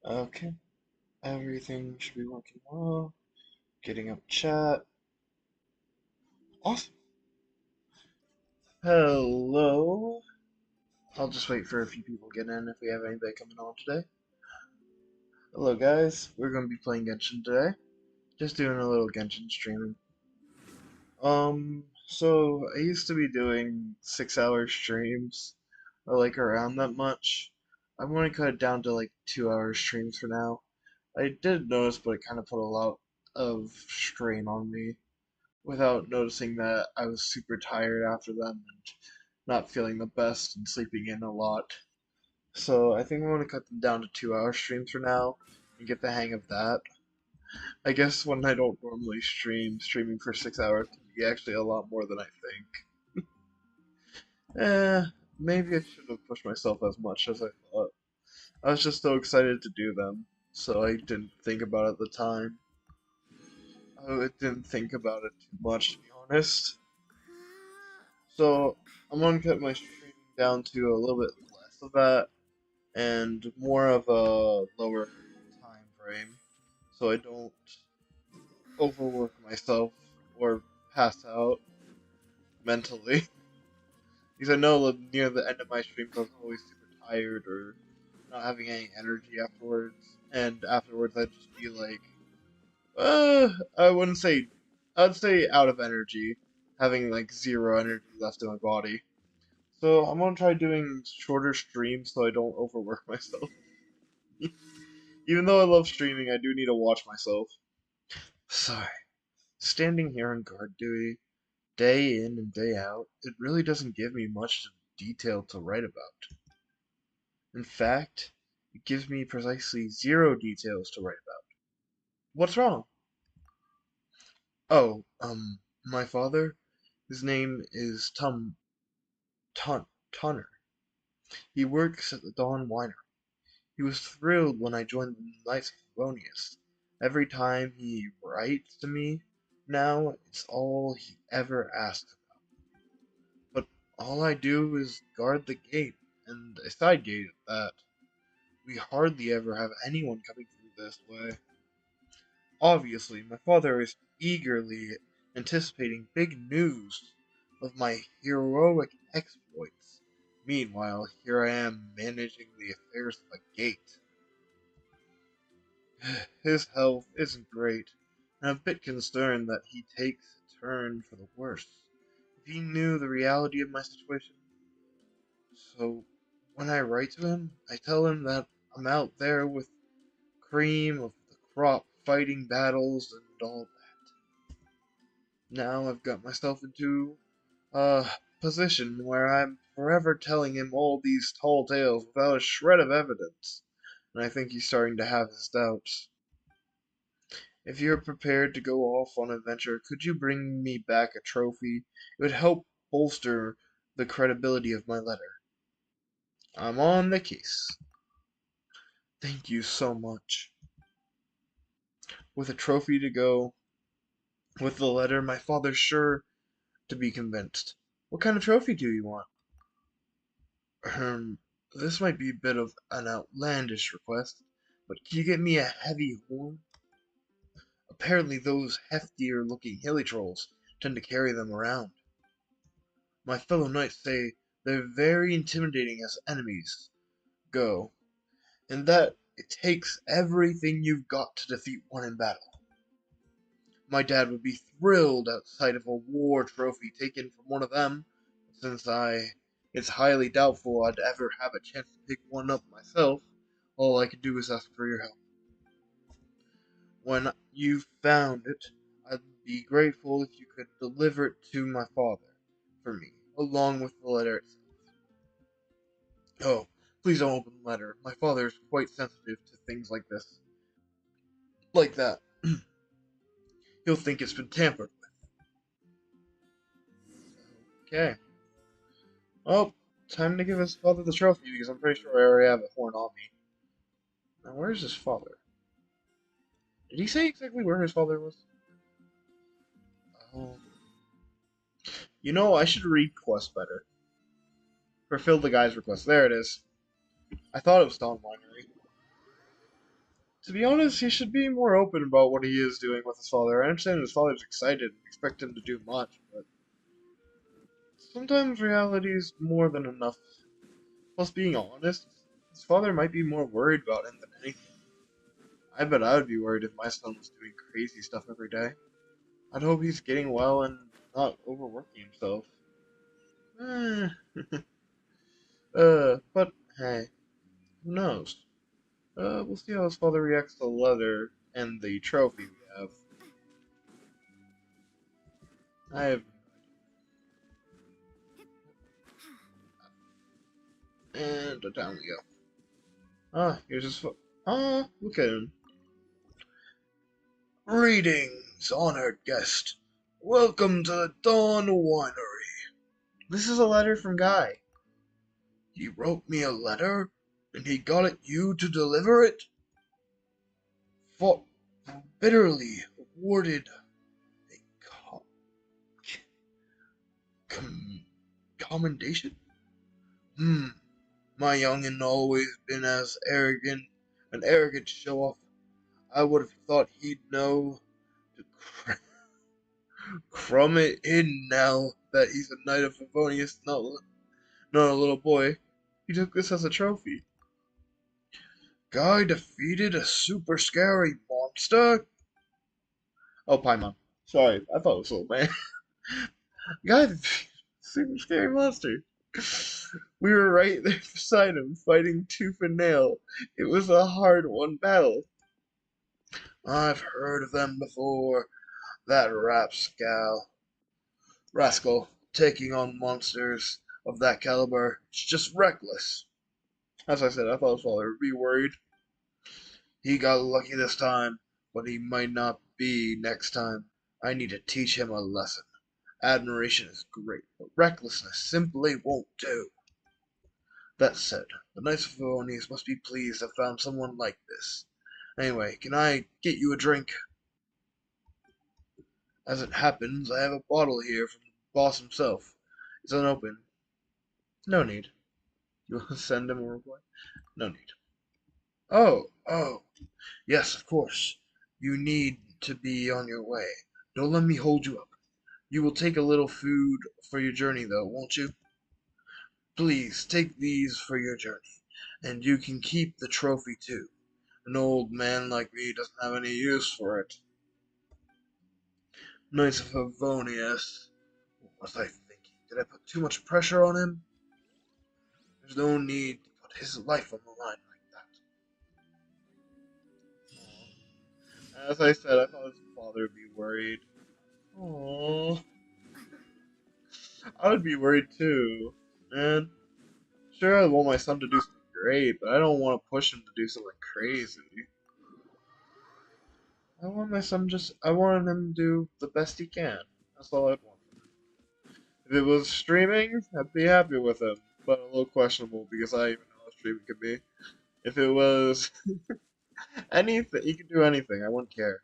Okay, everything should be working well. Getting up chat. Awesome. Hello. I'll just wait for a few people to get in if we have anybody coming on today. Hello guys, we're going to be playing Genshin today. Just doing a little Genshin streaming. So I used to be doing 6-hour streams, or like around that much. I'm going to cut it down to like 2-hour streams for now. I did notice, but it kind of put a lot of strain on me without noticing that I was super tired after them and not feeling the best and sleeping in a lot. So I think I'm going to cut them down to 2-hour streams for now and get the hang of that. I guess when I don't normally streaming for 6 hours can be actually a lot more than I think. Maybe I should have pushed myself as much as I thought. I was just so excited to do them, so I didn't think about it at the time. I didn't think about it too much, to be honest. So I'm gonna cut my streaming down to a little bit less of that and more of a lower time frame, so I don't overwork myself or pass out mentally. Because I know that near the end of my streams I was always super tired or not having any energy afterwards, and afterwards I'd just be like, I wouldn't say, I'd say out of energy, having like zero energy left in my body. So I'm gonna try doing shorter streams so I don't overwork myself. Even though I love streaming, I do need to watch myself. Sorry. Standing here on guard duty, day in and day out, it really doesn't give me much detail to write about. In fact, it gives me precisely zero details to write about. What's wrong? Oh, my father? His name is Tunner. He works at the Dawn Winery. He was thrilled when I joined the Knights of Favonius. Every time he writes to me now, it's all he ever asks about. But all I do is guard the gate, and a side gate at that. We hardly ever have anyone coming through this way. Obviously, my father is eagerly anticipating big news of my heroic exploits. Meanwhile, here I am managing the affairs of the gate. His health isn't great, and I'm a bit concerned that he takes a turn for the worse. If he knew the reality of my situation. So, when I write to him, I tell him that I'm out there with cream of the crop fighting battles and all that. Now I've got myself into a position where I'm forever telling him all these tall tales without a shred of evidence, and I think he's starting to have his doubts. If you're prepared to go off on an adventure, could you bring me back a trophy? It would help bolster the credibility of my letter. I'm on the case. Thank you so much. With a trophy to go with the letter, my father's sure to be convinced. What kind of trophy do you want? This might be a bit of an outlandish request, but can you get me a heavy horn? Apparently those heftier looking hilly trolls tend to carry them around. My fellow knights say they're very intimidating as enemies go, and that it takes everything you've got to defeat one in battle. My dad would be thrilled at sight of a war trophy taken from one of them, since it's highly doubtful I'd ever have a chance to pick one up myself. All I could do is ask for your help. When you've found it, I'd be grateful if you could deliver it to my father for me, along with the letter itself. Oh, please don't open the letter. My father is quite sensitive to things like this. Like that. He'll think it's been tampered with. Okay. Well, time to give his father the trophy because I'm pretty sure I already have a horn on me. Now, where's his father? Did he say exactly where his father was? Oh. You know, I should read quests better. Fulfill the guy's request. There it is. I thought it was Don Winery. To be honest, he should be more open about what he is doing with his father. I understand his father's excited and expect him to do much, but sometimes reality is more than enough. Plus, being honest, his father might be more worried about him than anything. I bet I would be worried if my son was doing crazy stuff every day. I'd hope he's getting well and not overworking himself. Eh, but hey, who knows? We'll see how his father reacts to the letter and the trophy we have. I have, and down we go. Ah, here's his ah, look at him. Greetings, honored guest. Welcome to the Dawn Winery. This is a letter from Guy. He wrote me a letter, and he got it you to deliver it? Fought bitterly, awarded a com commendation? Hmm, my youngin' always been as an arrogant show-off. I would have thought he'd know to crumb it in now that he's a knight of Favonius, not a little boy. He took this as a trophy. Guy defeated a super scary monster? Oh, Paimon. Sorry, I thought it was a little man. Guy defeated a super scary monster. We were right there beside him, fighting tooth and nail. It was a hard-won battle. I've heard of them before. That rascal taking on monsters of that caliber. It's just reckless. As I said, I thought his father would be worried. He got lucky this time, but he might not be next time. I need to teach him a lesson. Admiration is great, but recklessness simply won't do. That said, the Knights of Favonius must be pleased to have found someone like this. Anyway, can I get you a drink? As it happens, I have a bottle here from the boss himself. It's unopened. No need. You will send him a reply? No need. Oh. Yes, of course. You need to be on your way. Don't let me hold you up. You will take a little food for your journey, though, won't you? Please, take these for your journey. And you can keep the trophy, too. An old man like me doesn't have any use for it. Knights of Favonius. What was I thinking? Did I put too much pressure on him? There's no need to put his life on the line like that. As I said, I thought his father would be worried. Aww. I would be worried too. Man, sure, I want my son to do something great, but I don't want to push him to do something crazy. I want him to do the best he can. That's all I'd want. If it was streaming, I'd be happy with him, but a little questionable because I even know how streaming could be. If it was anything, he could do anything, I wouldn't care.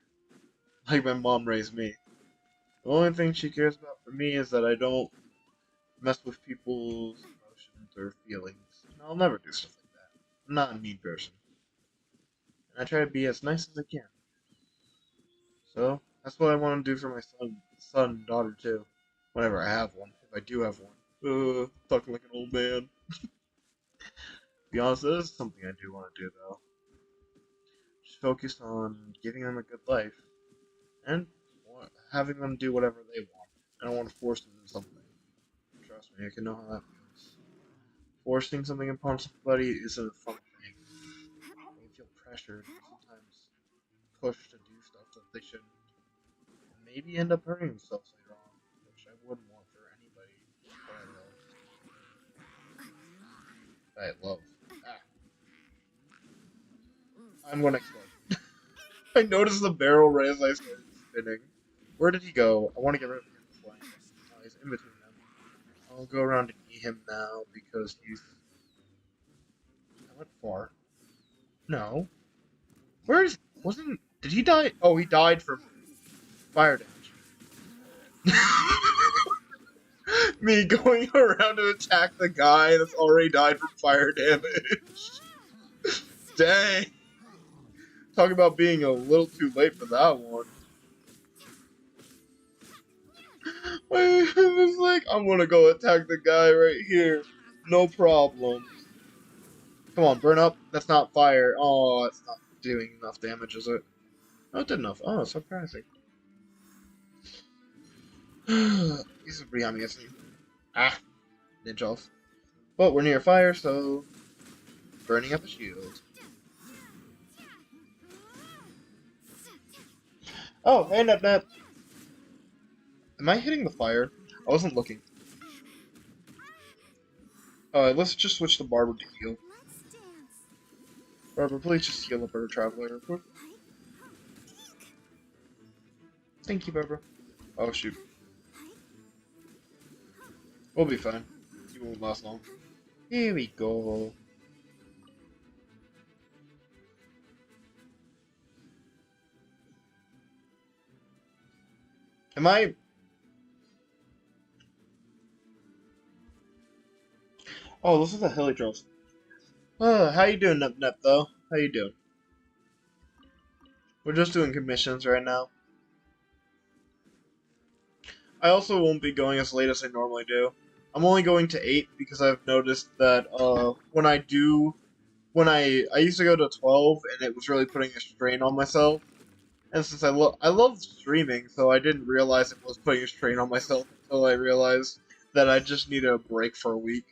Like my mom raised me. The only thing she cares about for me is that I don't mess with people's emotions or feelings. And I'll never do stuff like that. I'm not a mean person. And I try to be as nice as I can. So, that's what I want to do for my son and daughter too. Whenever I have one. If I do have one. Talking like an old man. To be honest, that is something I do want to do though. Just focus on giving them a good life. And having them do whatever they want. I don't want to force them into something. Trust me, I can know how that feels. Forcing something upon somebody isn't a fun thing. They feel pressured and sometimes pushed to do stuff that they shouldn't. And maybe end up hurting themselves later on, which I wouldn't want for anybody that I love. Ah, I'm going to explode. I noticed the barrel right as I started spinning. Where did he go? I want to get rid of him before I get. Oh, he's in between them. I'll go around and eat him now because he's. I went far. No. Where is. Wasn't. Did he die? Oh, he died from fire damage. Me going around to attack the guy that's already died from fire damage. Dang. Talk about being a little too late for that one. I was like, I'm gonna go attack the guy right here. No problems. Come on, burn up. That's not fire. Oh, it's not doing enough damage, is it? Oh, it did enough. Oh, surprising. This is pretty amazing. Ah, ninjas. But we're near fire, so burning up a shield. Oh, hey, Nep Nep. Am I hitting the fire? I wasn't looking. Let's just switch to Barbara to heal. Barbara, please just heal up our traveler real quick. Thank you, Barbara. Oh, shoot. We'll be fine. You won't last long. Here we go. Am I... Oh, this is the Helios. How you doing, Nep Nep, though? How you doing? We're just doing commissions right now. I also won't be going as late as I normally do. I'm only going to 8 because I've noticed that, when I used to go to 12 and it was really putting a strain on myself. And since I love streaming, so I didn't realize it was putting a strain on myself until I realized that I just needed a break for a week.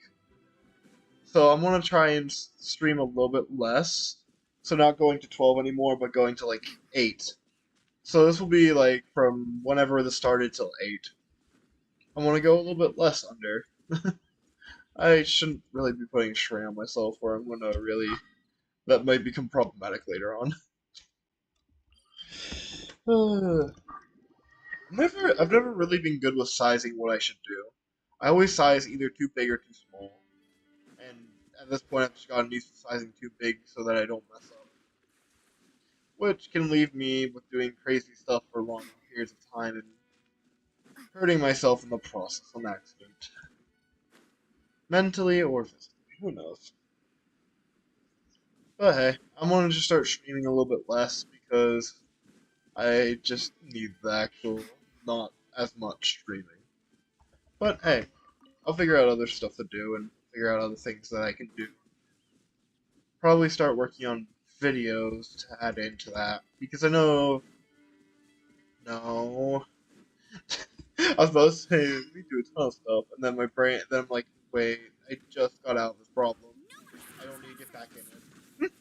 So I'm gonna try and stream a little bit less. So not going to 12 anymore, but going to like 8. So this will be like from whenever this started till 8. I want to go a little bit less under. I shouldn't really be putting strain on myself, or I'm gonna really that might become problematic later on. I've never really been good with sizing what I should do. I always size either too big or too small, and at this point I've just gotten used to sizing too big so that I don't mess up, which can leave me with doing crazy stuff for long periods of time and hurting myself in the process on accident, mentally or physically. Who knows? But hey, I'm gonna just start streaming a little bit less because I just need the actual, not as much streaming. But hey, I'll figure out other stuff to do and figure out other things that I can do. Probably start working on videos to add into that because I know. No, I was about to say we do a ton of stuff, and then my brain. Then I'm like, wait, I just got out of this problem. I don't need to get back in it.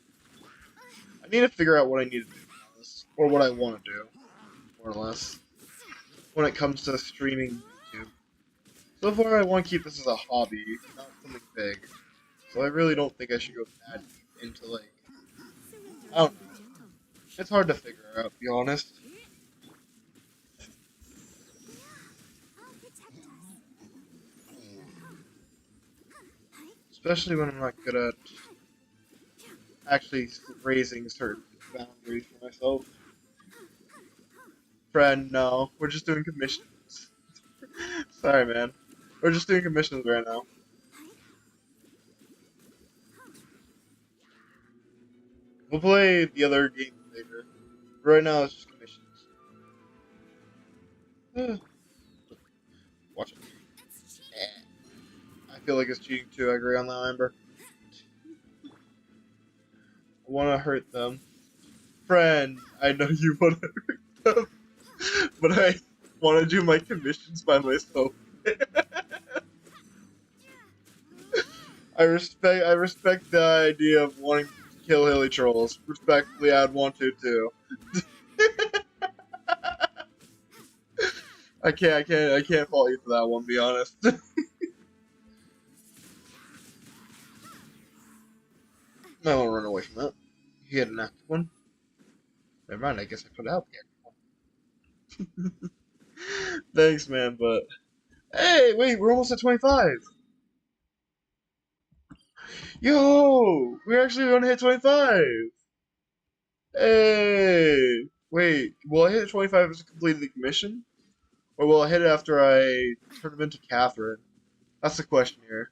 I need to figure out what I need to do, or what I want to do, more or less, when it comes to streaming YouTube. So far, I want to keep this as a hobby, not something big. So I really don't think I should go that deep into, like, I don't know. It's hard to figure out, to be honest. Especially when I'm not good at actually raising certain boundaries for myself. Friend, no. We're just doing commissions. Sorry, man. We're just doing commissions right now. We'll play the other game later. Right now, it's just commissions. Watch it. I feel like it's cheating too. I agree on that, Amber. I want to hurt them. Friend, I know you want to hurt them, but I want to do my commissions by myself. I respect the idea of wanting to kill hilly trolls. Respectfully, I'd want to too. I can't fault you for that one. Be honest. I want to run away from that. You had an active one. Never mind. I guess I put out the active one. Thanks, man. But hey, wait, we're almost at 25. Yo, we're actually gonna hit 25. Hey, wait, will I hit 25 as a completed mission? Or will I hit it after I turn him into Catherine? That's the question here.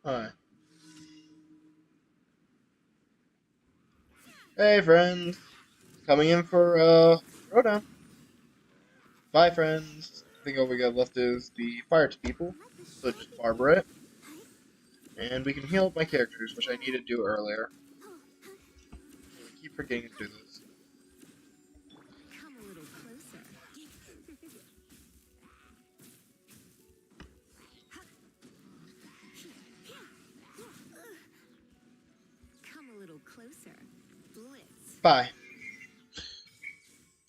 Alright. Hey, friends. Coming in for, throwdown. Bye, friends. I think all we got left is the fire people. So just barber it. And we can heal up my characters, which I needed to do earlier. I keep forgetting to do this. Come a little closer. Come a little closer. Blitz. Bye.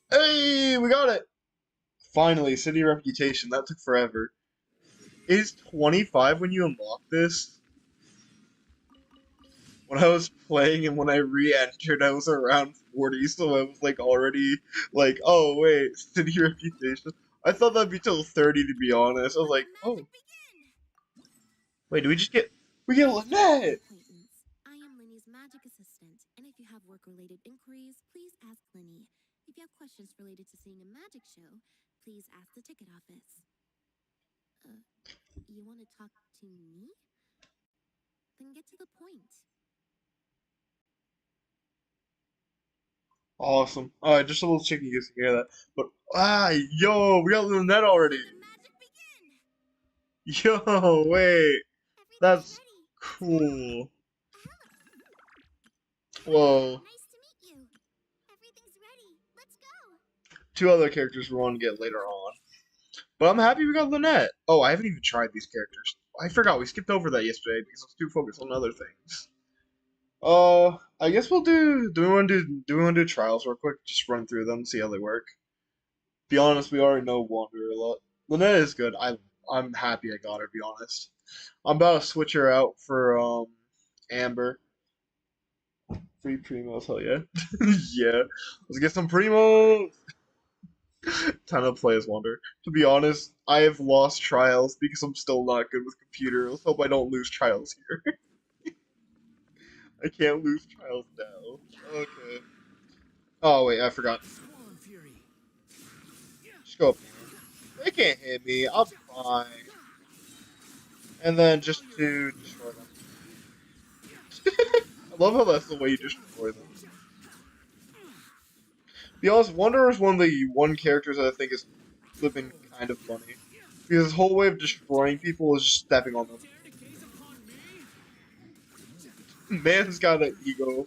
Hey, we got it! Finally, City Reputation. That took forever. Is 25 when you unlock this? When I was playing and when I re-entered, I was around 40, so I was like already like, oh wait, City Reputation. I thought that'd be till 30 to be honest. I was like, oh, wait, we get Lynette! Acquaintance. I am Linny's magic assistant, and if you have work-related inquiries, please ask Linny. If you have questions related to seeing a magic show, please ask the ticket office. You want to talk to me? Then get to the point. Awesome. Alright, just a little chicken gets to hear that. But, yo, we got Lynette already! Let the magic begin! Yo, wait, Everything's that's ready. Let's go. cool. Hello. Whoa. Nice to meet you. Everything's ready. Let's go. Two other characters we want to get later on. But I'm happy we got Lynette. Oh, I haven't even tried these characters. I forgot, we skipped over that yesterday because I was too focused on other things. I guess we'll do we want to do trials real quick? Just run through them, see how they work. Be honest, we already know Wanderer a lot. Lynette is good. I'm happy I got her, to be honest. I'm about to switch her out for, Amber. Free Primos, hell yeah. Yeah. Let's get some Primos! Time to play as Wander. To be honest, I have lost trials because I'm still not good with computer. Let's hope I don't lose trials here. I can't lose trials now. Okay. Oh wait, I forgot. Just go up here. They can't hit me. I'm fine. And then just to destroy them. I love how that's the way you destroy them. To be honest, Wanderer is one of the one characters that I think is flipping kind of funny. Because his whole way of destroying people is just stepping on them. Man's got an ego.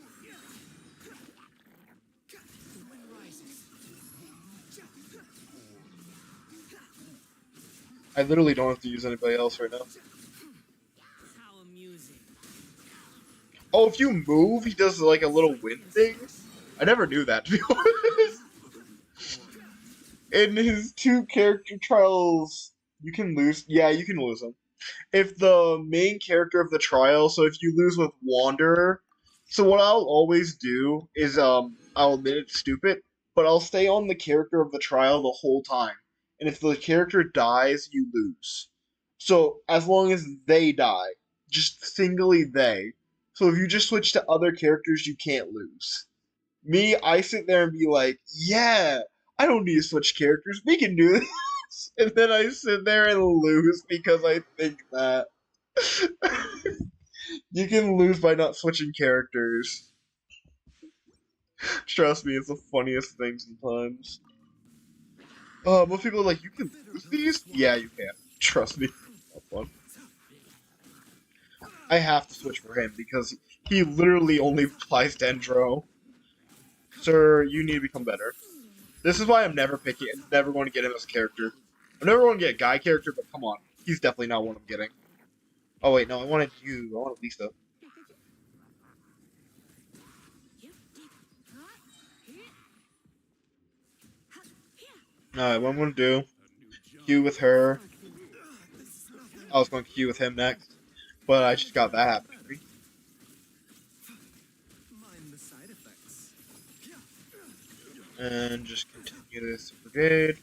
I literally don't have to use anybody else right now. How amusing. Oh, if you move, he does like a little wind thing? I never knew that, to be honest. In his two character trials, you can lose. Yeah, you can lose them. If the main character of the trial, so if you lose with Wanderer, so what I'll always do is I'll admit it's stupid, but I'll stay on the character of the trial the whole time. And if the character dies, you lose. So as long as they die, just singly they. So if you just switch to other characters, you can't lose. Me, I sit there and be like, yeah, I don't need to switch characters. We can do this. And then I sit there and lose because I think that. You can lose by not switching characters. Trust me, it's the funniest thing sometimes. Most people are like, you can lose these? Yeah, you can. Trust me. Have fun. I have to switch for him because he literally only applies Dendro. Sir, you need to become better. This is why I'm never picking, never going to get him as a character. I'm never going to get a guy character, but come on. He's definitely not one I'm getting. Oh wait, no, I wanted you. I wanted Lisa. Alright, what I'm going to do, Q with her. I was going to Q with him next. But I just got that happening. Mind the side effects. And just continue this brigade.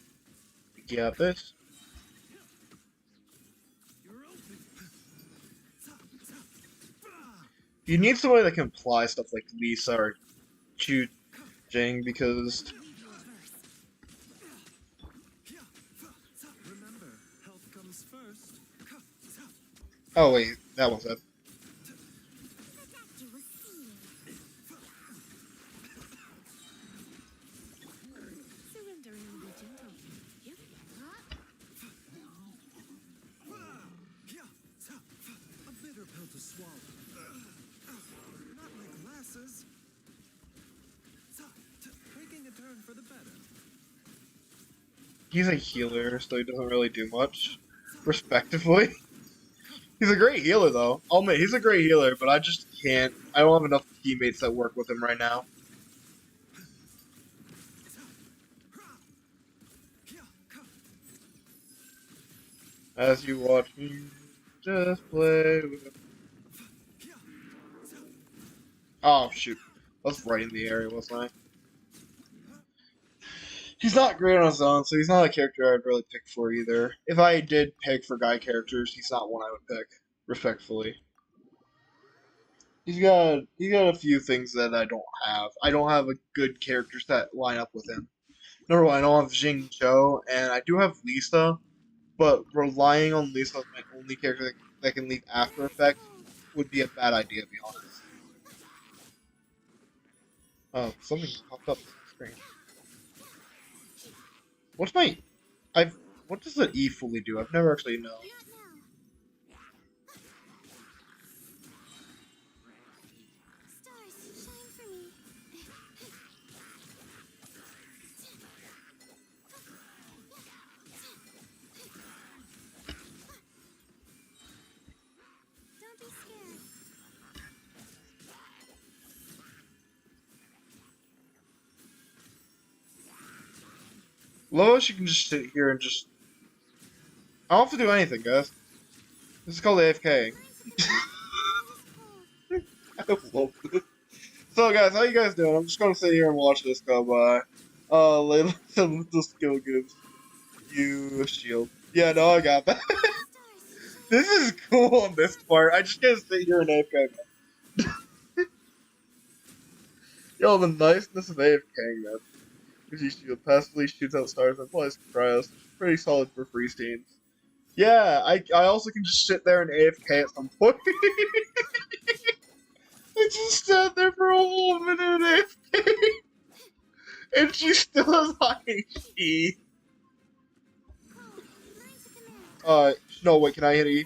We got this. You need somebody that can apply stuff like Lisa or Chu Jing because. Remember, health comes first. Oh wait, that one's it. You will see. Surrendering will be gentle. Yep. A bitter pill to swallow. Not like glasses. Taking a turn for the better. He's a healer, so he doesn't really do much. Respectively. He's a great healer, though. I'll admit, he's a great healer, but I just can't. I don't have enough teammates that work with him right now. As you watch me just play with him. Oh, shoot. I was right in the area, wasn't I? He's not great on his own, so he's not a character I'd really pick for either. If I did pick for guy characters, he's not one I would pick, respectfully. He's got a few things that I don't have. I don't have a good characters that line up with him. Number one, I don't have Jing Cho, and I do have Lisa, but relying on Lisa as my only character that can leave After Effects would be a bad idea, to be honest. Oh, something popped up on the screen. What's my... I've... What does the E fully do? I've never actually known. Not now. Stars, shine for me. Don't be scared. Lois, you can just sit here and just... I don't have to do anything, guys. This is called AFK. I love this. So, guys, how you guys doing? I'm just gonna sit here and watch this go by. Layla, the skill gives you a shield. Yeah, no, I got that. This is cool on this part. I just gotta sit here and AFK. Yo, the niceness of AFK, man. Gives you shield, passively shoots out stars, and applies cryos. Pretty solid for free teams. Yeah, I also can just sit there and AFK at some point. I just sat there for a whole minute and AFK. And she still has high HP. No, wait, can I hit E?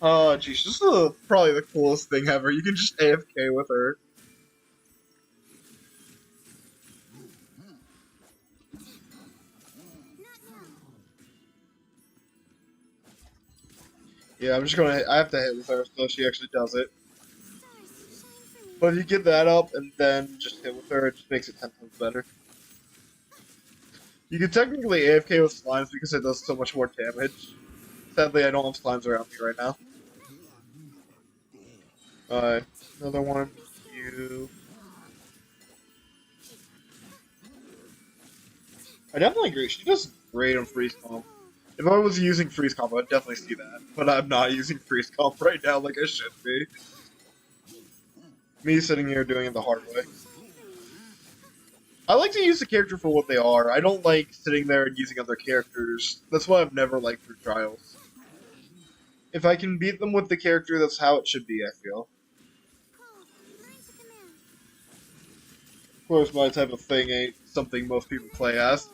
Oh, jeez, this is probably the coolest thing ever. You can just AFK with her. Yeah, I'm just gonna I have to hit with her so she actually does it. But if you get that up and then just hit with her, it just makes it 10 times better. You can technically AFK with slimes because it does so much more damage. Sadly, I don't have slimes around me right now. Alright, another one. You. I definitely agree. She does great on freeze comp. If I was using freeze comp, I'd definitely see that. But I'm not using freeze comp right now like I should be. Me sitting here doing it the hard way. I like to use the character for what they are. I don't like sitting there and using other characters. That's why I've never liked through trials. If I can beat them with the character, that's how it should be, I feel. Of course, my type of thing ain't something most people play as.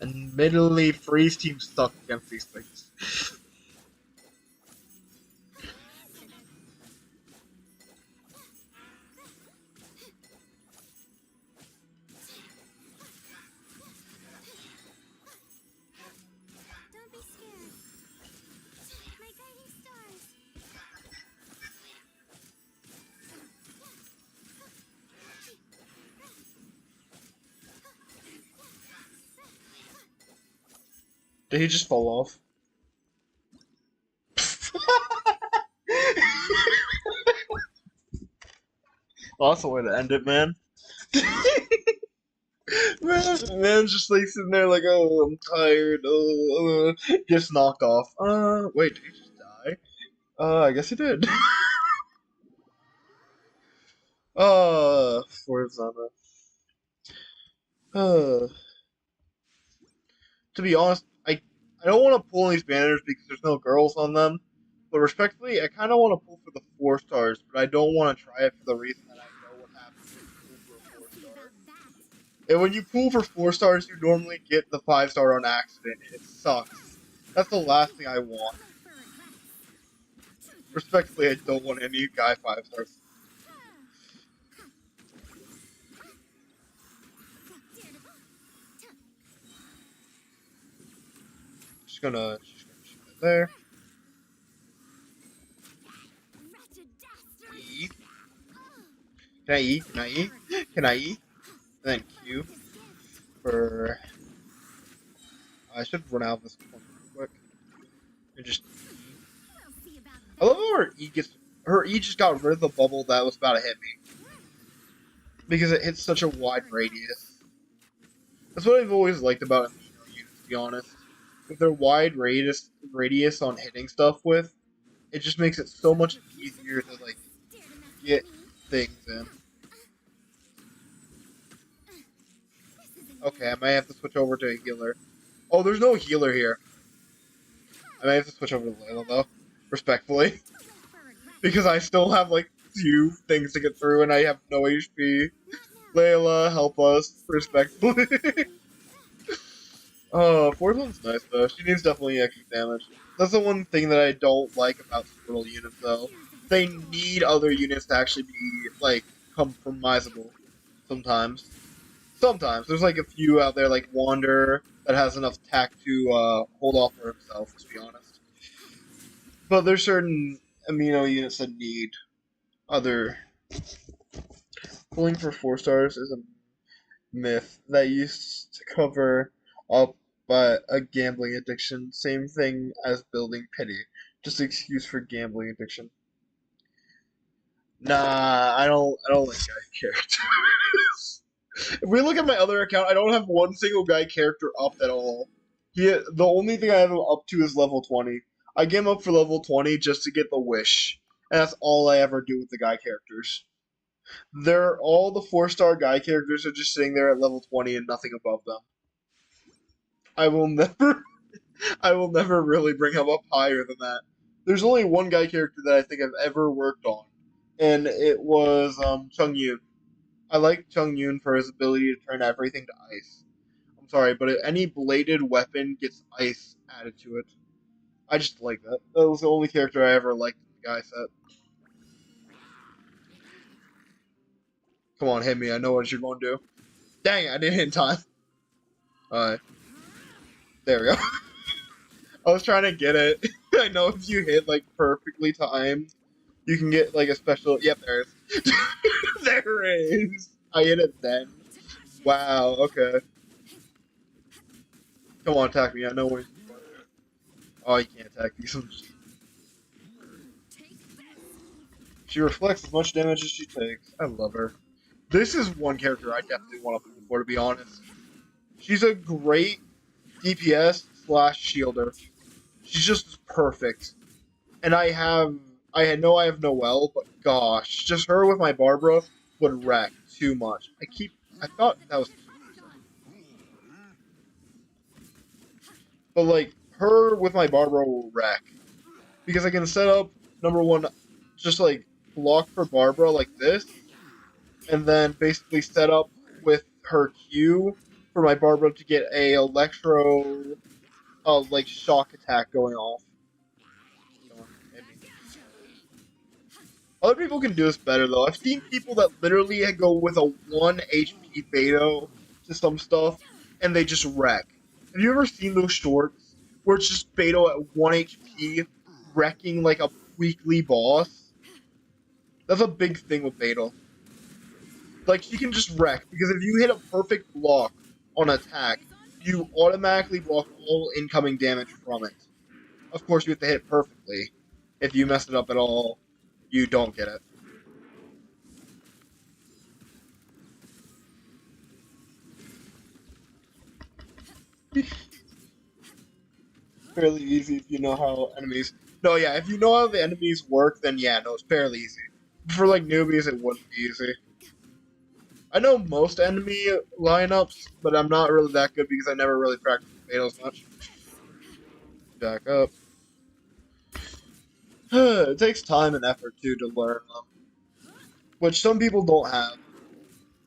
Admittedly, freeze teams suck against these things. Don't be scared. My guiding stars. Did he just fall off? Well, that's the way to end it, man. Man's just like sitting there like, oh, I'm tired. Gets knocked off. Wait, did he just die? I guess he did. Forzana. Uh, to be honest, I don't want to pull these banners because there's no girls on them. But respectfully, I kind of want to pull for the 4 stars, but I don't want to try it for the reason that I know what happens when you pull for a 4 star. And when you pull for 4 stars, you normally get the 5 star on accident, and it sucks. That's the last thing I want. Respectfully, I don't want any guy 5 stars. She's gonna shoot it there. E. Can I E? Can I E? Can I E? And then Q for. I should run out of this one real quick. And just E. I love how her E just got rid of the bubble that was about to hit me because it hits such a wide radius. That's what I've always liked about Amino units, to be honest. With their wide radius on hitting stuff with, it just makes it so much easier to like get things in. Okay, I might have to switch over to a healer. Oh, there's no healer here. I might have to switch over to Layla though, respectfully, because I still have like 2 things to get through and I have no HP. Layla, help us, respectfully. Fourth nice though. She needs definitely extra damage. That's the one thing that I don't like about Squirtle units though. They need other units to actually be like compromisable. Sometimes. Sometimes. There's like a few out there like Wander that has enough tact to hold off for himself, to be honest. But there's certain amino units that need other. Pulling for 4 stars is a myth that used to cover up by a gambling addiction. Same thing as building pity. Just an excuse for gambling addiction. Nah, I don't like guy characters. If we look at my other account, I don't have one single guy character up at all. The only thing I have him up to is level 20. I get him up for level 20 just to get the wish. And that's all I ever do with the guy characters. They're all the 4 star guy characters are just sitting there at level 20 and nothing above them. I will never I will never really bring him up higher than that. There's only one guy character that I think I've ever worked on, and it was Chung Yun. I like Chung Yun for his ability to turn everything to ice. I'm sorry, but any bladed weapon gets ice added to it. I just like that. That was the only character I ever liked in the guy set. Come on, hit me. I know what you're going to do. Dang it, I didn't hit in time. Alright, there we go. I was trying to get it. I know if you hit like perfectly timed, you can get like a special. Yep, there it is. There it is. I hit it then. Wow. Okay. Come on, attack me. I know when. Oh, you can't attack me. She reflects as much damage as she takes. I love her. This is one character I definitely want to pull for, to be honest. She's a great DPS slash shielder. She's just perfect. And know I have Noelle, but gosh, just her with my Barbara would wreck too much. I thought that was Q for a second. But like, her with my Barbara will wreck. Because I can set up, number one, just like, block for Barbara like this, and then basically set up with her Q for my Barbara to get a electro, like, shock attack going off. Other people can do this better though. I've seen people that literally go with a 1 HP Beto to some stuff, and they just wreck. Have you ever seen those shorts where it's just Beto at 1 HP wrecking like a weekly boss? That's a big thing with Beto. Like, she can just wreck, because if you hit a perfect block on attack, you automatically block all incoming damage from it. Of course, you have to hit it perfectly. If you mess it up at all, you don't get it. Fairly easy if you know how enemies. No, yeah, if you know how the enemies work, then yeah, no, it's fairly easy. For like newbies, it wouldn't be easy. I know most enemy lineups, but I'm not really that good because I never really practiced Fatos much. Back up. It takes time and effort too to learn them, which some people don't have.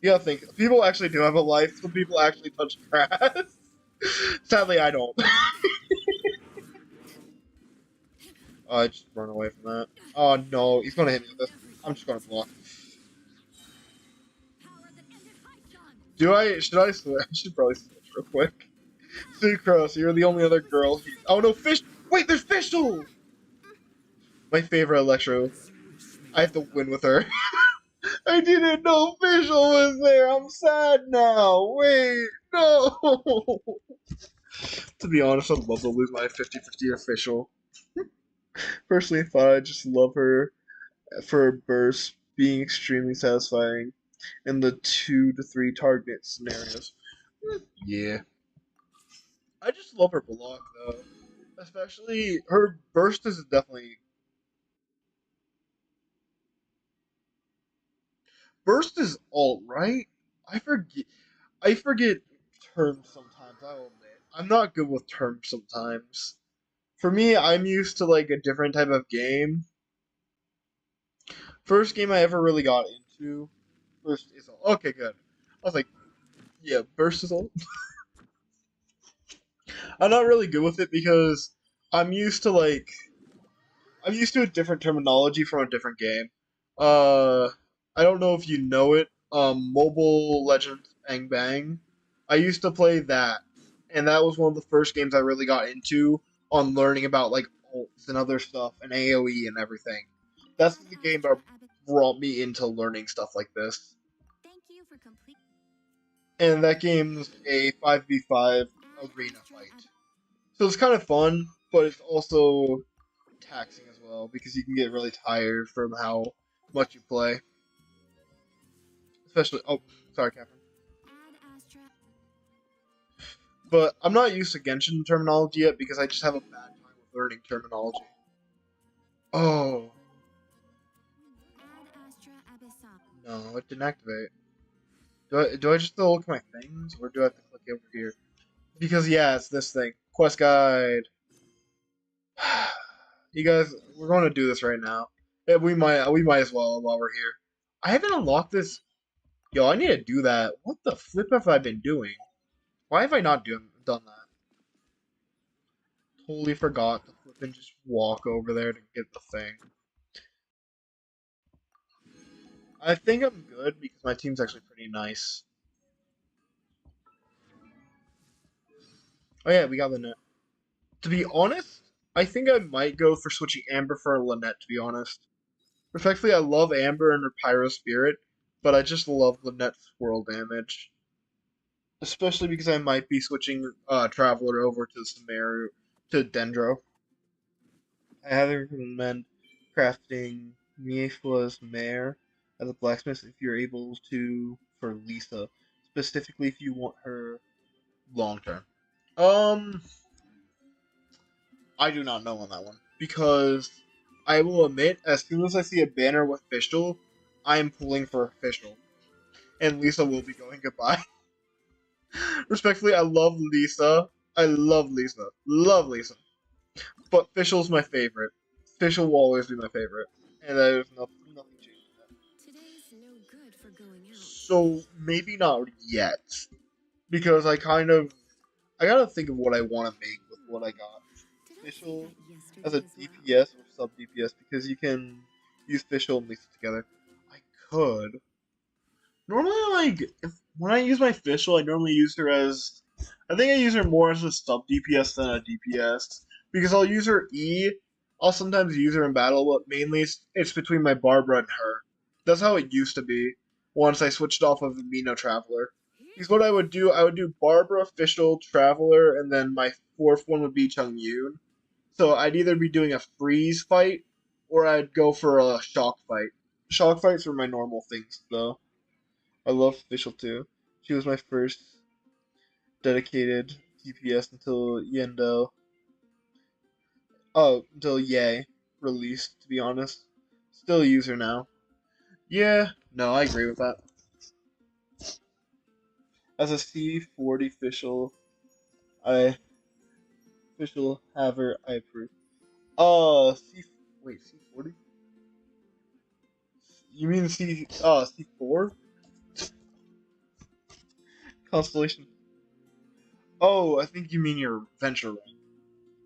You gotta think. People actually do have a life. Some people actually touch grass. Sadly, I don't. Oh, I just run away from that. Oh no, he's gonna hit me with this. I'm just gonna block. Do I? Should I switch? I should probably switch real quick. Sucrose, you're the only other girl here. Oh no, fish! Wait, there's Fischl! My favorite Electro. I have to win with her. I didn't know Fischl was there. I'm sad now. Wait, no. To be honest, I'd love to lose my 50-50 official. Personally, I thought I just love her for her burst being extremely satisfying in the 2 to 3 target scenarios. Yeah. I just love her block though. Especially her burst is definitely burst is alt, right? I forget I forget terms sometimes, I will admit. I'm not good with terms sometimes. For me, I'm used to like a different type of game. First game I ever really got into, burst is alt. Okay, good. I was like, yeah, burst is alt. I'm not really good with it because I'm used to like I'm used to a different terminology from a different game. Uh, I don't know if you know it. Mobile Legends Bang Bang. I used to play that, and that was one of the first games I really got into on learning about like ults and other stuff and AOE and everything. That's Ad the game Astra that Abbott. brought me into learning stuff like this. Thank you for complete. And that game's a 5v5 Ad arena Astra fight. Abbott. So it's kind of fun, but it's also taxing as well because you can get really tired from how much you play. Especially, oh, sorry, Catherine. Ad Astra. But I'm not used to Genshin terminology yet because I just have a bad time with learning terminology. Oh, Ad Astra Abyssal. no, it didn't activate. Do I just still look at my things or do I have to click over here? Because yeah, it's this thing. Quest guide. You guys, we're going to do this right now. Yeah, we might as well while we're here. I haven't unlocked this. Yo, I need to do that. What the flip have I been doing? Why have I not done that? Totally forgot to flip and just walk over there to get the thing. I think I'm good because my team's actually pretty nice. Oh yeah, we got Lynette. To be honest, I think I might go for switching Amber for Lynette, to be honest. Respectfully, I love Amber and her Pyro Spirit, but I just love Lynette's swirl damage. Especially because I might be switching Traveler over to Sumeru, to Dendro. I highly recommend crafting Miefla's mare as a blacksmith if you're able to for Lisa. Specifically if you want her long term. Um I do not know on that one. Because I will admit, as soon as I see a banner with Fischl, I am pulling for Fischl. And Lisa will be going goodbye. Respectfully, I love Lisa. I love Lisa. Love Lisa. But Fischl's my favorite. Fischl will always be my favorite. And there's nothing changing that. Today's no good for going out. So maybe not yet. Because I gotta think of what I wanna make with what I got. Did I say Fischl that as yesterday a as well? DPS or sub DPS because you can use Fischl and Lisa together. I could. Normally, like, when I use my Fischl, I normally use her as. I think I use her more as a sub DPS than a DPS. Because I'll use her E, I'll sometimes use her in battle, but mainly it's between my Barbara and her. That's how it used to be once I switched off of Amino Traveler. Because what I would do Barbara, Fischl, Traveler, and then my fourth one would be Chung Yun. So I'd either be doing a freeze fight or I'd go for a shock fight. Shock fights were my normal things though. I love Fischl too. She was my first dedicated DPS until Yendo. Oh, until Yay released, to be honest. Still a user now. Yeah, no, I agree with that. As a C40 I official haver, I approve. C wait, C40? You mean C4? Constellation. Oh, I think you mean your venture rank.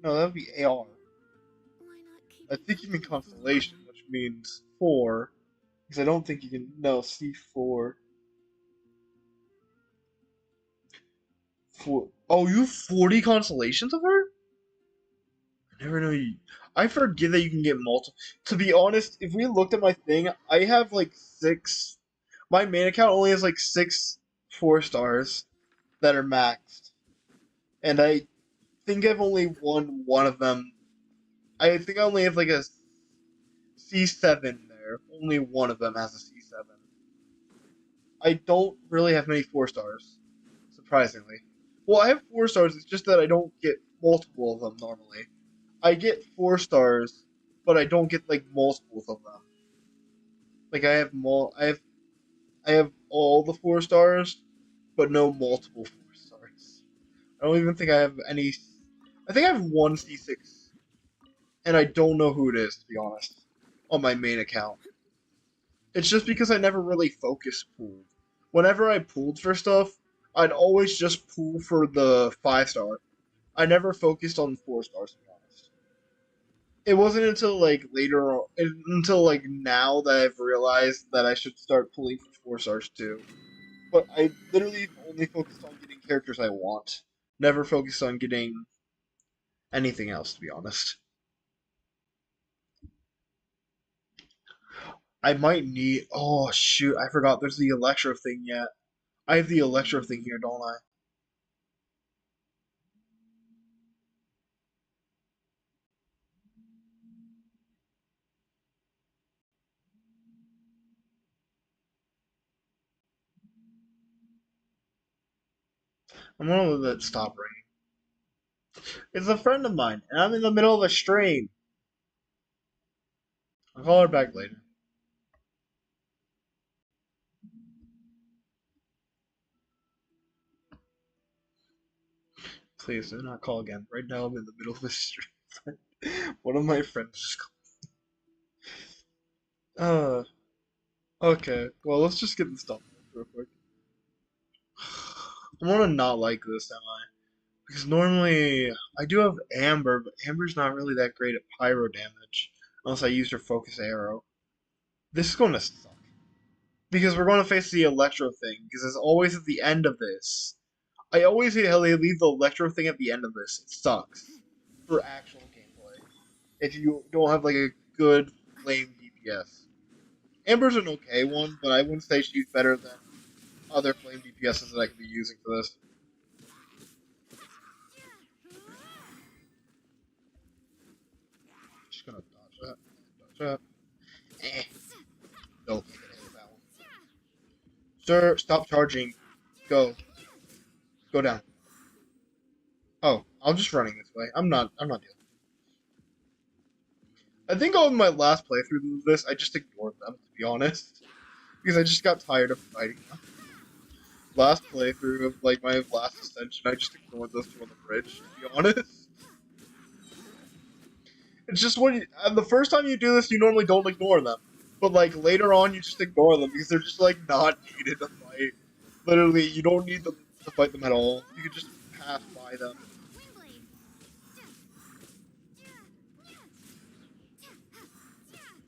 No, that would be AR. Why not keep I it think you mean casual for constellation, long? which means 4. Because I don't think you can. No, C4. 4. Oh, you have 40 constellations of her? I never know you. I forget that you can get multiple. To be honest, if we looked at my thing, I have like 6. My main account only has like 6 4 stars that are maxed. And I think I've only won one of them. I think I only have like a C7 there. Only one of them has a C7. I don't really have many 4 stars, surprisingly. Well, I have 4 stars, it's just that I don't get multiple of them normally. I get 4 stars, but I don't get like multiples of them. Like I have all the 4 stars, but no multiple 4 stars. I don't even think I have any. I think I have one C6, and I don't know who it is to be honest. On my main account, it's just because I never really focus pooled. Whenever I pooled for stuff, I'd always just pool for the 5 star. I never focused on 4 stars to be honest. It wasn't until like until like now that I've realized that I should start pulling for 4 stars too. But I literally only focused on getting characters I want. Never focused on getting anything else, to be honest. I might need. Oh shoot! I forgot. There's the Electro thing yet. I have the Electro thing here, don't I? I'm gonna let it stop ringing. It's a friend of mine, and I'm in the middle of a stream. I'll call her back later. Please do not call again. Right now, I'm in the middle of a stream. One of my friends just called. Okay. Well, let's just get this done real quick. I want to not like this, am I? Because normally I do have Amber, but Amber's not really that great at pyro damage unless I use her focus arrow. This is going to suck because we're going to face the electro thing. Because it's always at the end of this. I always hate how they leave the electro thing at the end of this. It sucks for actual gameplay if you don't have like a good flame DPS. Amber's an okay one, but I wouldn't say she's better than other flame DPSs that I could be using for this. Just gonna dodge that. Dodge that. Eh. No, can't get hit with that one. Sir, stop charging. Go. Go down. Oh, I'm just running this way. I'm not dealing. I think on my last playthrough of this, I just ignored them, to be honest. Because I just got tired of fighting them. Last playthrough of like my last ascension, I just ignored those two on the bridge, to be honest. It's just the first time you do this, you normally don't ignore them. But like later on, you just ignore them because they're just like not needed to fight. Literally, you don't need them to fight them at all. You can just pass by them.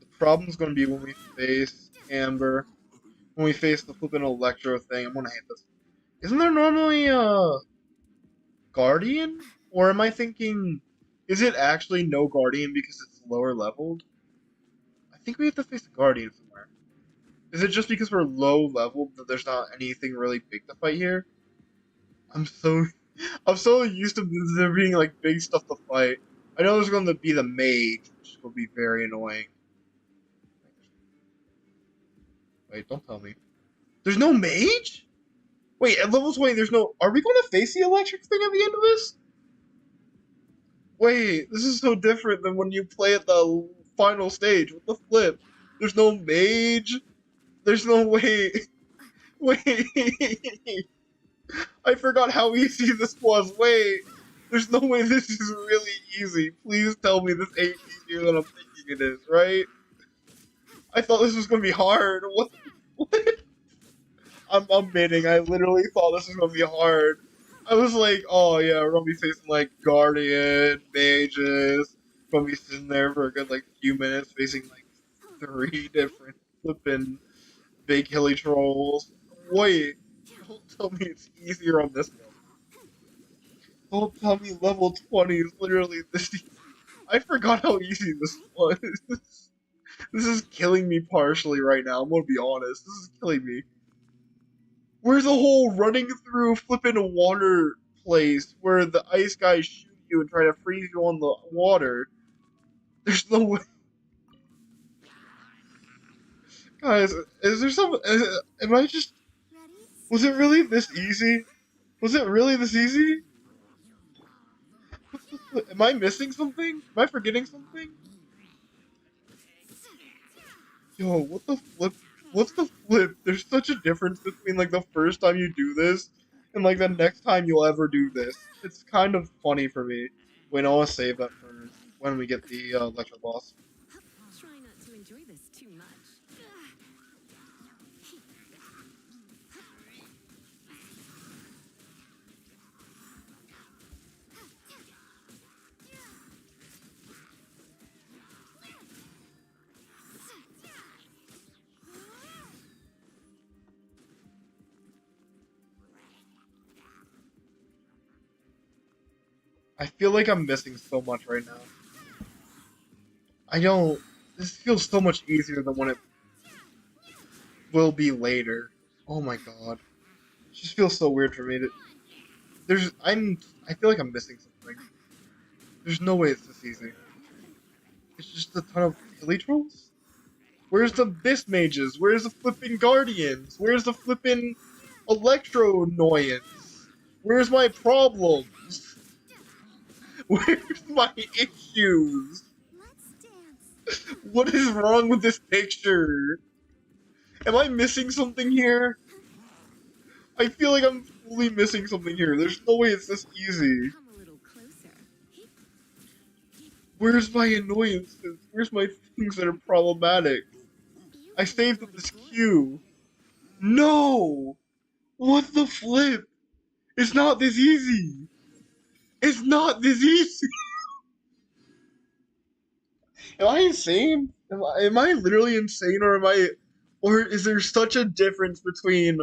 The problem's gonna be when we face Amber, when we face the flippin' Electro thing. I'm gonna hate this. Isn't there normally a Guardian? Or am I thinking, is it actually no Guardian because it's lower leveled? I think we have to face a Guardian somewhere. Is it just because we're low leveled that there's not anything really big to fight here? I'm so I'm so used to there being like big stuff to fight. I know there's going to be the mage, which is going to be very annoying. Wait, don't tell me. There's no mage? Wait, at level 20, there's no. Are we going to face the electric thing at the end of this? Wait, this is so different than when you play at the final stage with the flip. There's no mage. There's no way. Wait. I forgot how easy this was. Wait. There's no way this is really easy. Please tell me this ain't easier than I'm thinking it is, right? I thought this was gonna be hard. What? What? I'm bidding. I literally thought this was gonna be hard. I was like, oh yeah, we're gonna be facing like Guardian, mages. Gonna be sitting there for a good like few minutes facing like three different flipping big hilly trolls. Wait, don't tell me it's easier on this level. Don't tell me level 20 is literally this easy. I forgot how easy this was. This is killing me partially right now. I'm gonna be honest. This is killing me. Where's the whole running through flipping a water place where the ice guys shoot you and try to freeze you on the water? There's no way. Guys, is there some. Am I just. Ready? Was it really this easy? Was it really this easy? Am I missing something? Am I forgetting something? Yo, what the flip? What's the flip? There's such a difference between like the first time you do this and like the next time you'll ever do this. It's kind of funny for me. Wait, no, I'll save that for when we get the lecture boss. Try not to enjoy this too much. I feel like I'm missing so much right now. I don't. This feels so much easier than when it will be later. Oh my god, it just feels so weird for me to. There's. I'm. I feel like I'm missing something. There's no way it's this easy. It's just a ton of hilly trolls. Where's the Abyss Mages? Where's the flipping Guardians? Where's the flipping Electro Annoyance? Where's my problems? Where's my issues? Let's dance. What is wrong with this picture? Am I missing something here? I feel like I'm fully missing something here. There's no way it's this easy. Come a little closer. Where's my annoyances? Where's my things that are problematic? You I can learn saved from up the this good. queue. No! What the flip? It's not this easy. It's not this easy. Am I insane? Am I literally insane, or am I, or is there such a difference between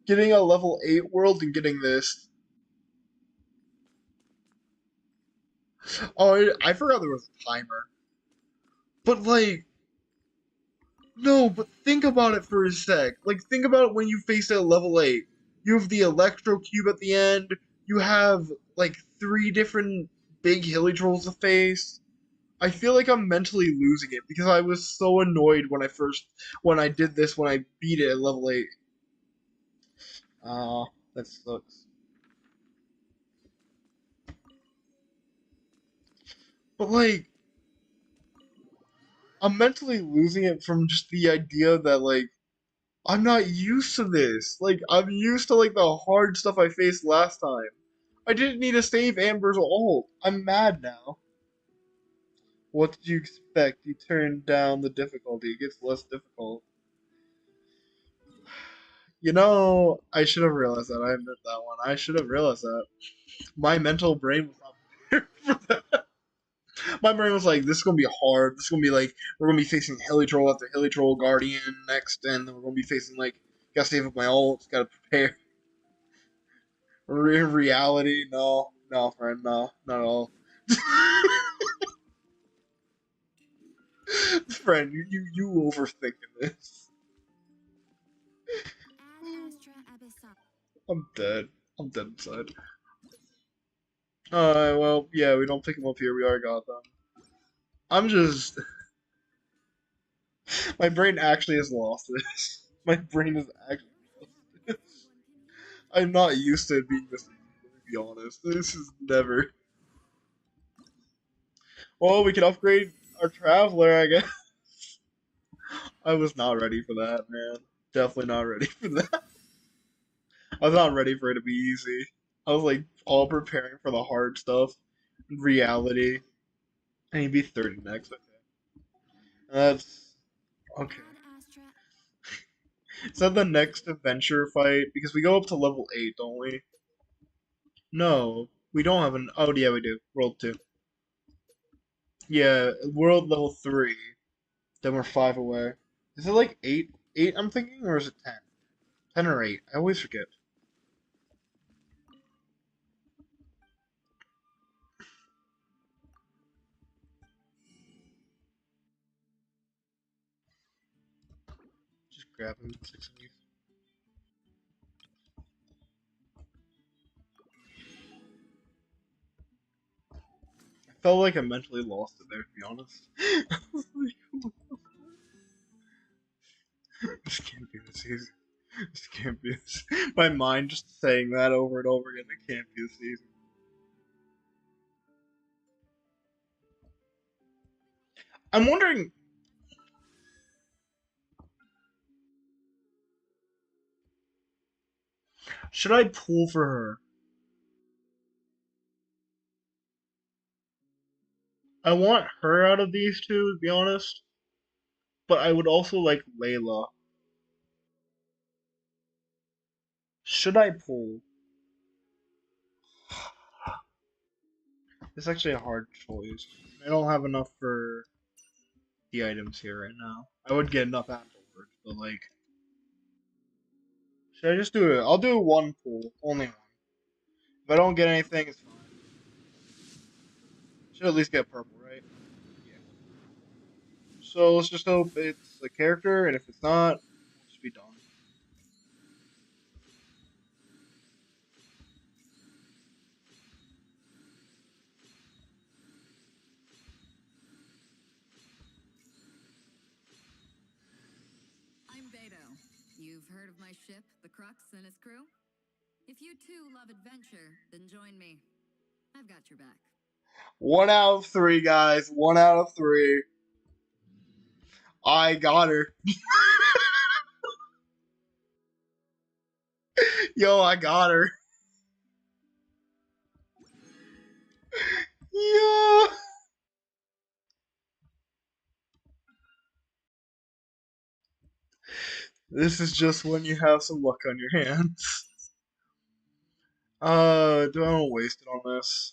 getting a level 8 world and getting this? Oh, I forgot there was a timer. But like, no, but think about it for a sec. Like, think about it when you face it at level 8. You have the Electro Cube at the end. You have like three different big hilly trolls to face. I feel like I'm mentally losing it because I was so annoyed when I did this when I beat it at level 8. Ah, that sucks. But like, I'm mentally losing it from just the idea that like I'm not used to this. Like I'm used to like the hard stuff I faced last time. I didn't need to save Amber's ult. I'm mad now. What did you expect? You turned down the difficulty. It gets less difficult. You know, I should have realized that. I admit that one. I should have realized that. My mental brain was not prepared for that. My brain was like, this is gonna be hard. This is gonna be like, we're gonna be facing Hilly Troll after Hilly Troll Guardian next, and then we're gonna be facing like, gotta save up my ult, gotta prepare. In reality, no, no, friend, no, not at all. Friend, you overthinking this. Ad Astra Abyssal. I'm dead. I'm dead inside. Alright, well, yeah, we don't pick him up here. We already got them. I'm just. My brain actually has lost this. My brain is actually lost this. I'm not used to it being this easy, let me be honest. This is never. Well, we can upgrade our traveler, I guess. I was not ready for that, man. Definitely not ready for that. I was not ready for it to be easy. I was like all preparing for the hard stuff. Reality. And he'd be 30 next. Okay. That's okay. Add Astra. Is that the next adventure fight? Because we go up to level 8, don't we? No, we don't have an. Oh, yeah, we do. World 2. Yeah, world level 3. Then we're 5 away. Is it like 8? 8, I'm thinking? Or is it 10? 10 or 8? I always forget. Just grab him. 6 of these. I felt like I mentally lost it there, to be honest. I was like, this can't be this easy. This can't be this. My mind just saying that over and over again. It can't be this easy. I'm wondering, should I pull for her? I want her out of these two, to be honest. But I would also like Layla. Should I pull? It's actually a hard choice. I don't have enough for the items here right now. I would get enough afterwards, but like, should I just do it? I'll do one pull, only one. If I don't get anything, it's fine. Should at least get purple, right? Yeah. So let's just hope it's a character, and if it's not, we'll just be done. I'm Beto. You've heard of my ship, the Crux, and its crew? If you too love adventure, then join me. I've got your back. 1 out of 3, guys. 1 out of 3. I got her. Yo, I got her. Yo. This is just when you have some luck on your hands. Do I want to waste it on this?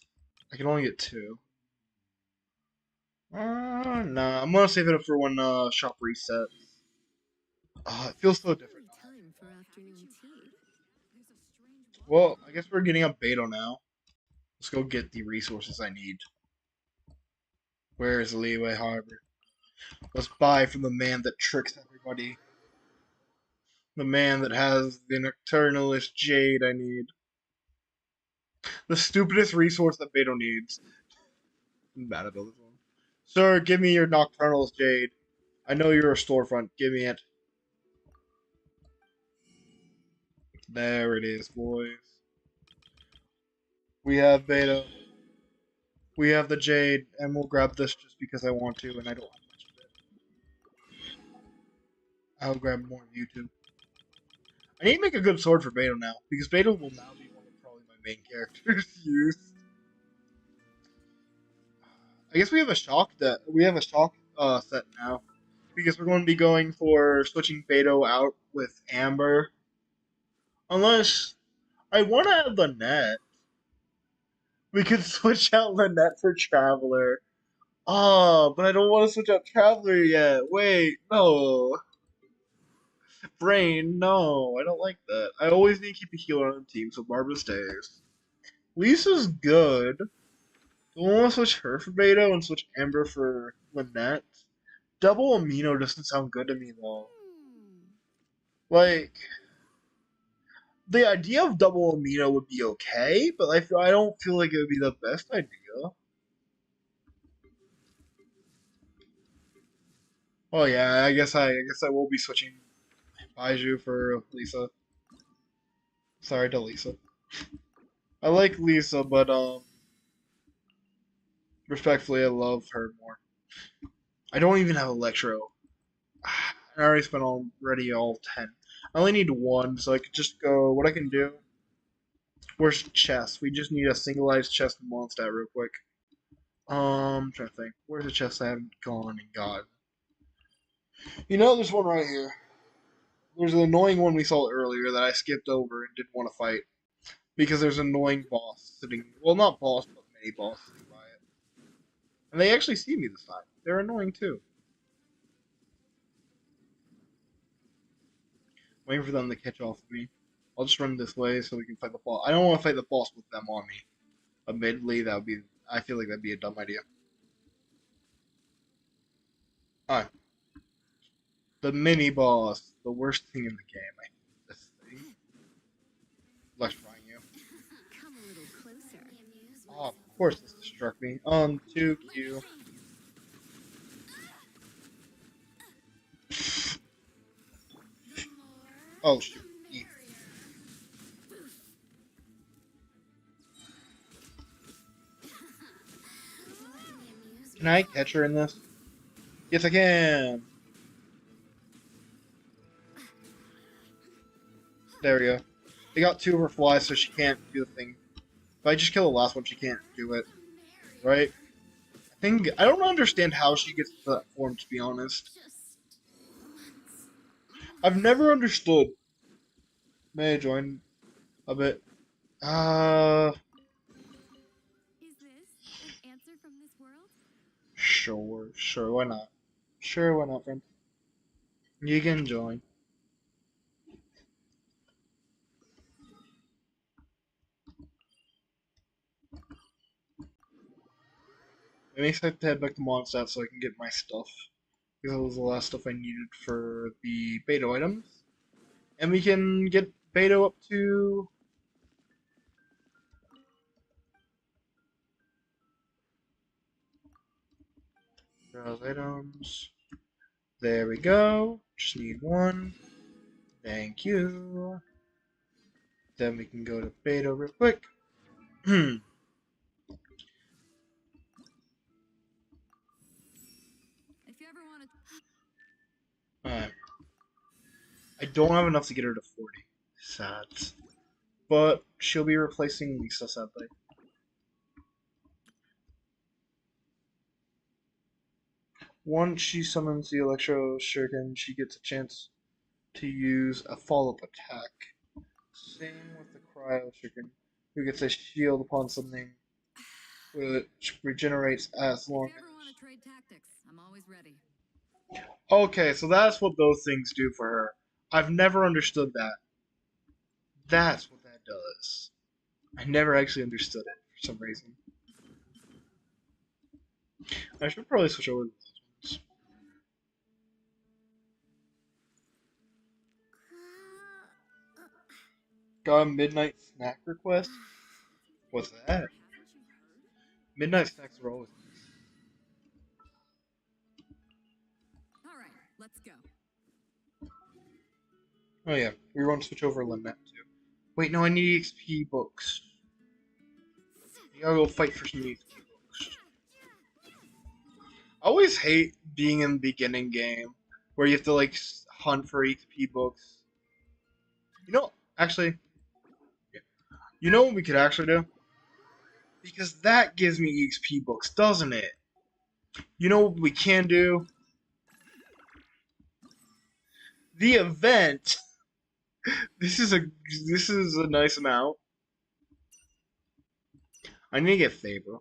I can only get 2. Nah, I'm gonna save it up for when shop resets. It feels so different. Lovely time for afternoon tea. Well, I guess we're getting a Beto now. Let's go get the resources I need. Where is Leeway Harbor? Let's buy from the man that tricks everybody. The man that has the Nocturnalist Jade I need. The stupidest resource that Beto needs. I'm mad about this one. Sir, give me your Nocturnalist Jade. I know you're a storefront. Give me it. There it is, boys. We have Beto. We have the Jade, and we'll grab this just because I want to, and I don't have much of it. I'll grab more of you too. I need to make a good sword for Beto now, because Beto will now be one of probably my main characters used. I guess we have a shock set now. Because we're going to be going for switching Beto out with Amber. Unless I want to have Lynette. We could switch out Lynette for Traveler. Oh, but I don't want to switch out Traveler yet. Wait, no. Brain, no. I don't like that. I always need to keep a healer on the team, so Barbara stays. Lisa's good. Do I want to switch her for Beto and switch Amber for Lynette? Double Amino doesn't sound good to me, though. Like, the idea of double amino would be okay, but I don't feel like it would be the best idea. Well, yeah, I guess I will be switching Baiju for Lisa. Sorry to Lisa. I like Lisa, but respectfully, I love her more. I don't even have Electro. I already spent already all 10. I only need one, so I could just go. What I can do. Where's chest? We just need a singleized chest in Mondstadt real quick. I'm trying to think. Where's the chest I haven't gone and got? You know, there's one right here. There's an annoying one we saw earlier that I skipped over and didn't want to fight because there's an annoying boss sitting. Well, not boss, but mini boss sitting by it. And they actually see me this time. They're annoying too. Waiting for them to catch off of me. I'll just run this way so we can fight the boss. I don't want to fight the boss with them on me. Admittedly, that would be. I feel like that'd be a dumb idea. Alright. The mini boss. The worst thing in the game. I hate this thing. Electrifying you. Come a little closer. Oh, of course this struck me. 2Q. Oh, shoot. E. Can I catch her in this? Yes, I can! There we go. They got 2 of her flies, so she can't do the thing. If I just kill the last one, she can't do it. Right? I don't understand how she gets to that form, to be honest. I've never understood. May I join a bit? Is this an answer from this world? Sure, why not? Sure, why not, friend? You can join. It makes sense to head back to Mondstadt so I can get my stuff. Because that was the last stuff I needed for the beta items. And we can get beta up to... Browse items. There we go. Just need one. Thank you. Then we can go to beta real quick. If you ever want to. Alright. I don't have enough to get her to 40. Sad. But she'll be replacing Lisa, sadly. Once she summons the Electro Shuriken, she gets a chance to use a follow-up attack. Same with the Cryo Shuriken, who gets a shield upon something, which regenerates as long If you ever want to as... trade tactics, I'm always ready. Okay, so that's what those things do for her. I've never understood that. That's what that does. I never actually understood it for some reason. I should probably switch over to those ones. Got a midnight snack request? What's that? Haven't you heard? Midnight snacks are always nice. All right, let's go. Oh yeah, we want to switch over to Lynette too. Wait, no, I need EXP books. You gotta go fight for some EXP books. I always hate being in the beginning game where you have to like hunt for EXP books. You know, actually, you know what we could actually do? Because that gives me EXP books, doesn't it? You know what we can do? The event. This is a nice amount. I need to get Faber.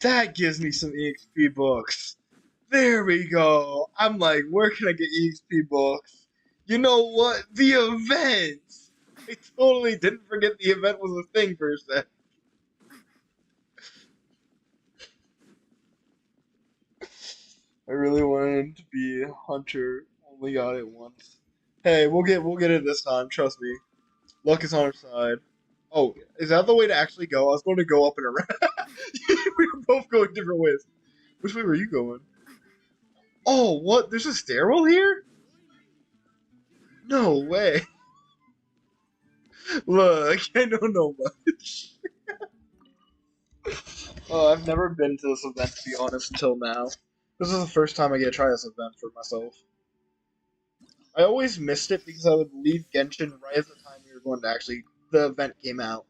That gives me some EXP books. There we go. I'm like, where can I get EXP books? You know what? The event! I totally didn't forget the event was a thing for a sec. I really wanted to be a hunter. Only got it once. Hey, we'll get it this time. Trust me. Luck is on our side. Oh, is that the way to actually go? I was going to go up and around. We were both going different ways. Which way were you going? Oh, what? There's a stairwell here? No way. Look, I don't know much. Oh, I've never been to this event, to be honest, until now. This is the first time I get to try this event for myself. I always missed it because I would leave Genshin right at the time we were going to actually. The event came out.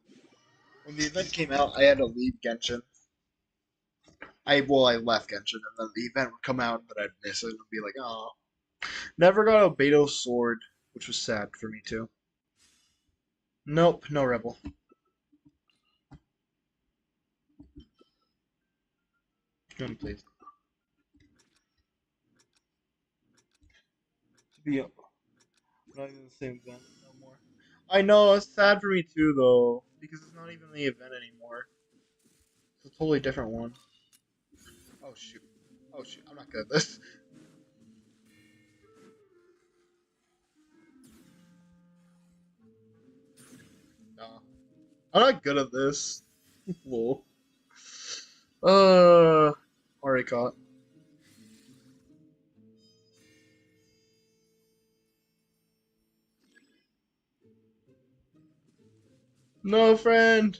When the event came out, I had to leave Genshin. I left Genshin, and then the event would come out, and then I'd miss it and be like, oh. Never got a Beto sword, which was sad for me too. Nope, no rebel. Gun, please. To be not even the same event no more. I know it's sad for me too, though, because it's not even the event anymore. It's a totally different one. Oh shoot. Oh shoot. I'm not good at this. No. I'm not good at this. Lol. Already caught. No, friend.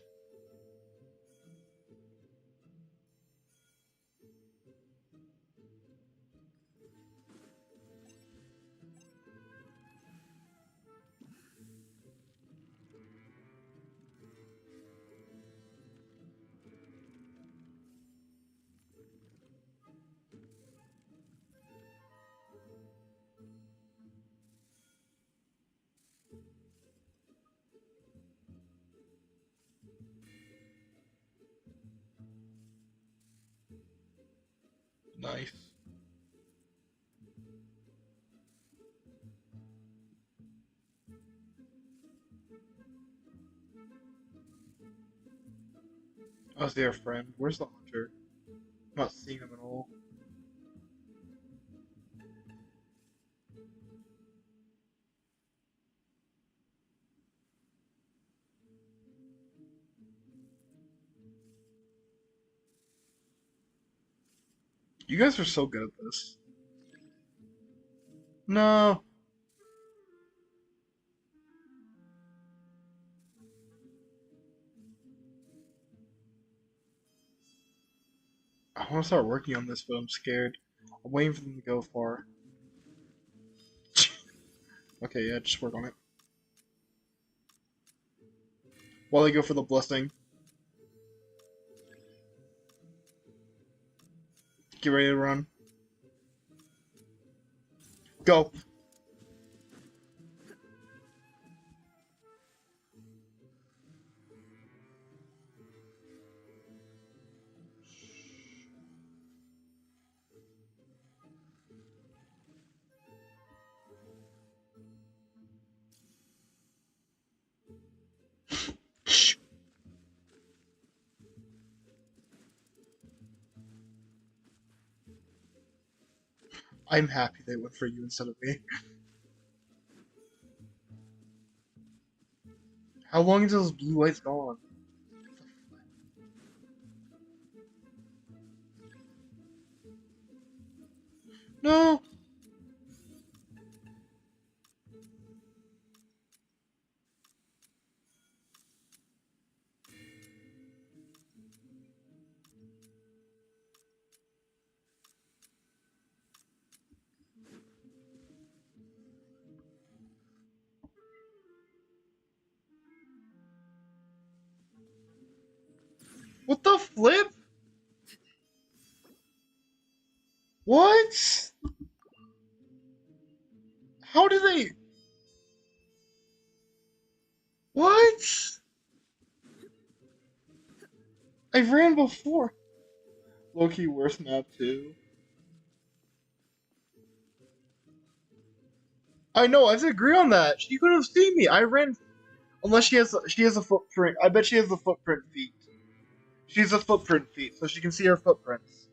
Nice. I was there, friend. Where's the hunter? I'm not seeing him at all. You guys are so good at this. No. I want to start working on this, but I'm scared. I'm waiting for them to go far. Okay, yeah, just work on it. While they go for the blessing. Get ready to run. Go! I'm happy they went for you instead of me. How long until this blue light's gone? No! What the flip? What? How did they... What? I ran before. Low-key worst map too. I know, I agree on that. She could have seen me. I ran... Unless she has a footprint. I bet she has the footprint feet. She's a footprint feet, so she can see her footprints.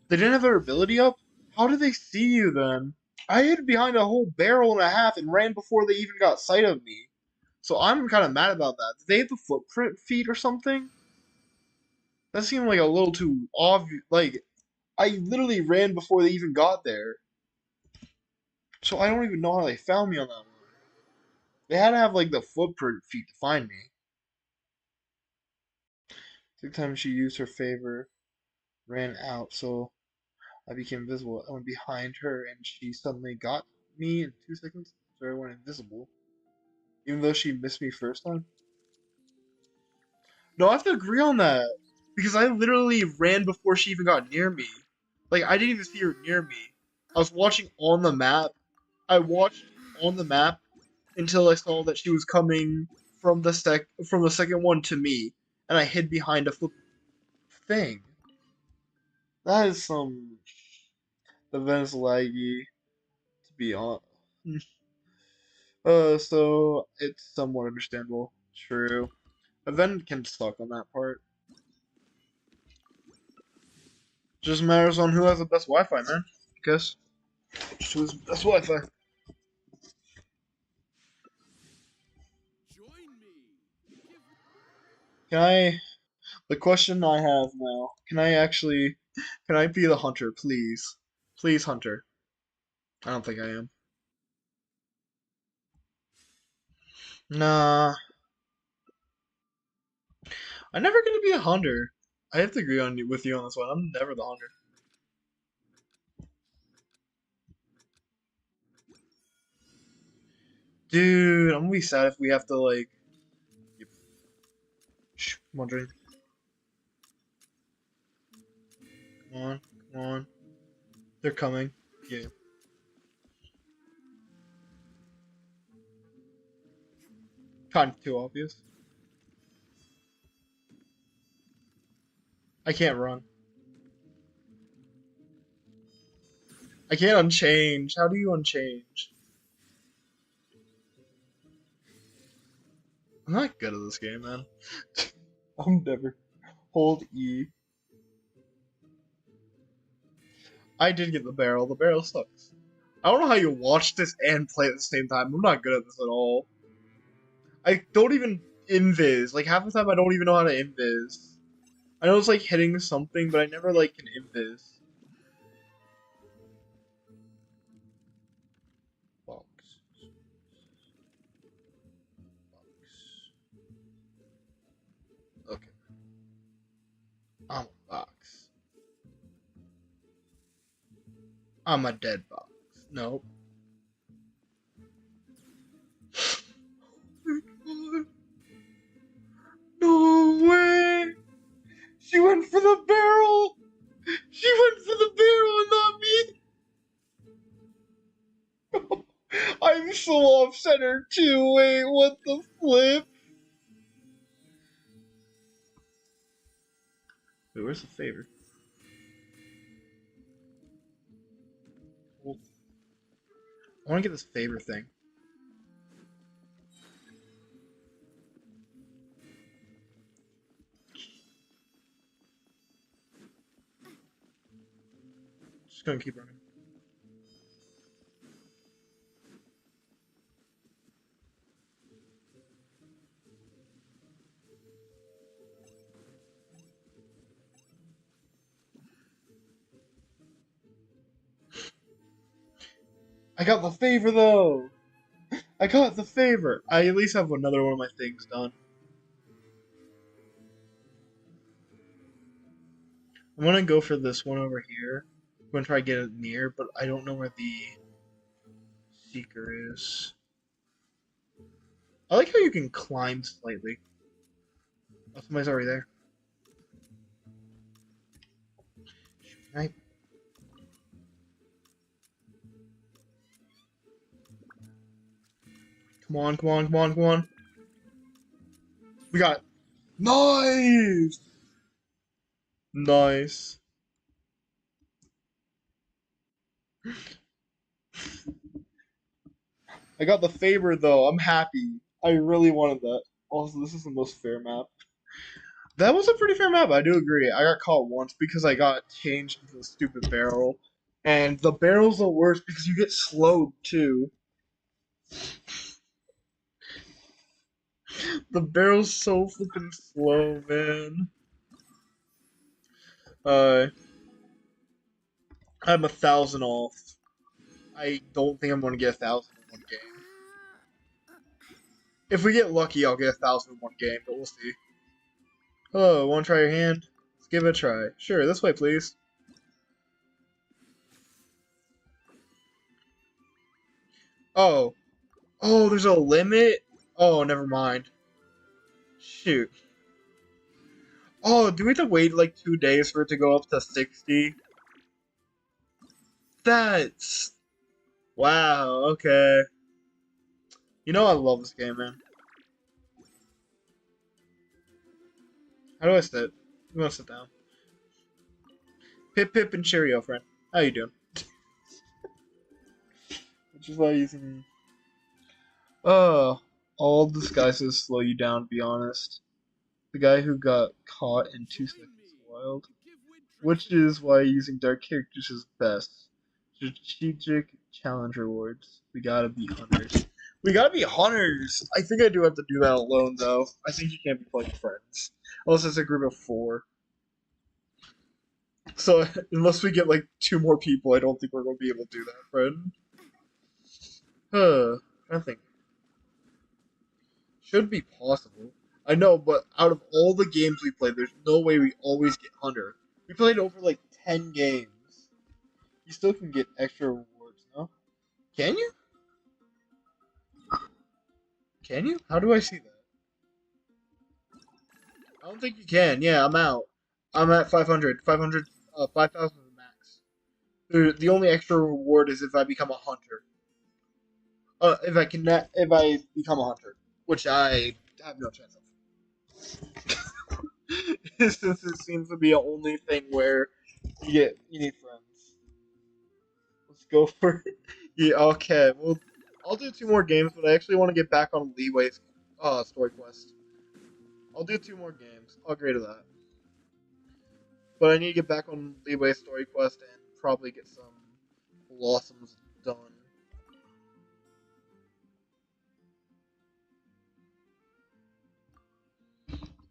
They didn't have her ability up? How did they see you then? I hid behind a whole barrel and a half and ran before they even got sight of me. So I'm kind of mad about that. Did they have the footprint feet or something? That seemed like a little too obvious. Like, I literally ran before they even got there. So I don't even know how they found me on that one. They had to have like the footprint feet to find me. Every time she used her favor, ran out, so I became invisible. I went behind her and she suddenly got me in 2 seconds, so I went invisible. Even though she missed me first time. No, I have to agree on that. Because I literally ran before she even got near me. Like, I didn't even see her near me. I was watching on the map. I watched on the map until I saw that she was coming from the second one to me, and I hid behind a flip thing. That is some events laggy, to be honest. So it's somewhat understandable. True. Event can suck on that part. Just matters on who has the best Wi-Fi, man. Guess. Just who's best Wi-Fi. Join me. Can I? The question I have now. Can I actually? Can I be the hunter, please? Please, hunter. I don't think I am. Nah, I'm never gonna be a hunter. I have to agree with you on this one. I'm never the hunter. Dude, I'm gonna be sad if we have to like. Yep. Shh, come on, Drain. Come on, come on. They're coming. Yeah. Kind of too obvious. I can't run. I can't unchange. How do you unchange? I'm not good at this game, man. I'm never. Hold E. I did get the barrel. The barrel sucks. I don't know how you watch this and play at the same time. I'm not good at this at all. I don't even invis. Like half the time I don't even know how to invis. I know it's like hitting something, but I never like can invis. Box. Box. Okay. I'm a box. I'm a dead box. Nope. No way! She went for the barrel! She went for the barrel and not me! I'm so off center too. Wait, what the flip? Wait, where's the favor? Well, I want to get this favor thing. Just gonna keep running. I got the favor though. I got the favor. I at least have another one of my things done. I'm gonna go for this one over here. I'm gonna try to get it near, but I don't know where the seeker is. I like how you can climb slightly. Oh, somebody's already there. Right. Come on, come on, come on, come on. We got it. Nice! Nice. I got the favor though. I'm happy. I really wanted that. Also, this is the most fair map. That was a pretty fair map. I do agree. I got caught once because I got changed into the stupid barrel, and the barrel's the worst because you get slowed too. The barrel's so flippin' slow, man. Uh, I'm 1,000 off. I don't think I'm going to get 1,000 in one game. If we get lucky, I'll get 1,000 in one game, but we'll see. Oh, want to try your hand? Let's give it a try. Sure, this way, please. Oh. Oh, there's a limit? Oh, never mind. Shoot. Oh, do we have to wait like 2 days for it to go up to 60? That's... Wow, okay. You know I love this game, man. How do I sit? I'm gonna sit down. Pip Pip and Cheerio, friend. How you doing? Which is why using... all disguises slow you down, to be honest. The guy who got caught in 2 seconds wild. Which is why using dark characters is best. Strategic challenge rewards. We gotta be hunters. We gotta be hunters! I think I do have to do that alone, though. I think you can't be playing friends. Unless it's a group of 4. So, unless we get like 2 more people, I don't think we're gonna be able to do that, friend. I think. Should be possible. I know, but out of all the games we play, there's no way we always get Hunter. We played over like 10 games. You still can get extra rewards, no? Can you? Can you? How do I see that? I don't think you can. Yeah, I'm out. I'm at 500. 500, 5,000 is the max. The only extra reward is if I become a hunter. If I become a hunter, which I have no chance of. Since it seems to be the only thing where you need friends. Let's go for yeah. Okay, well, I'll do 2 more games, but I actually want to get back on Leeway's story quest. I'll do 2 more games. I'll agree to that. But I need to get back on Leeway's story quest and probably get some blossoms done.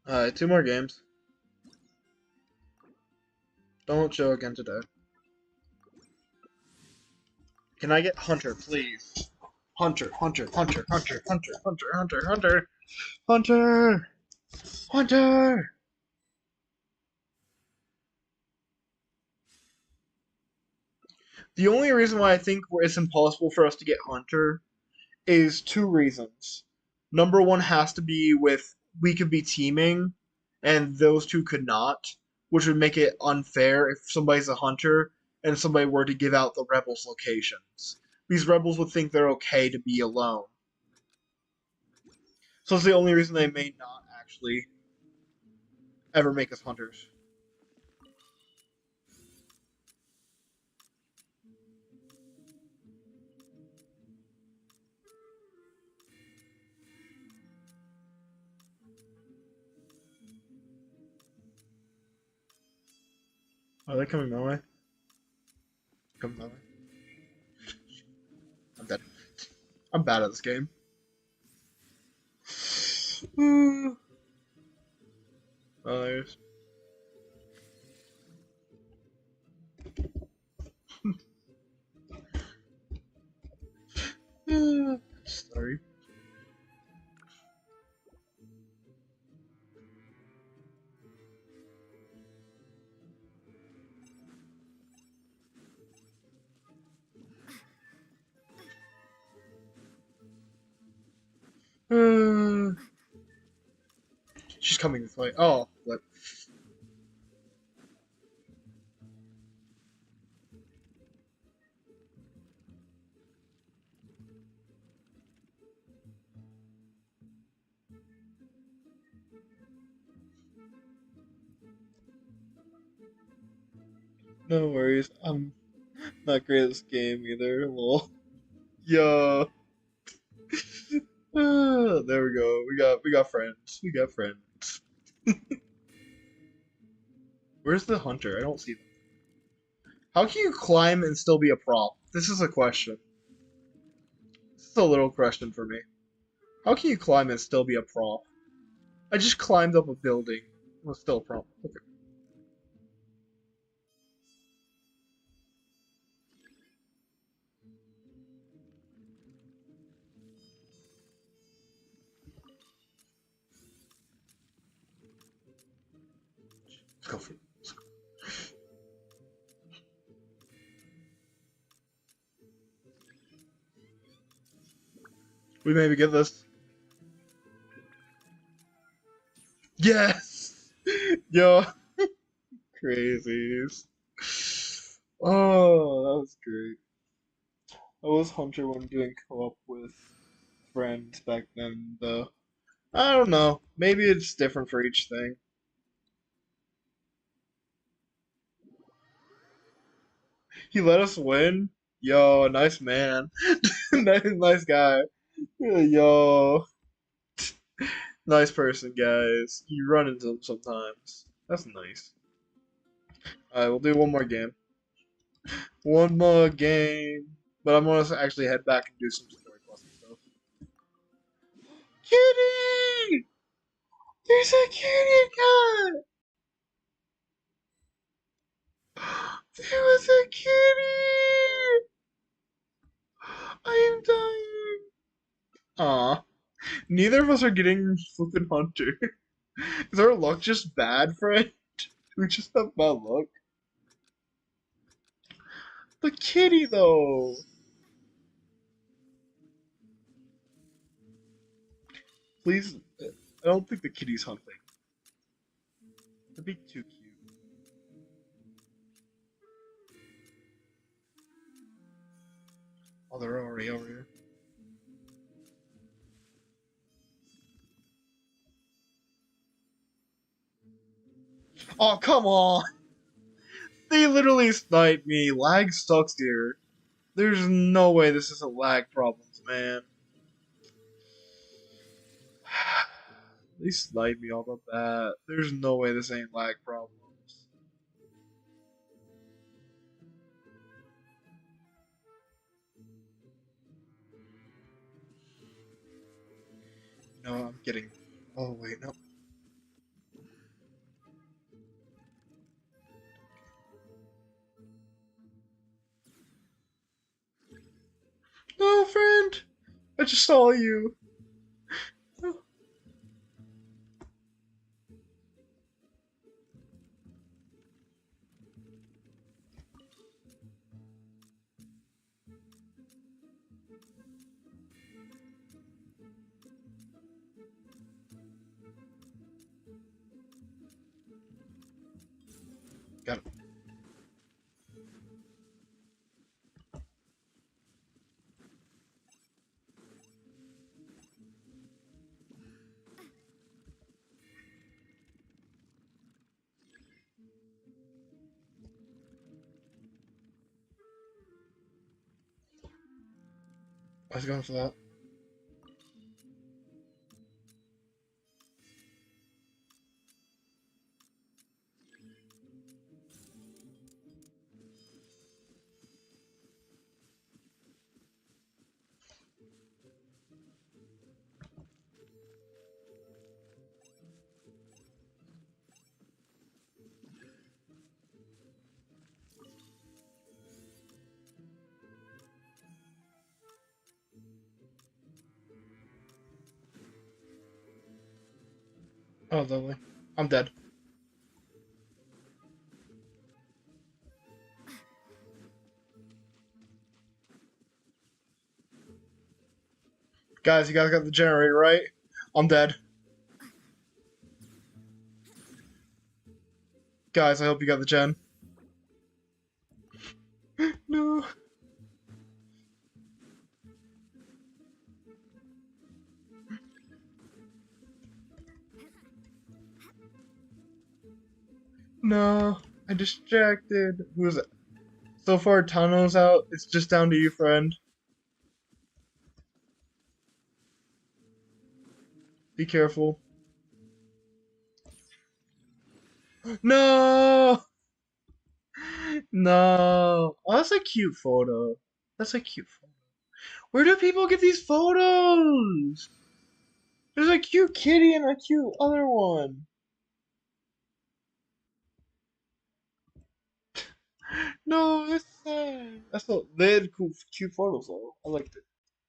Alright, 2 more games. Don't show again today. Can I get Hunter, please? Hunter, Hunter, Hunter, Hunter, Hunter, Hunter, Hunter, Hunter, Hunter, Hunter. The only reason why I think it's impossible for us to get Hunter is 2 reasons. Number 1 has to be with we could be teaming, and those 2 could not, which would make it unfair if somebody's a hunter and somebody were to give out the rebels' locations. These rebels would think they're okay to be alone. So it's the only reason they may not actually ever make us hunters. Are they coming my way? Coming my way? I'm dead. I'm bad at this game. Oh, there's. Sorry. She's coming this way. Oh, what? No worries. I'm not great at this game either. Lol. Yo. There we go. We got friends. We got friends. Where's the hunter? I don't see them. How can you climb and still be a prop? This is a question. This is a little question for me. How can you climb and still be a prop? I just climbed up a building. It was still a prop. Okay. We maybe get this. Yes! Yo, crazies. Oh, that was great. I was Hunter when doing co-op with friends back then, though. I don't know. Maybe it's different for each thing. He let us win. Yo, nice man. Nice guy. Yo, nice person, guys. You run into them sometimes. That's nice. Alright, we'll do one more game. One more game. But I'm gonna actually head back and do some story quests and stuff. Kitty! There's a kitty cat! There was a kitty! I am dying. Aw. Neither of us are getting flippin' Hunter. Is our luck just bad, friend? We just have bad luck. The kitty, though. Please, I don't think the kitty's hunting. That'd be too cute. Oh, they're already over here. Oh, come on! They literally sniped me. Lag sucks here. There's no way this isn't lag problems, man. They sniped me all the bat. There's no way this ain't lag problems. No, I'm getting. Oh, wait, no. No, friend! I just saw you. Got it. I was going for that. Oh, lovely. I'm dead. Guys, you guys got the generator, right? I'm dead. Guys, I hope you got the gen. No. No. I distracted. Who's it? So far, Tano's out. It's just down to you, friend. Be careful. No! No. Oh, that's a cute photo. That's a cute photo. Where do people get these photos? There's a cute kitty and a cute other one. No, it's sad. That's not. They had cool, cute photos though. I liked it.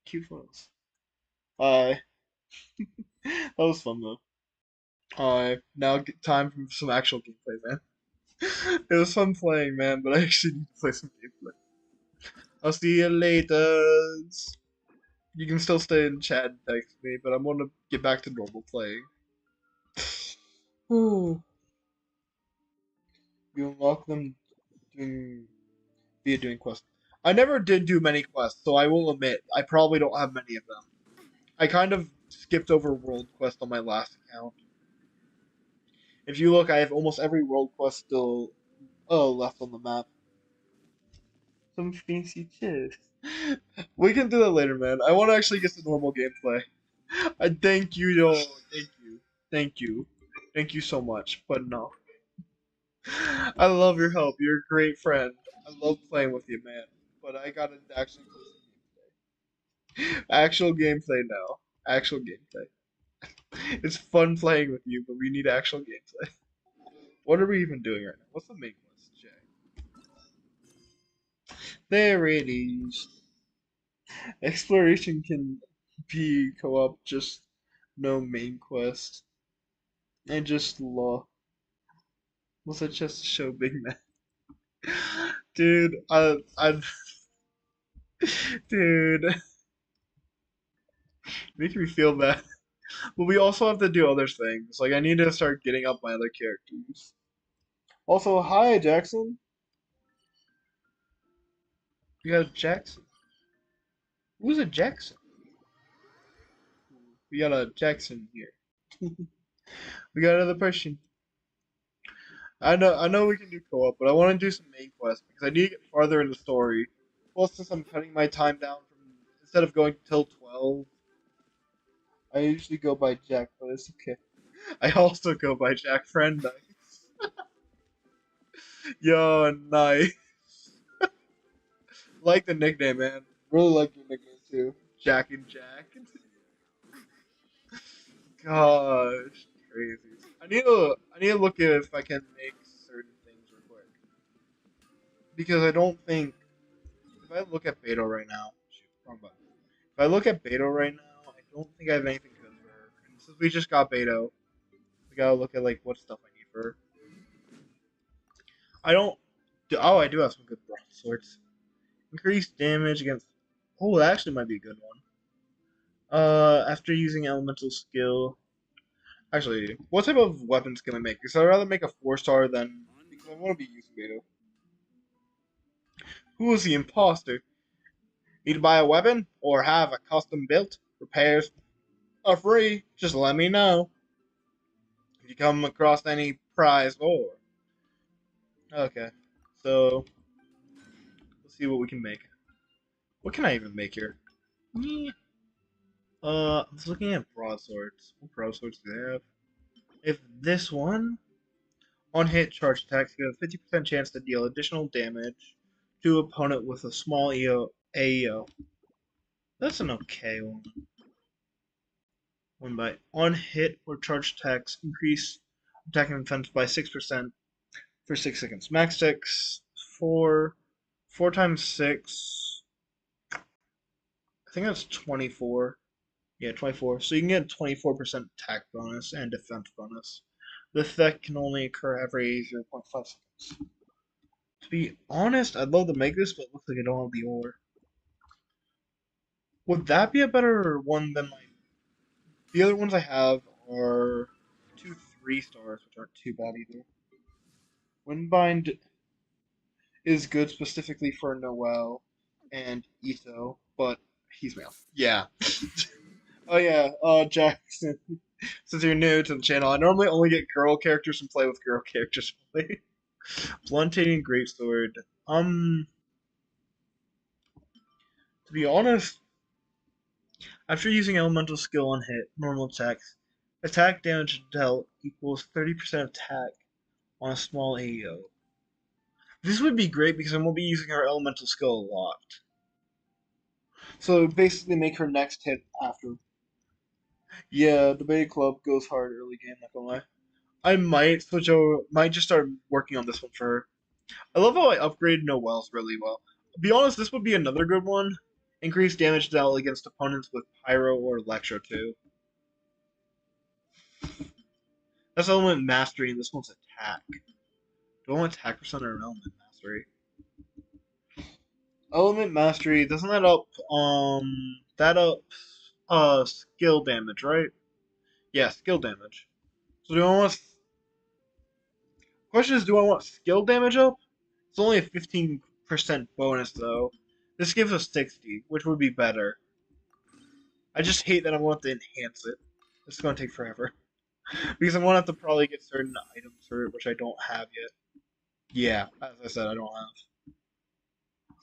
Cute photos. Hi. That was fun though. Now time for some actual gameplay, man. It was fun playing, man, but I actually need to play some gameplay. I'll see you later. You can still stay in chat and text me, but I'm gonna get back to normal playing. Ooh. You unlock them doing via doing quests. I never did do many quests, so I will admit I probably don't have many of them. I kind of skipped over world quest on my last account. If you look, I have almost every world quest still left on the map. Some fancy chicks. We can do that later, man. I want to actually get to normal gameplay. I thank you, yo. Thank you. Thank you. Thank you so much. But no. I love your help. You're a great friend. I love playing with you, man. But I gotta actually play some gameplay. Actual gameplay now. Actual gameplay. It's fun playing with you, but we need actual gameplay. What are we even doing right now? What's the main quest, Jay? There it is. Exploration can be co-op, just no main quest. And just law. Was it just to show Big Man? Dude, dude, make me feel bad. But we also have to do other things. Like, I need to start getting up my other characters. Also, hi, Jackson. We got a Jackson. Who's a Jackson? We got a Jackson here. We got another person. I know we can do co-op, but I want to do some main quests because I need to get farther in the story. Plus, since I'm cutting my time down from instead of going till 12, I usually go by Jack, but it's okay. I also go by Jack Friend Nice. Yo, nice. Like the nickname, man. Really like your nickname too. Jack and Jack. Gosh, crazy. I need to look at if I can make certain things real quick because I don't think if I look at Beto right now, shoot, wrong button. If I look at Beto right now, I don't think I have anything good for her. And since we just got Beto, we gotta look at like what stuff I need for her. I don't. Oh, I do have some good broadswords. Increased damage against. Oh, that actually might be a good one. After using elemental skill. Actually, what type of weapons can I make? Because I'd rather make a 4-star than because I want to be using Beto. Who is the imposter? Need to buy a weapon or have a custom built? Repairs are free. Just let me know if you come across any prize ore. Okay, so let's see what we can make. What can I even make here? I was looking at broadswords. What broadswords do they have? If this one on hit charge attacks, you have a 50% chance to deal additional damage to opponent with a small AEO. That's an okay one. One by on hit or charge attacks, increase attack and defense by 6% for 6 seconds. Max dex 4. 4 times 6. I think that's 24. Yeah, 24. So you can get 24% attack bonus and defense bonus. The effect can only occur every 0.5 seconds. To be honest, I'd love to make this, but it looks like I don't have the ore. Would that be a better one than my... The other ones I have are 2 3-stars, which aren't too bad either. Windbind is good specifically for Noel and Ito, but he's male. Yeah. Oh yeah, Jackson. Since you're new to the channel, I normally only get girl characters and play with girl characters only. Bluntating Greatsword. To be honest, after using elemental skill on hit, normal attacks, attack damage dealt equals 30% attack on a small AO. This would be great because I won't be using her elemental skill a lot. So basically make her next hit after. Yeah, the Beta Club goes hard early game, not gonna lie. I might switch over, might just start working on this one for her. I love how I upgraded Noel's really well. To be honest, this would be another good one. Increased damage dealt against opponents with Pyro or Electro too. That's element mastery, and this one's attack. Do I want attack percent or element mastery? Element mastery, doesn't that up skill damage, right? Yeah, skill damage. So do I want question is, do I want skill damage up? It's only a 15% bonus though. This gives us 60, which would be better. I just hate that I want to enhance it. It's gonna take forever. Because I'm gonna have to probably get certain items for it, which I don't have yet. Yeah, as I said, I don't have.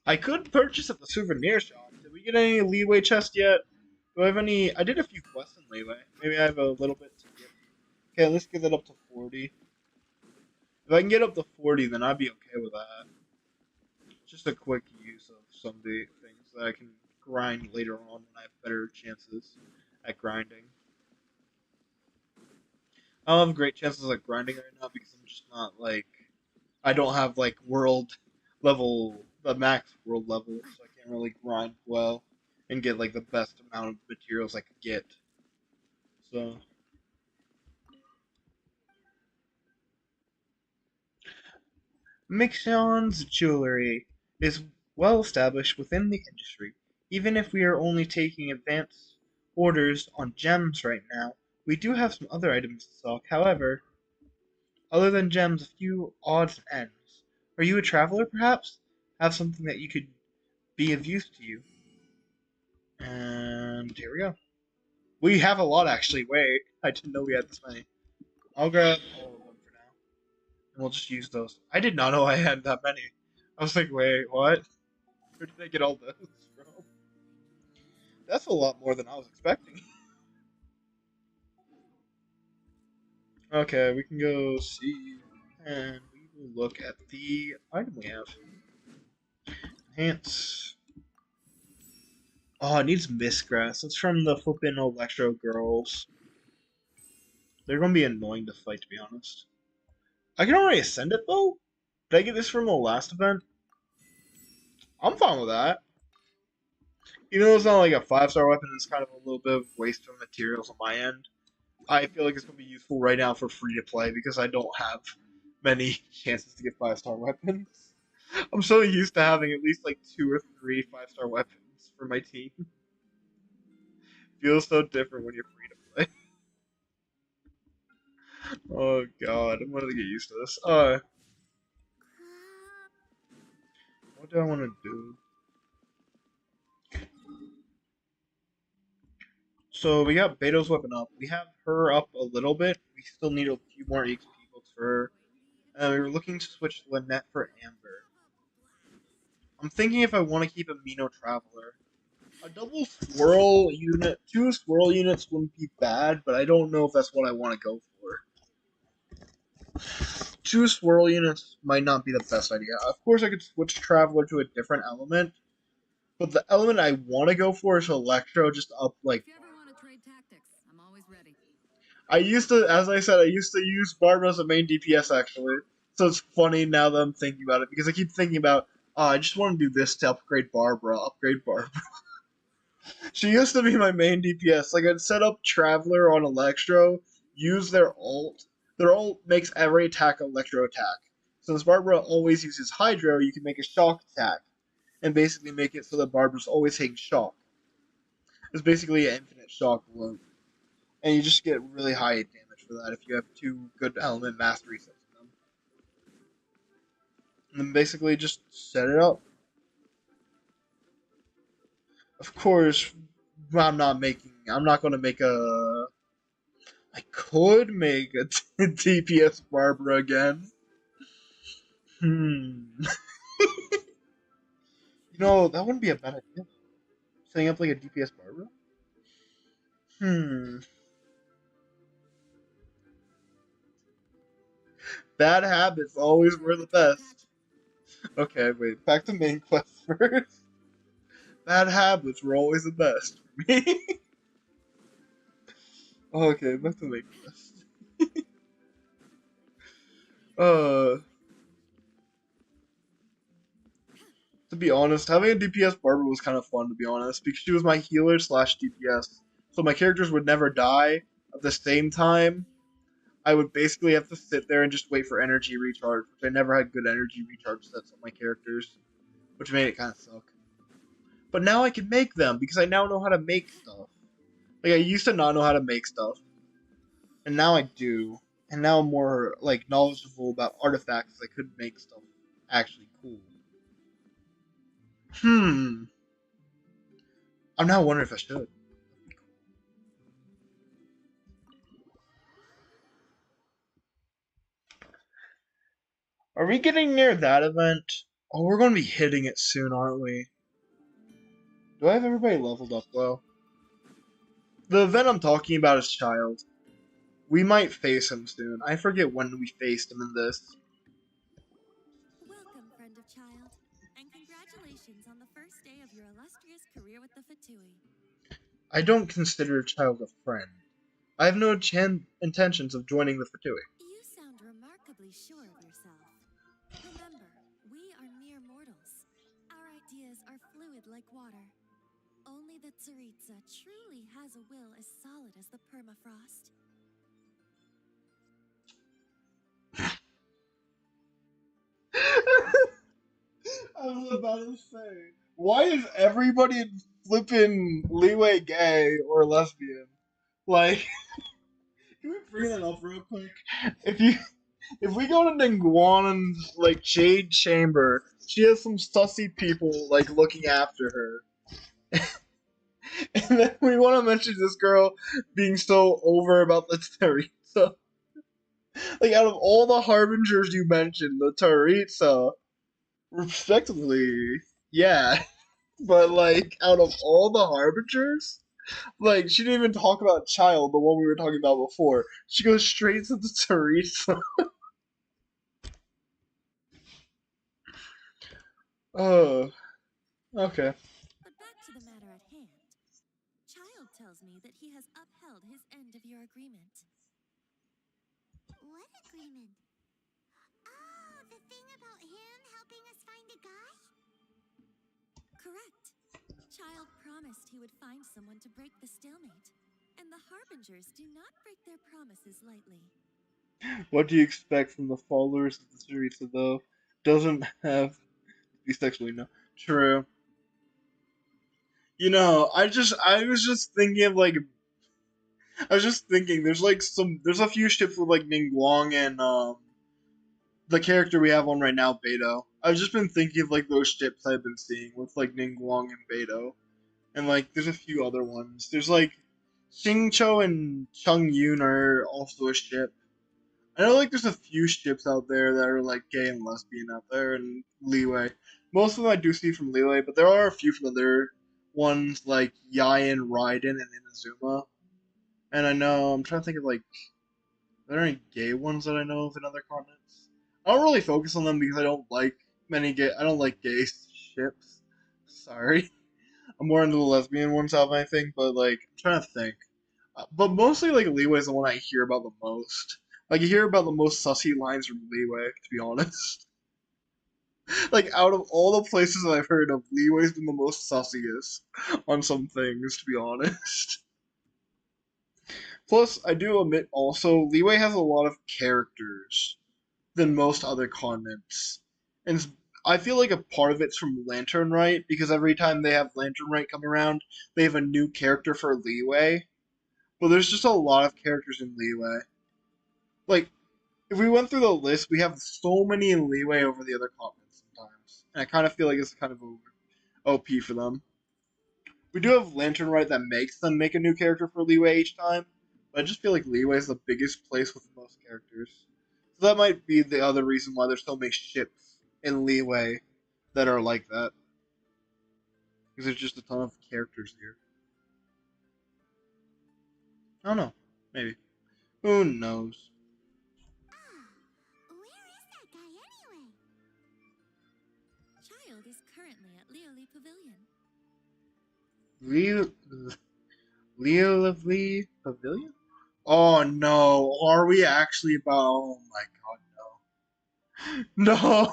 I could purchase at the souvenir shop. Did we get any leeway chest yet? Do I have any? I did a few quests in leeway. Maybe I have a little bit to give. Okay, let's get that up to 40. If I can get up to 40, then I'd be okay with that. Just a quick use of some of the things that I can grind later on when I have better chances at grinding. I don't have great chances at grinding right now because I'm just not like I don't have like world level the max world level, so I can't really grind well and get like the best amount of materials I could get. So Mixion's jewelry is well established within the industry. Even if we are only taking advance orders on gems right now, we do have some other items in stock. However, other than gems, a few odds and ends. Are you a traveler, perhaps? Have something that you could be of use to you. And here we go. We have a lot, actually. Wait, I didn't know we had this many. I'll grab all of them for now. And we'll just use those. I did not know I had that many. I was like, wait, what? Where did I get all those from? That's a lot more than I was expecting. Okay, we can go see, and we will look at the item we have. Enhance. Oh, it needs Mistgrass. It's from the flippin' Electro Girls. They're gonna be annoying to fight, to be honest. I can already ascend it, though? Did I get this from the last event? I'm fine with that. Even though it's not like a 5-star weapon, it's kind of a little bit of waste of materials on my end. I feel like it's going to be useful right now for free to play because I don't have many chances to get 5-star weapons. I'm so used to having at least like 2 or 3 5-star weapons for my team. Feels so different when you're free to play. Oh god, I'm gonna get used to this. What do I want to do? So we got Beto's weapon up. We have her up a little bit. We still need a few more XP books for her. We were looking to switch Lynette for Amber. I'm thinking if I want to keep a Mino Traveler. A double swirl unit, 2 swirl units wouldn't be bad, but I don't know if that's what I want to go for. 2 swirl units might not be the best idea. Of course, I could switch Traveler to a different element, but the element I want to go for is Electro, just up like. If you ever want to trade tactics, I'm always ready. I used to, as I said, I used to use Barbara as a main DPS actually. So it's funny now that I'm thinking about it because I keep thinking about, oh, I just want to do this to upgrade Barbara, upgrade Barbara. She used to be my main DPS. Like I'd set up Traveler on Electro, use their ult. Their ult makes every attack Electro attack. Since Barbara always uses Hydro, you can make a shock attack and basically make it so that Barbara's always taking shock. It's basically an infinite shock loop, and you just get really high damage for that if you have 2 good element mastery sets in them. And then basically just set it up. Of course, I'm not going to make a. I could make a DPS Barbara again. Hmm. That wouldn't be a bad idea. Setting up like a DPS Barbara? Hmm. Bad habits always were the best. Okay, wait. Back to main quest first. Bad habits were always the best for me. Okay, back to main quest. Uh, to be honest, having a DPS Barbara was kind of fun, to be honest, because she was my healer slash DPS. So my characters would never die at the same time. I would basically have to sit there and just wait for energy recharge, which I never had good energy recharge sets on my characters, which made it kind of suck. But now I can make them because I now know how to make stuff. Like I used to not know how to make stuff, and now I do. And now I'm more like knowledgeable about artifacts. I could make stuff actually cool. Hmm. I'm now wondering if I should. Are we getting near that event? Oh, we're going to be hitting it soon, aren't we? Do I have everybody leveled up though? The event I'm talking about is Child. We might face him soon. I forget when we faced him in this. Welcome, friend of Child, and congratulations on the first day of your illustrious career with the Fatui. I don't consider Child a friend. I have no intentions of joining the Fatui. You sound remarkably sure of yourself. Remember, we are mere mortals. Our ideas are fluid like water. Only the Tsaritsa truly has a will as solid as the permafrost. I was about to say, why is everybody in flipping Leeway gay or lesbian? Like, can we bring that up real quick? If you if we go to Ningguan's like Jade Chamber, she has some sussy people like looking after her. And then we want to mention this girl being so over about the Teresa. Like out of all the harbingers you mentioned, the Teresa, respectively, yeah. But like out of all the harbingers, like she didn't even talk about Child, the one we were talking about before. She goes straight to the Teresa. Oh, okay. But back to the matter at hand. Child tells me that he has upheld his end of your agreement. What agreement? Oh, the thing about him helping us find a guy? Correct. Child promised he would find someone to break the stalemate. And the Harbingers do not break their promises lightly. What do you expect from the followers of the Teresa, though? Doesn't have to be sexually, no. True. I was just thinking of like, I was just thinking, there's a few ships with like Ningguang and the character we have on right now, Beto. I've just been thinking of like those ships I've been seeing with like Ningguang and Beto, and like there's a few other ones. There's like Xingqiu and Chung Yun are also a ship. I know like there's a few ships out there that are like gay and lesbian out there and Leeway. Most of them I do see from Leeway, but there are a few from other ones like Yayan, Raiden, and Inazuma. And I know I'm trying to think of like are there any gay ones that I know of in other continents? I don't really focus on them because I don't like many gay. I don't like gay ships. Sorry, I'm more into the lesbian ones out of anything. But like, I'm trying to think. But mostly like Leeway's the one I hear about the most. Like you hear about the most sussy lines from Leeway, to be honest. Like out of all the places that I've heard of, Leeway's been the most sussiest on some things, to be honest. Plus, I do admit also, Leeway has a lot of characters than most other continents. And I feel like a part of it's from Lantern Right, because every time they have Lantern Right come around, they have a new character for Leeway. But there's just a lot of characters in Leeway. Like, if we went through the list, we have so many in Leeway over the other continents sometimes. And I kind of feel like it's kind of OP for them. We do have Lantern Right that makes them make a new character for Leeway each time, but I just feel like Leeway is the biggest place with the most characters. So that might be the other reason why there's so many ships in Leeway that are like that. Because there's just a ton of characters here. I don't know. Maybe. Who knows? Ah, where is that guy anyway? Child is currently at Leoli Pavilion. Leo, Leo Lovely Pavilion? Oh no, are we actually about? Oh my god, no.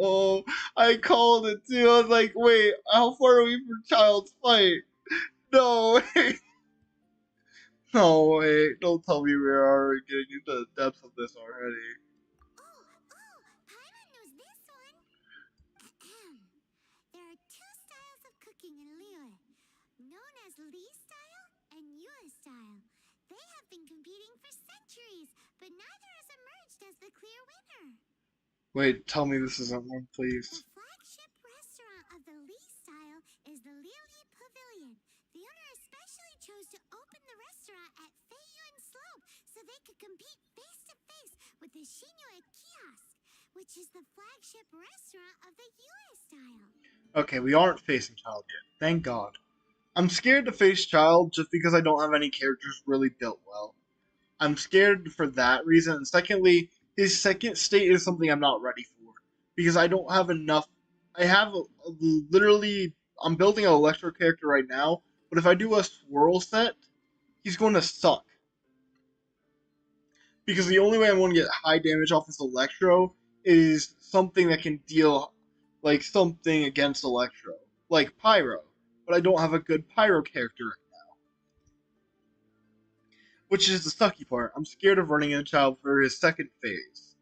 No! I called it too. I was like, wait, how far are we from Child's Fight? No, wait. No, wait. Don't tell me we're already getting into the depths of this already. Oh, Paimon knows this one. There have been competing for centuries, but neither has emerged as the clear winner. Wait, tell me this isn't one, The please. flagship restaurant of the Lee style is the Lily Pavilion. The owner especially chose to open the restaurant at Feiyuan Slope so they could compete face to face with the Shinue Kiosk, which is the flagship restaurant of the US style. Okay, we aren't facing Child yet. Thank God. I'm scared to face Child just because I don't have any characters really built well. I'm scared for that reason. And secondly, his second state is something I'm not ready for because I don't have enough. I have literally. I'm building an Electro character right now, but if I do a swirl set, he's going to suck. Because the only way I'm going to get high damage off this Electro is something that can deal like something against Electro, like Pyro. But I don't have a good Pyro character, which is the sucky part. I'm scared of running into Child for his second phase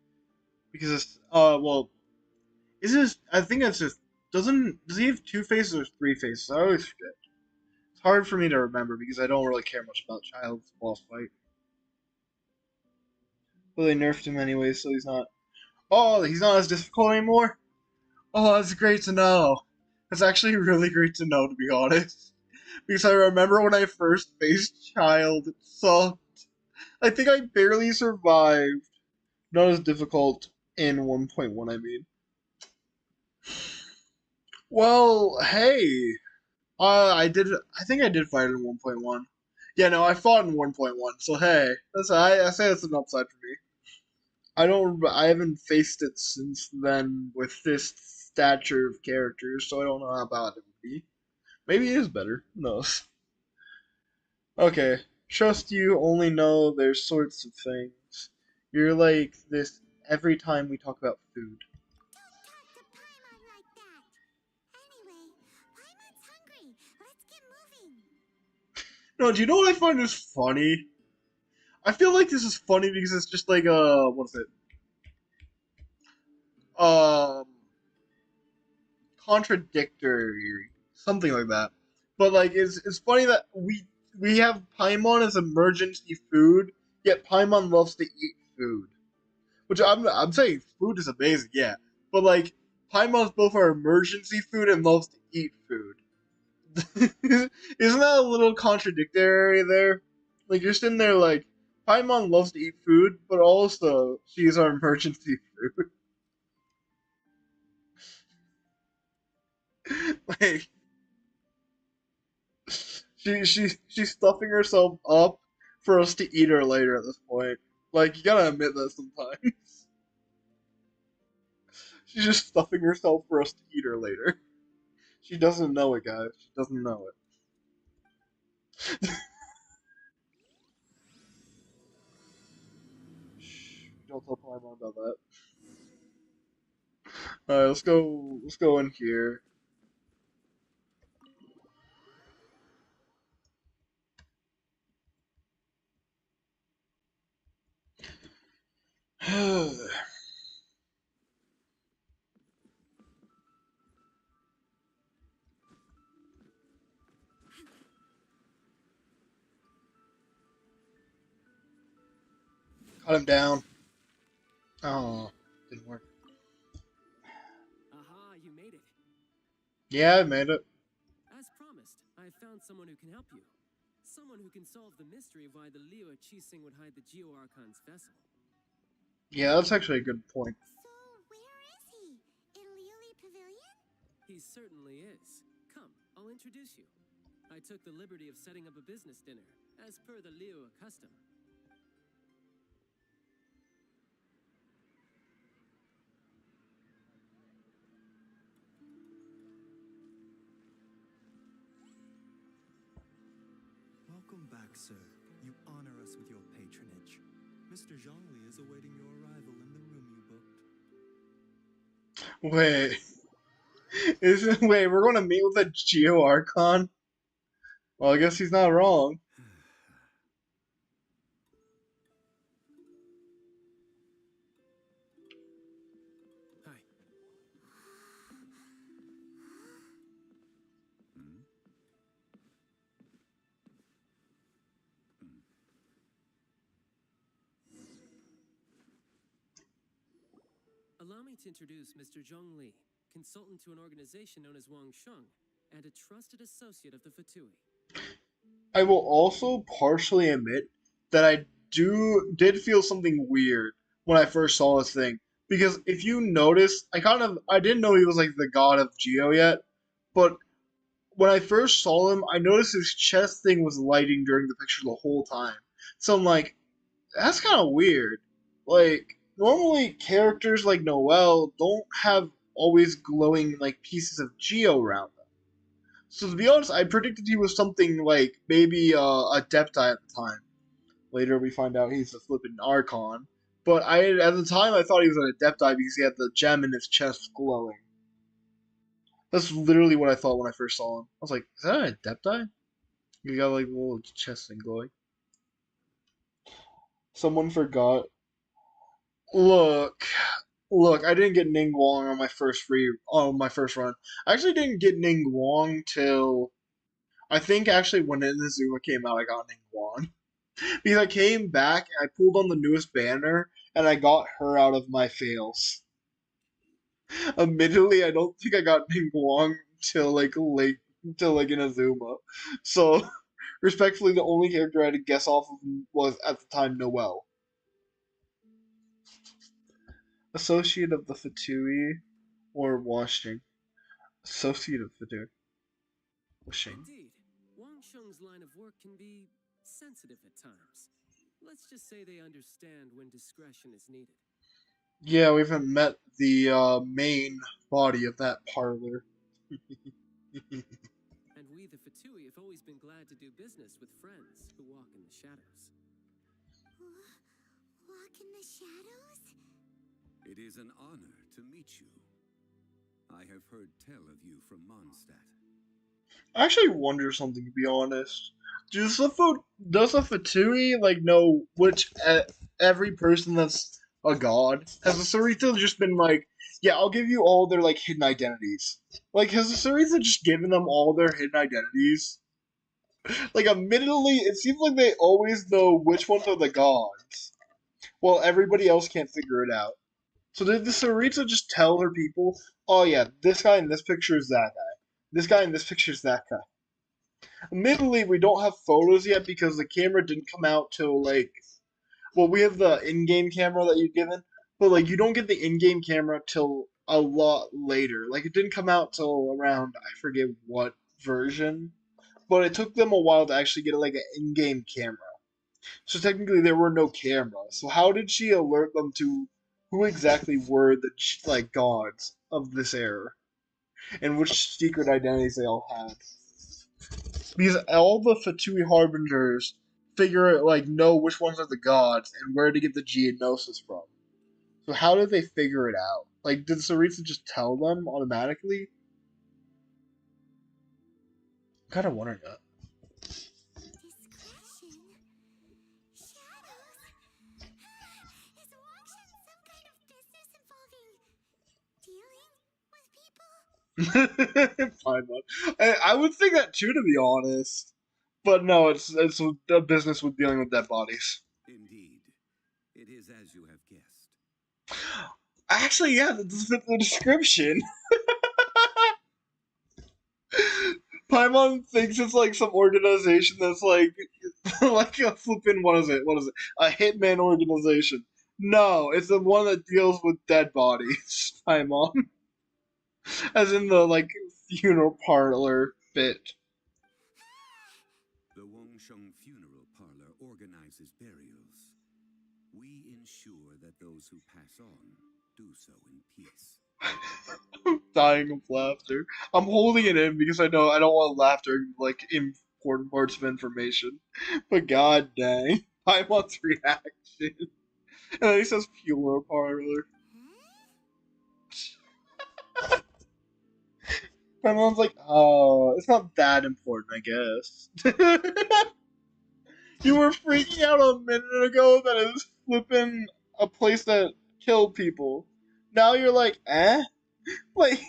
because it's well, is this? I think it's just does he have two phases or three phases? I always forget. It's hard for me to remember because I don't really care much about Child's boss fight. Well, they nerfed him anyway, so he's not. Oh, he's not as difficult anymore. Oh, that's great to know. That's actually really great to know, to be honest. Because I remember when I first faced Child, it sucked. I think I barely survived. Not as difficult in 1.1, I mean. Well, hey. I did. I think I did fight in 1.1. Yeah, no, I fought in 1.1. So hey, I say that's an upside for me. I haven't faced it since then with this stature of characters, so I don't know how bad it would be. Maybe it is better. Who knows? Okay, trust you only know there's sorts of things. You're like this every time we talk about food. Don't talk to Paimon like that. Anyway, Paimon's hungry. Let's get moving. No, do you know what I find is funny? I feel like this is funny because it's just like what is it? Um, contradictory, something like that. But like, it's funny that we have Paimon as emergency food, yet Paimon loves to eat food. Which I'm saying food is amazing, yeah. But like, Paimon's both our emergency food and loves to eat food. Isn't that a little contradictory there? Like you're sitting there like Paimon loves to eat food, but also she's our emergency food. Like she's stuffing herself up for us to eat her later at this point. Like you gotta admit that sometimes. She's just stuffing herself for us to eat her later. She doesn't know it, guys. She doesn't know it. Shh, don't tell Paimon about that. Alright, let's go. Let's go in here. Cut him down. Oh, didn't work. Aha, you made it. Yeah, I made it. As promised, I found someone who can help you. Someone who can solve the mystery of why the Liu Qixing would hide the Geo Archon's vessel. Yeah, that's actually a good point. So, where is he? In Lily Pavilion? He certainly is. Come, I'll introduce you. I took the liberty of setting up a business dinner, as per the Liu custom. Welcome back, sir. You honor us with your patronage. Mr. Zhongli is awaiting your arrival in the room you booked. Wait, wait? We're going to meet with a Geo Archon. Well, I guess he's not wrong. Hi. allow me to introduce Mr. Zhongli, consultant to an organization known as Wangsheng, and a trusted associate of the Fatui. I will also partially admit that I did feel something weird when I first saw this thing. Because if you notice, I didn't know he was like the god of Geo yet, but when I first saw him, I noticed his chest thing was lighting during the picture the whole time. So I'm like, that's kind of weird. Like, normally characters like Noel don't have always glowing like pieces of Geo around them. So to be honest, I predicted he was something like maybe a Deptai at the time. Later we find out he's a flippin' Archon. But at the time I thought he was an Adepti because he had the gem in his chest glowing. That's literally what I thought when I first saw him. I was like, is that an Adepti? You got like a little chest thing glowing. Someone forgot. Look, look, I didn't get Ning Wong on my first run. I actually didn't get Ning Wong till I think actually when Inazuma came out I got Ning Wong. Because I came back and I pulled on the newest banner and I got her out of my fails. Admittedly, I don't think I got Ning Wong till like Inazuma. So respectfully, the only character I had to guess off of was at the time Noel. Associate of the Fatui or Washing. Associate of Fatui. Washing. Indeed, Wangsheng's line of work can be sensitive at times. Let's just say they understand when discretion is needed. Yeah, we haven't met the main body of that parlor. And we, the Fatui, have always been glad to do business with friends who walk in the shadows. Walk in the shadows? It is an honor to meet you. I have heard tell of you from Mondstadt. I actually wonder something, to be honest. Does the Fatui like know which every person that's a god? Has the Sarita just been like, yeah, I'll give you all their like hidden identities? Like, has the Sarita just given them all their hidden identities? Like, admittedly, it seems like they always know which ones are the gods, while everybody else can't figure it out. So did the Sarita just tell her people, oh yeah, this guy in this picture is that guy. This guy in this picture is that guy. Admittedly, we don't have photos yet because the camera didn't come out till like, well, we have the in-game camera that you've given, but like you don't get the in-game camera till a lot later. Like it didn't come out till around I forget what version, but it took them a while to actually get like an in-game camera. So technically, there were no cameras. So how did she alert them to who exactly were the like gods of this era and which secret identities they all had? Because all the Fatui harbingers know which ones are the gods and where to get the geonosis from. So how did they figure it out? Like, did Sarita just tell them automatically? Kind of wondering that. Discretion? Shadows? Is Wangshan some kind of business involving dealing with people? Fine, man. I would think that too, to be honest. But no, it's a business with dealing with dead bodies. Indeed, it is as you have guessed. Actually, yeah, that does fit the description. Paimon thinks it's like some organization that's like like a flippin' what is it? What is it? A hitman organization. No, it's the one that deals with dead bodies. Paimon. As in the like funeral parlor bit. The Wangsheng Funeral Parlor organizes burials. We ensure that those who pass on do so in peace. I'm dying of laughter. I'm holding it in because I know I don't want laughter like important parts of information. But god dang. Paimon's reaction. And then he says funeral parlor. Paimon's like, oh, it's not that important, I guess. You were freaking out a minute ago that it was flipping a place that killed people. Now you're like, eh? Like,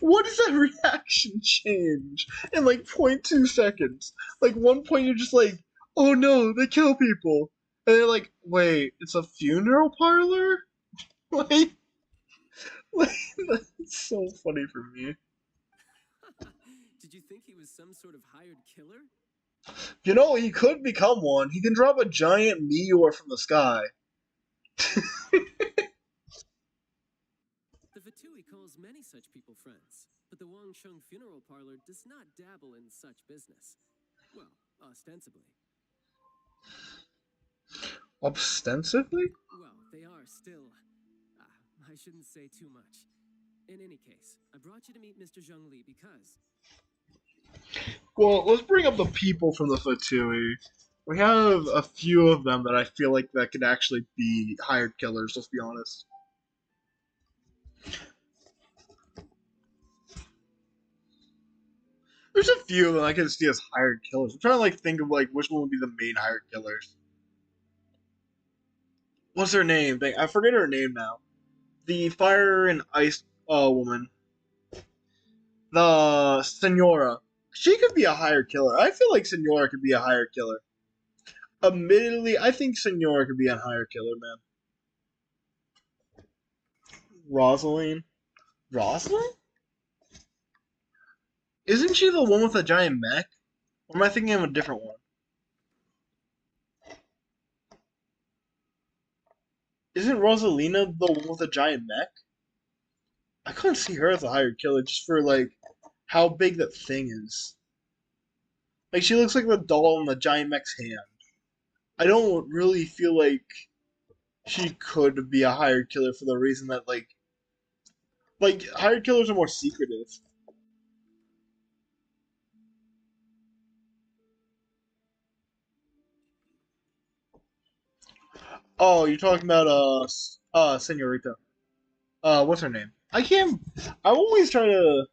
what does that reaction change in like 0.2 seconds? Like, one point you're just like, oh no, they kill people. And they're like, wait, it's a funeral parlor? Like, That's so funny for me. Did you think he was some sort of hired killer? You know, he could become one. He can drop a giant meteor from the sky. The Fatui calls many such people friends, but the Wangsheng Funeral Parlor does not dabble in such business. Well, ostensibly. Ostensibly? Well, they are still. I shouldn't say too much. In any case, I brought you to meet Mr. Zhongli because. Well, let's bring up the people from the Fatui. We have a few of them that I feel like that could actually be hired killers, let's be honest. There's a few of them I can see as hired killers. I'm trying to think of which one would be the main hired killers. What's her name? I forget her name now. The fire and ice woman. The Senora. She could be a hired killer. I feel like Senora could be a hired killer. Admittedly, I think Senora could be a hired killer, man. Rosaline? Rosaline? Isn't she the one with the giant mech? Or am I thinking of a different one? Isn't Rosalina the one with the giant mech? I couldn't see her as a hired killer just for how big that thing is. Like she looks like the doll in the giant mech's hand. I don't really feel like she could be a hired killer for the reason that hired killers are more secretive. Oh, you're talking about Senorita. What's her name? I can't. I always try to.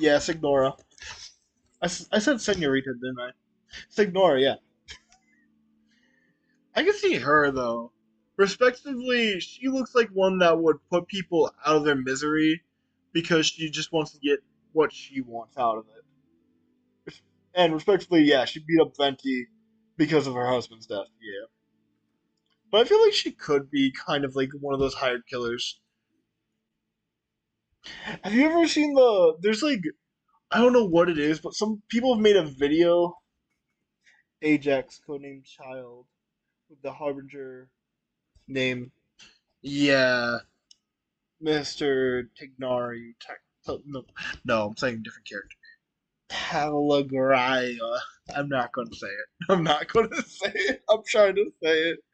Yeah, Signora. I said Senorita, didn't I? Signora, yeah. I can see her though. Respectively, she looks like one that would put people out of their misery because she just wants to get what she wants out of it. And respectively, yeah, she beat up Venti because of her husband's death. Yeah, but I feel like she could be kind of like one of those hired killers. Have you ever seen the? There's I don't know what it is, but some people have made a video. Ajax, codenamed Child, with the Harbinger name. Yeah, Mr. Tignari. No, no, I'm saying a different character. Talagraya. I'm not going to say it. I'm not going to say it. I'm trying to say it.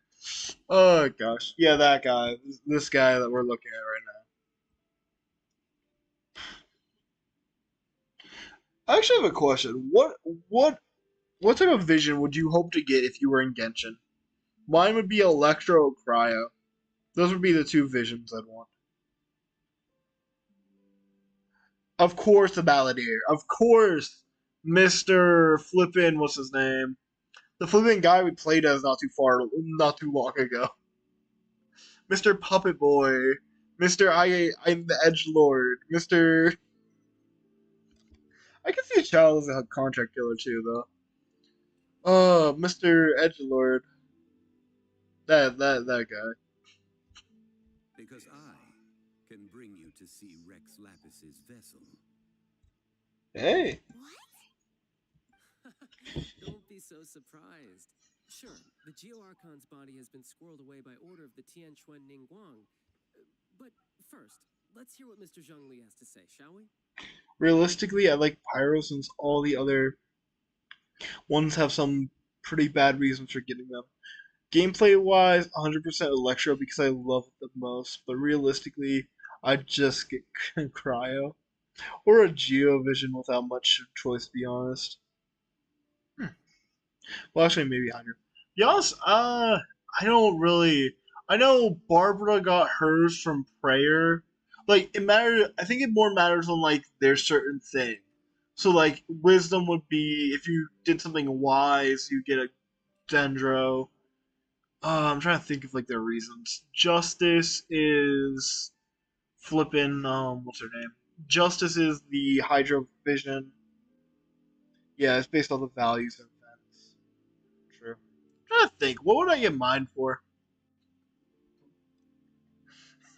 Oh gosh, yeah, that guy. This guy that we're looking at right now. I actually have a question. What type of vision would you hope to get if you were in Genshin? Mine would be Electro or Cryo. Those would be the two visions I'd want. Of course, the Balladeer. Of course, Mr. Flippin. What's his name? The flippin' guy we played as not too long ago. Mr. Puppet Boy. Mr. I'm the Edge Lord. Mr. I can see a child as a contract killer too, though. Mr. Edge Lord. That guy. Because I can bring you to see Rex Lapis's vessel. Hey. Don't be so surprised. Sure, the Geo-Archon's body has been squirreled away by order of the Tianquan Ningguang. But first, let's hear what Mr. Zhongli has to say, shall we? Realistically, I like Pyro since all the other ones have some pretty bad reasons for getting them. Gameplay wise, 100% Electro because I love it the most, but realistically, I'd just get Cryo. Or a Geovision without much choice, to be honest. Well, actually, maybe Hydra. Be honest, I don't really. I know Barbara got hers from Prayer. It matters. I think it more matters on their certain thing. So wisdom would be if you did something wise, you get a Dendro. I'm trying to think of their reasons. Justice is flipping. What's her name? Justice is the Hydra Vision. Yeah, it's based on the values and events. True. I'm trying to think. What would I get mine for?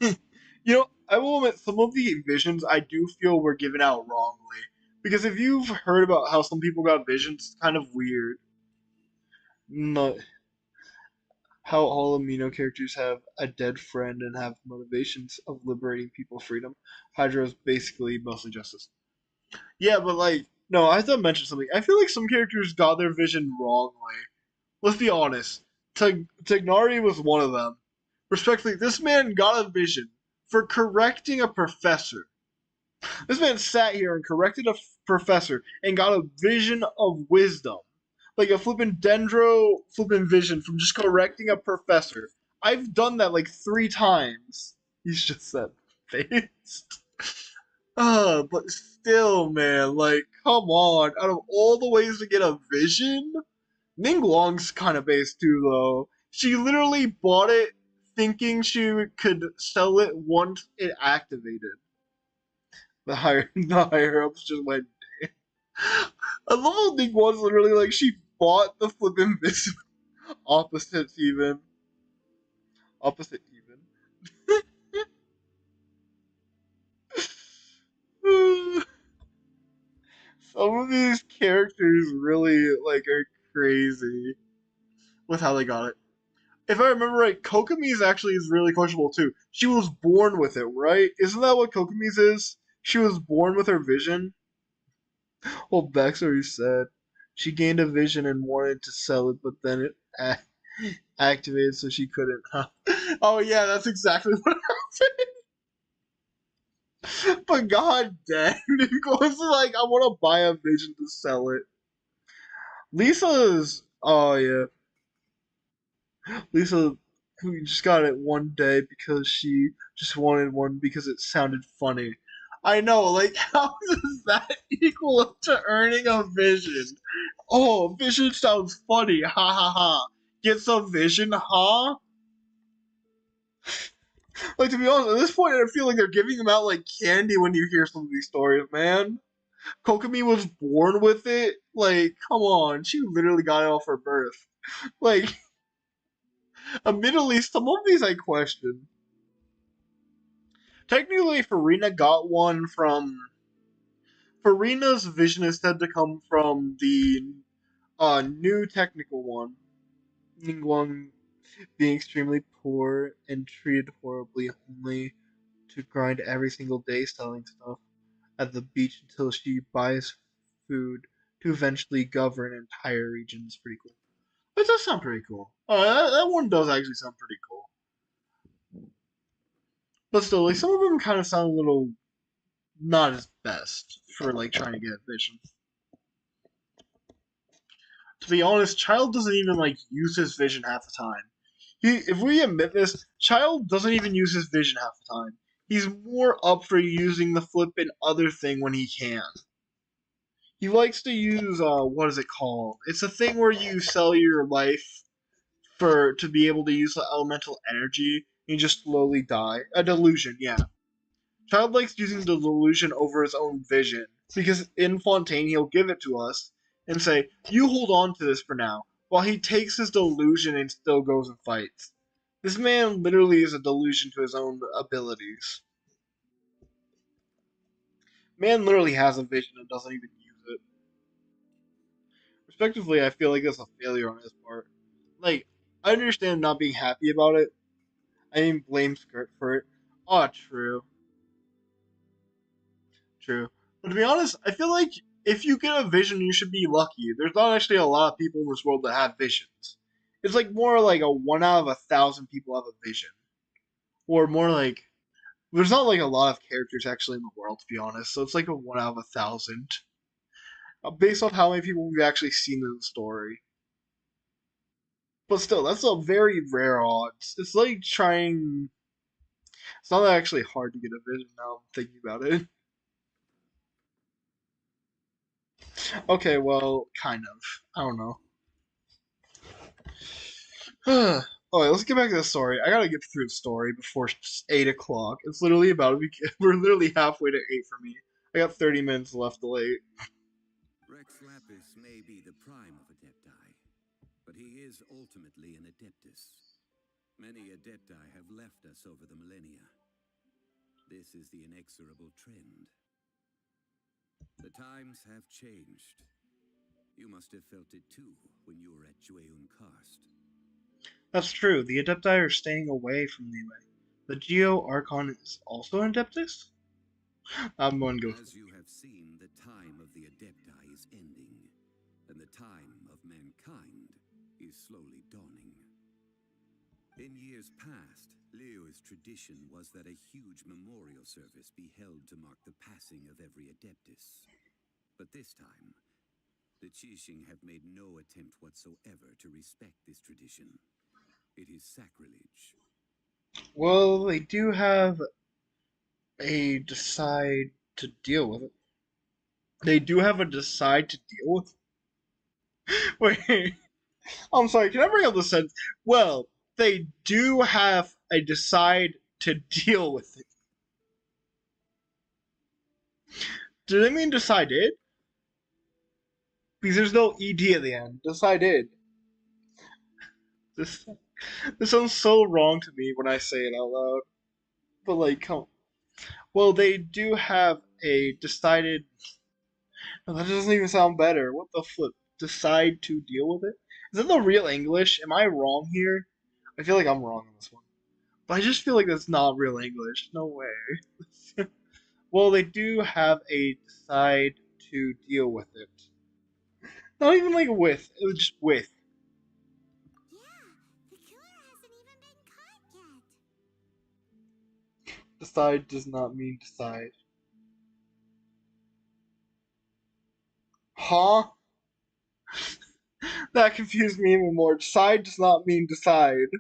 You know, I will admit some of the visions I do feel were given out wrongly. Because if you've heard about how some people got visions, it's kind of weird. No, how all amino characters have a dead friend and have motivations of liberating people freedom. Hydra is basically mostly justice. Yeah, but like, no, I have to mention something. I feel like some characters got their vision wrongly. Let's be honest. Tignari was one of them. Respectfully, this man got a vision for correcting a professor. This man sat here and corrected a professor and got a vision of wisdom. Like a flippin' dendro flippin' vision from just correcting a professor. I've done that like 3 times. He's just that faced. But still, man, like, come on. Out of all the ways to get a vision, Ningguang's kind of based too, though. She literally bought it thinking she could sell it once it activated. The higher ups just went. I love how Ningguang's literally like she bought the flippin' vision. Opposites even. Opposite even. Some of these characters really like are crazy with how they got it. If I remember right, Kokomi's actually is really questionable too. She was born with it, right? Isn't that what Kokomi's is? She was born with her vision. Well, backstory said she gained a vision and wanted to sell it, but then it activated, so she couldn't. Oh yeah, that's exactly what happened. But god damn, it was like I want to buy a vision to sell it. Lisa's. Oh yeah, Lisa, who just got it one day because she just wanted one because it sounded funny. I know, like, how does that equal up to earning a vision? Oh, vision sounds funny, ha ha ha. Get some vision, huh? Like, to be honest, at this point, I feel like they're giving them out like candy when you hear some of these stories, man. Kokomi was born with it. Like, come on, she literally got it off her birth. Like, admittedly, some of these I question. Technically, Farina got one from. Farina's vision is said to come from the new technical one. Ningguang being extremely poor and treated horribly, only to grind every single day selling stuff at the beach until she buys food to eventually govern entire regions. Pretty cool. That does sound pretty cool. That one does actually sound pretty cool. But still, like some of them kind of sound a little not as best for like trying to get vision. To be honest, Child doesn't even like use his vision half the time. If we admit this, Child doesn't even use his vision half the time. He's more up for using the flippin' other thing when he can. He likes to use what is it called? It's a thing where you sell your life for to be able to use the elemental energy and you just slowly die. A delusion, yeah. Child likes using the delusion over his own vision because in Fontaine he'll give it to us and say, "You hold on to this for now," while he takes his delusion and still goes and fights. This man literally is a delusion to his own abilities. Man literally has a vision and doesn't even use it. Respectively, I feel like that's a failure on his part. Like, I understand not being happy about it. I didn't blame Skirt for it. Oh, true. True. But to be honest, I feel like if you get a vision, you should be lucky. There's not actually a lot of people in this world that have visions. It's like more like a 1 out of 1,000 people have a vision. Or more like, there's not like a lot of characters actually in the world, to be honest. So it's like a 1 out of 1,000. Based on how many people we've actually seen in the story. But still, that's a very rare odds. It's like trying. It's not actually hard to get a vision now I'm thinking about it. Okay, well, kind of. I don't know. Alright, let's get back to the story. I gotta get through the story before 8 o'clock. It's literally about to be. We're literally halfway to 8 for me. I got 30 minutes left till 8. Rex Lapis may be the prime of Adepti, but he is ultimately an Adeptus. Many Adepti have left us over the millennia. This is the inexorable trend. The times have changed. You must have felt it too when you were at Jueun Karst. That's true. The Adepti are staying away from Liyue. The Geo Archon is also an Adeptus? I'm going to go. As you have seen, the time of the Adepti is ending, and the time of mankind is slowly dawning. In years past, Liyue's tradition was that a huge memorial service be held to mark the passing of every Adeptus. But this time, the Qixing have made no attempt whatsoever to respect this tradition. It is sacrilege. Well, they do have a decide to deal with it. They do have a decide to deal with it. Wait, I'm sorry, can I bring up the sentence? Well, they do have a decide to deal with it. Do they mean decided? Because there's no ed at the end. Decided. This this sounds so wrong to me when I say it out loud. But like, come. Well, they do have a decided. No, that doesn't even sound better. What the flip? Decide to deal with it? Is that the real English? Am I wrong here? I feel like I'm wrong on this one. But I just feel like that's not real English. No way. Well, they do have a decide to deal with it. Not even like with. It was just with. Yeah, the killer hasn't even been caught yet. Decide does not mean decide. Huh? That confused me even more. Decide does not mean decide.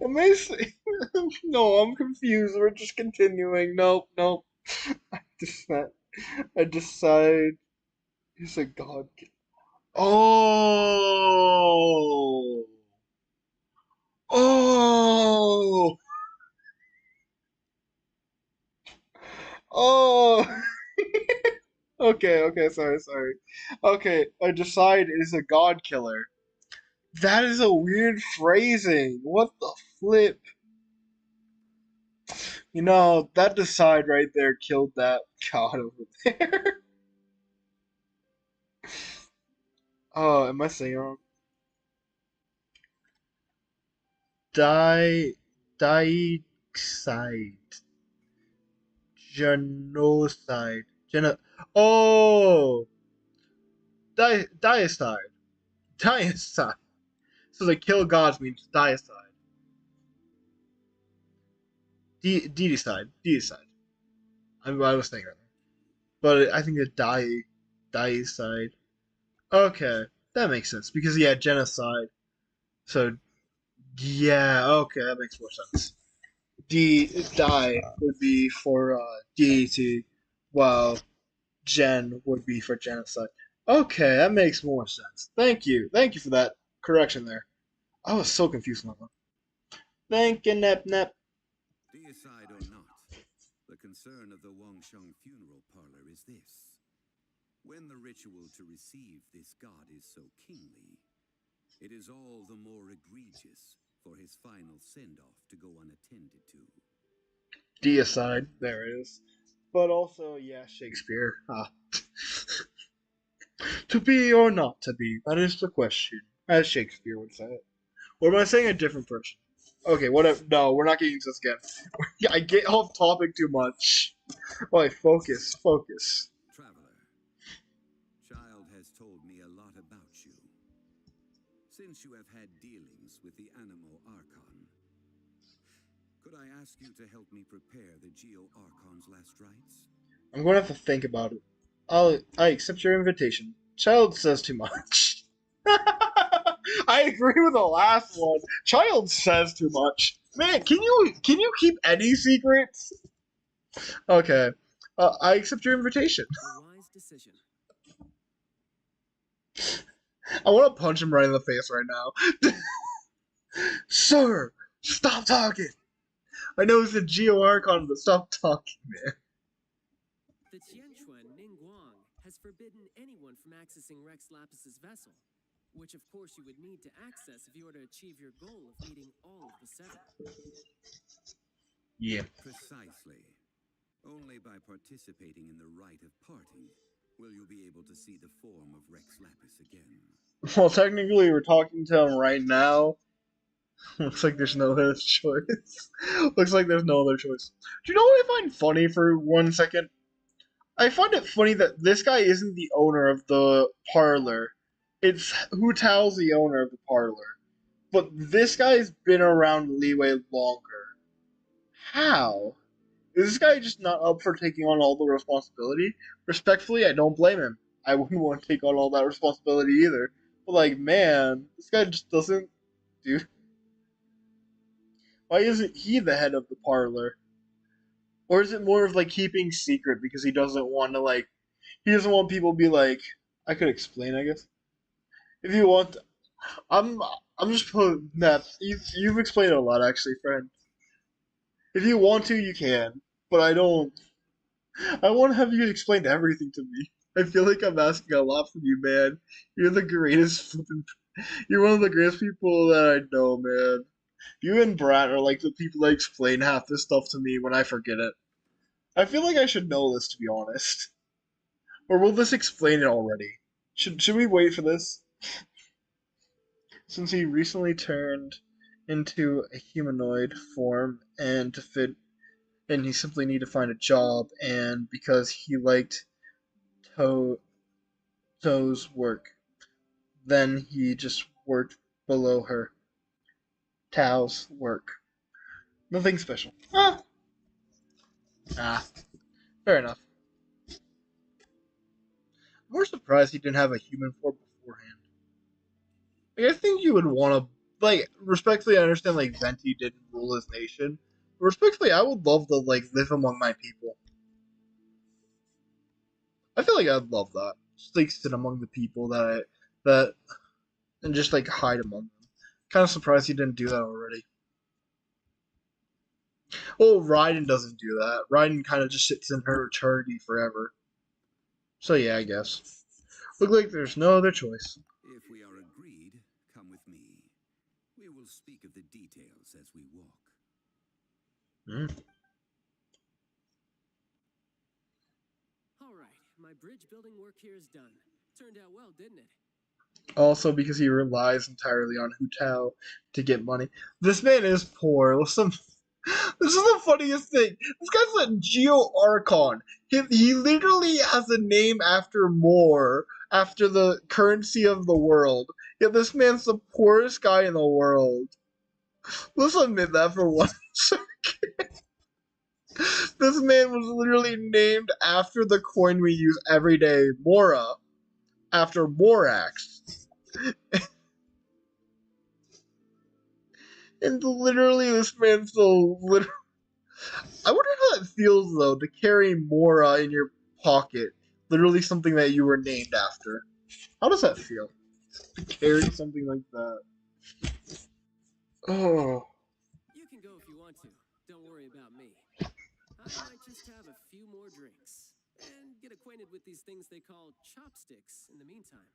Am I saying? No, I'm confused. We're just continuing. Nope, nope. I decide. I decide. He's a god. Oh. Oh. Oh. Okay, okay, sorry, sorry. Okay, a decide is a god killer. That is a weird phrasing. What the flip? You know, that decide right there killed that god over there. Oh, am I saying it wrong? Die, Dioxide. Genocide. Oh! Diocide. Diocide. So the kill gods means diocide. Deicide. Deicide. I was thinking right there. But I think the diocide. Okay, that makes sense. Because, yeah, genocide. So, yeah, okay, that makes more sense. Die would be for deity, while gen would be for genocide. Okay, that makes more sense. Thank you. Thank you for that correction there. I was so confused on that one. Thank you, Nep Nep. Deicide or not, the concern of the Wangsheng funeral parlor is this. When the ritual to receive this god is so kingly, it is all the more egregious for his final send-off to go unattended to. Deicide, there it is. But also, yeah, Shakespeare. To be or not to be, that is the question, as Shakespeare would say it. Or am I saying a different person? Okay, whatever. No, we're not getting into this again. I get off topic too much. Alright, focus, focus. Traveler, Child has told me a lot about you. Since you have had dealings with the Animo Archon, could I ask you to help me prepare the Geo Archon's last rites? I'm going to have to think about it. I accept your invitation. Child says too much. I agree with the last one. Child says too much. Man, can you keep any secrets? Okay. I accept your invitation. A wise decision. I want to punch him right in the face right now. Sir, stop talking. I know it's a Geo Archon, but stop talking, man. The Tianquan Ningguang has forbidden anyone from accessing Rex Lapis's vessel. which of course you would need to access if you were to achieve your goal of meeting all of the 7. Yeah. Precisely. Only by participating in the rite of parting will you be able to see the form of Rex Lapis again. Well, technically, we're talking to him right now. Looks like there's no other choice. Looks like there's no other choice. Do you know what I find funny for 1 second? I find it funny that this guy isn't the owner of the parlor. It's Hu Tao's the owner of the parlor. But this guy's been around Leeway longer. How? Is this guy just not up for taking on all the responsibility? Respectfully, I don't blame him. I wouldn't want to take on all that responsibility either. But like, man, this guy just doesn't do. Why isn't he the head of the parlor? Or is it more of like keeping secret because he doesn't want to like he doesn't want people to be like I could explain, I guess. If you want, I'm I'm just putting that you've explained it a lot actually, friend. If you want to, you can, but I don't. I want to have you explain everything to me. I feel like I'm asking a lot from you, man. You're the greatest flipping. You're one of the greatest people that I know, man. You and Brat are like the people that explain half this stuff to me when I forget it. I feel like I should know this, to be honest. Or will this explain it already? Should we wait for this? Since he recently turned into a humanoid form and to fit and he simply need to find a job and because he liked to Toe's work. Then he just worked below her. Tao's work. Nothing special. Ah, fair enough. I'm more surprised he didn't have a human form beforehand. Like, I think you would want to, like, respectfully, I understand, like, Venti didn't rule his nation. But respectfully, I would love to, like, live among my people. I feel like I'd love that. Just, like, sit among the people that, and just, like, hide among them. Kind of surprised he didn't do that already. Well, Raiden doesn't do that. Raiden kind of just sits in her eternity forever. So yeah, I guess. Look like there's no other choice. If we are agreed, come with me. We will speak of the details as we walk. Mm. All right, my bridge building work here is done. Turned out well, didn't it? Also, because he relies entirely on Hu Tao to get money. This man is poor. Listen, this is the funniest thing. This guy's a Geo Archon. He literally has a name after Moore, after the currency of the world. Yet this man's the poorest guy in the world. Let's admit that for once. This man was literally named after the coin we use every day, Mora, after Morax. And literally, this man's so literally. I wonder how it feels, though, to carry Mora in your pocket. Literally something that you were named after. How does that feel? To carry something like that. Oh. You can go if you want to. Don't worry about me. I might just have a few more drinks and get acquainted with these things they call chopsticks in the meantime.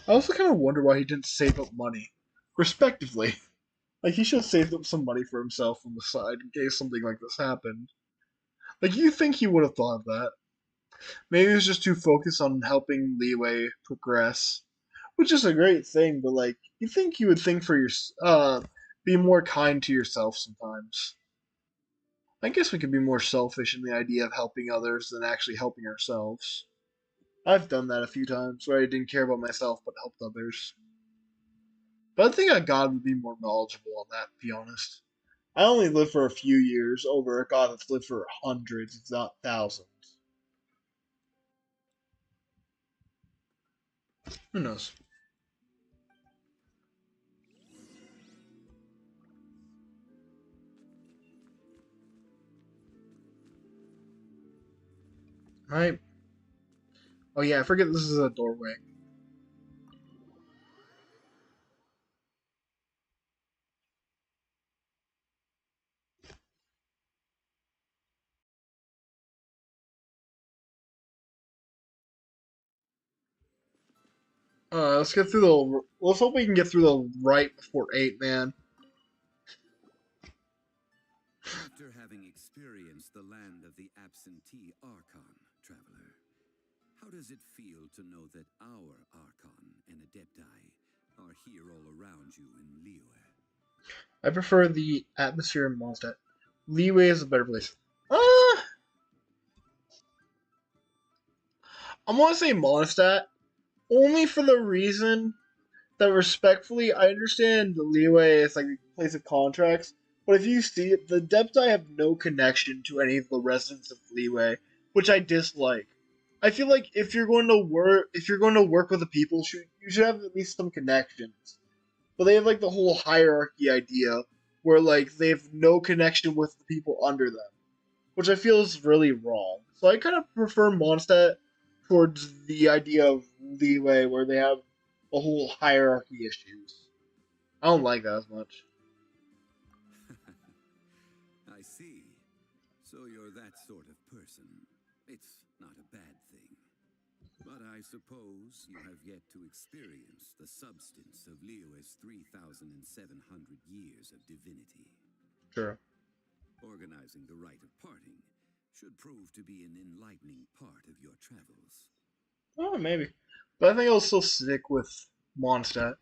I also kind of wonder why he didn't save up money. Respectively. Like, he should have saved up some money for himself on the side in case something like this happened. Like, you think he would have thought of that. Maybe he was just too focused on helping Leeway progress. Which is a great thing, but, like, you think you would think for your, be more kind to yourself sometimes. I guess we could be more selfish in the idea of helping others than actually helping ourselves. I've done that a few times where I didn't care about myself but helped others. But I think a god would be more knowledgeable on that, to be honest. I only lived for a few years over a god that's lived for hundreds, if not thousands. Who knows? Right? Oh yeah, I forget this is a doorway. Let's get through the. Let's hope we can get through the right before 8, man. After having experienced the land of the absentee Archon, traveler, how does it feel to know that our Archon and Adepti are here all around you in Liyue? I prefer the atmosphere in Mondstadt. Leeway is a better place. I'm gonna say Mondstadt only for the reason that respectfully, I understand the leeway is like a place of contracts, but if you see it, the depth I have no connection to any of the residents of leeway, which I dislike. I feel like if you're going to work with the people, you should have at least some connections. But they have like the whole hierarchy idea, where like they have no connection with the people under them, which I feel is really wrong. So I kind of prefer Mondstadt towards the idea of leeway, where they have the whole hierarchy issues. I don't like that as much. I see. So you're that sort of person. It's not a bad thing. But I suppose you have yet to experience the substance of Liyue's 3,700 years of divinity. Sure. Organizing the rite of parting should prove to be an enlightening part of your travels. Oh, maybe. But I think I'll still stick with Mondstadt.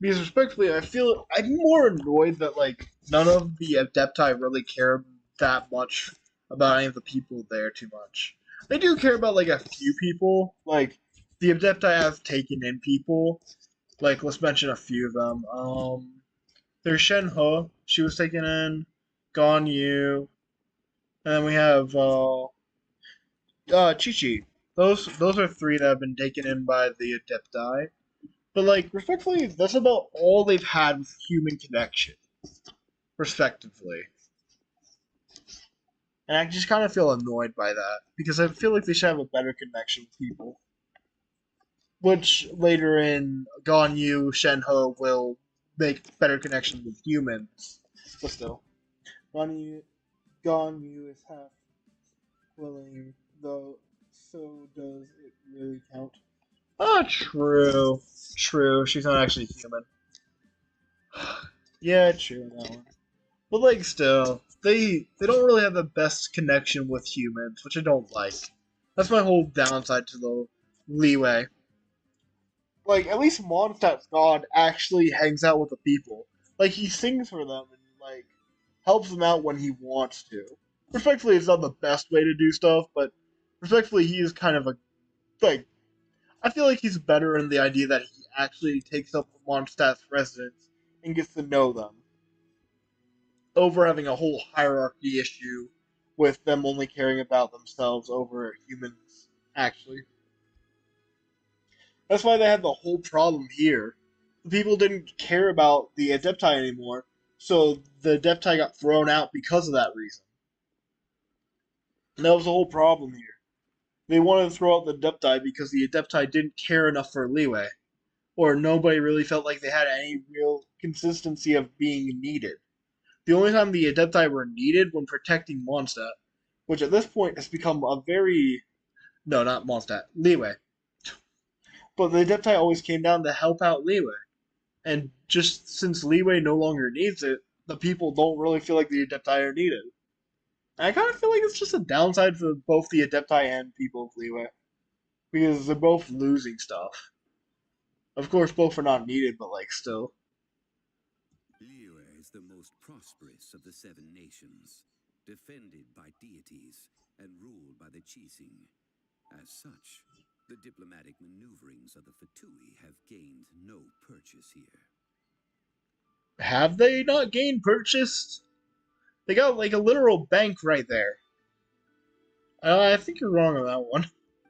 Because respectfully, I feel I'm more annoyed that like none of the Adepti really care that much about any of the people there too much. They do care about like a few people. Like the Adepti have taken in people. Like let's mention a few of them. There's Shen He. She was taken in. Gan Yu. And then we have Chi Chi. Those are three that have been taken in by the Adepti. But like respectfully, that's about all they've had with human connection, respectively. And I just kind of feel annoyed by that because I feel like they should have a better connection with people. Which later in Ganyu, Shenhe will make better connections with humans. But still, Ganyu is half willing, though. So does it really count? Ah, true. True. She's not actually human. Yeah, true. That one. But like, still, they don't really have the best connection with humans, which I don't like. That's my whole downside to the leeway. Like, at least Mondstadt's god actually hangs out with the people. Like, he sings for them and like helps them out when he wants to. Respectfully, it's not the best way to do stuff, but respectfully, he is kind of a like. I feel like he's better in the idea that he actually takes up Mondstadt's residents and gets to know them, over having a whole hierarchy issue with them only caring about themselves over humans, actually. That's why they had the whole problem here. The people didn't care about the Adepti anymore, so the Adepti got thrown out because of that reason. And that was the whole problem here. They wanted to throw out the Adepti because the Adepti didn't care enough for leeway, or nobody really felt like they had any real consistency of being needed. The only time the Adepti were needed when protecting Mondstadt, which at this point has become a very no, not Mondstadt, Leeway. But the Adepti always came down to help out Leeway, and just since Leeway no longer needs it, the people don't really feel like the Adepti are needed. And I kind of feel like it's just a downside for both the Adepti and people of Leeway because they're both losing stuff. Of course, both are not needed, but like still. Liyue is the most prosperous of the 7 nations, defended by deities and ruled by the Qixing. As such, the diplomatic maneuverings of the Fatui have gained no purchase here. Have they not gained purchase? They got like a literal bank right there. I think you're wrong on that one.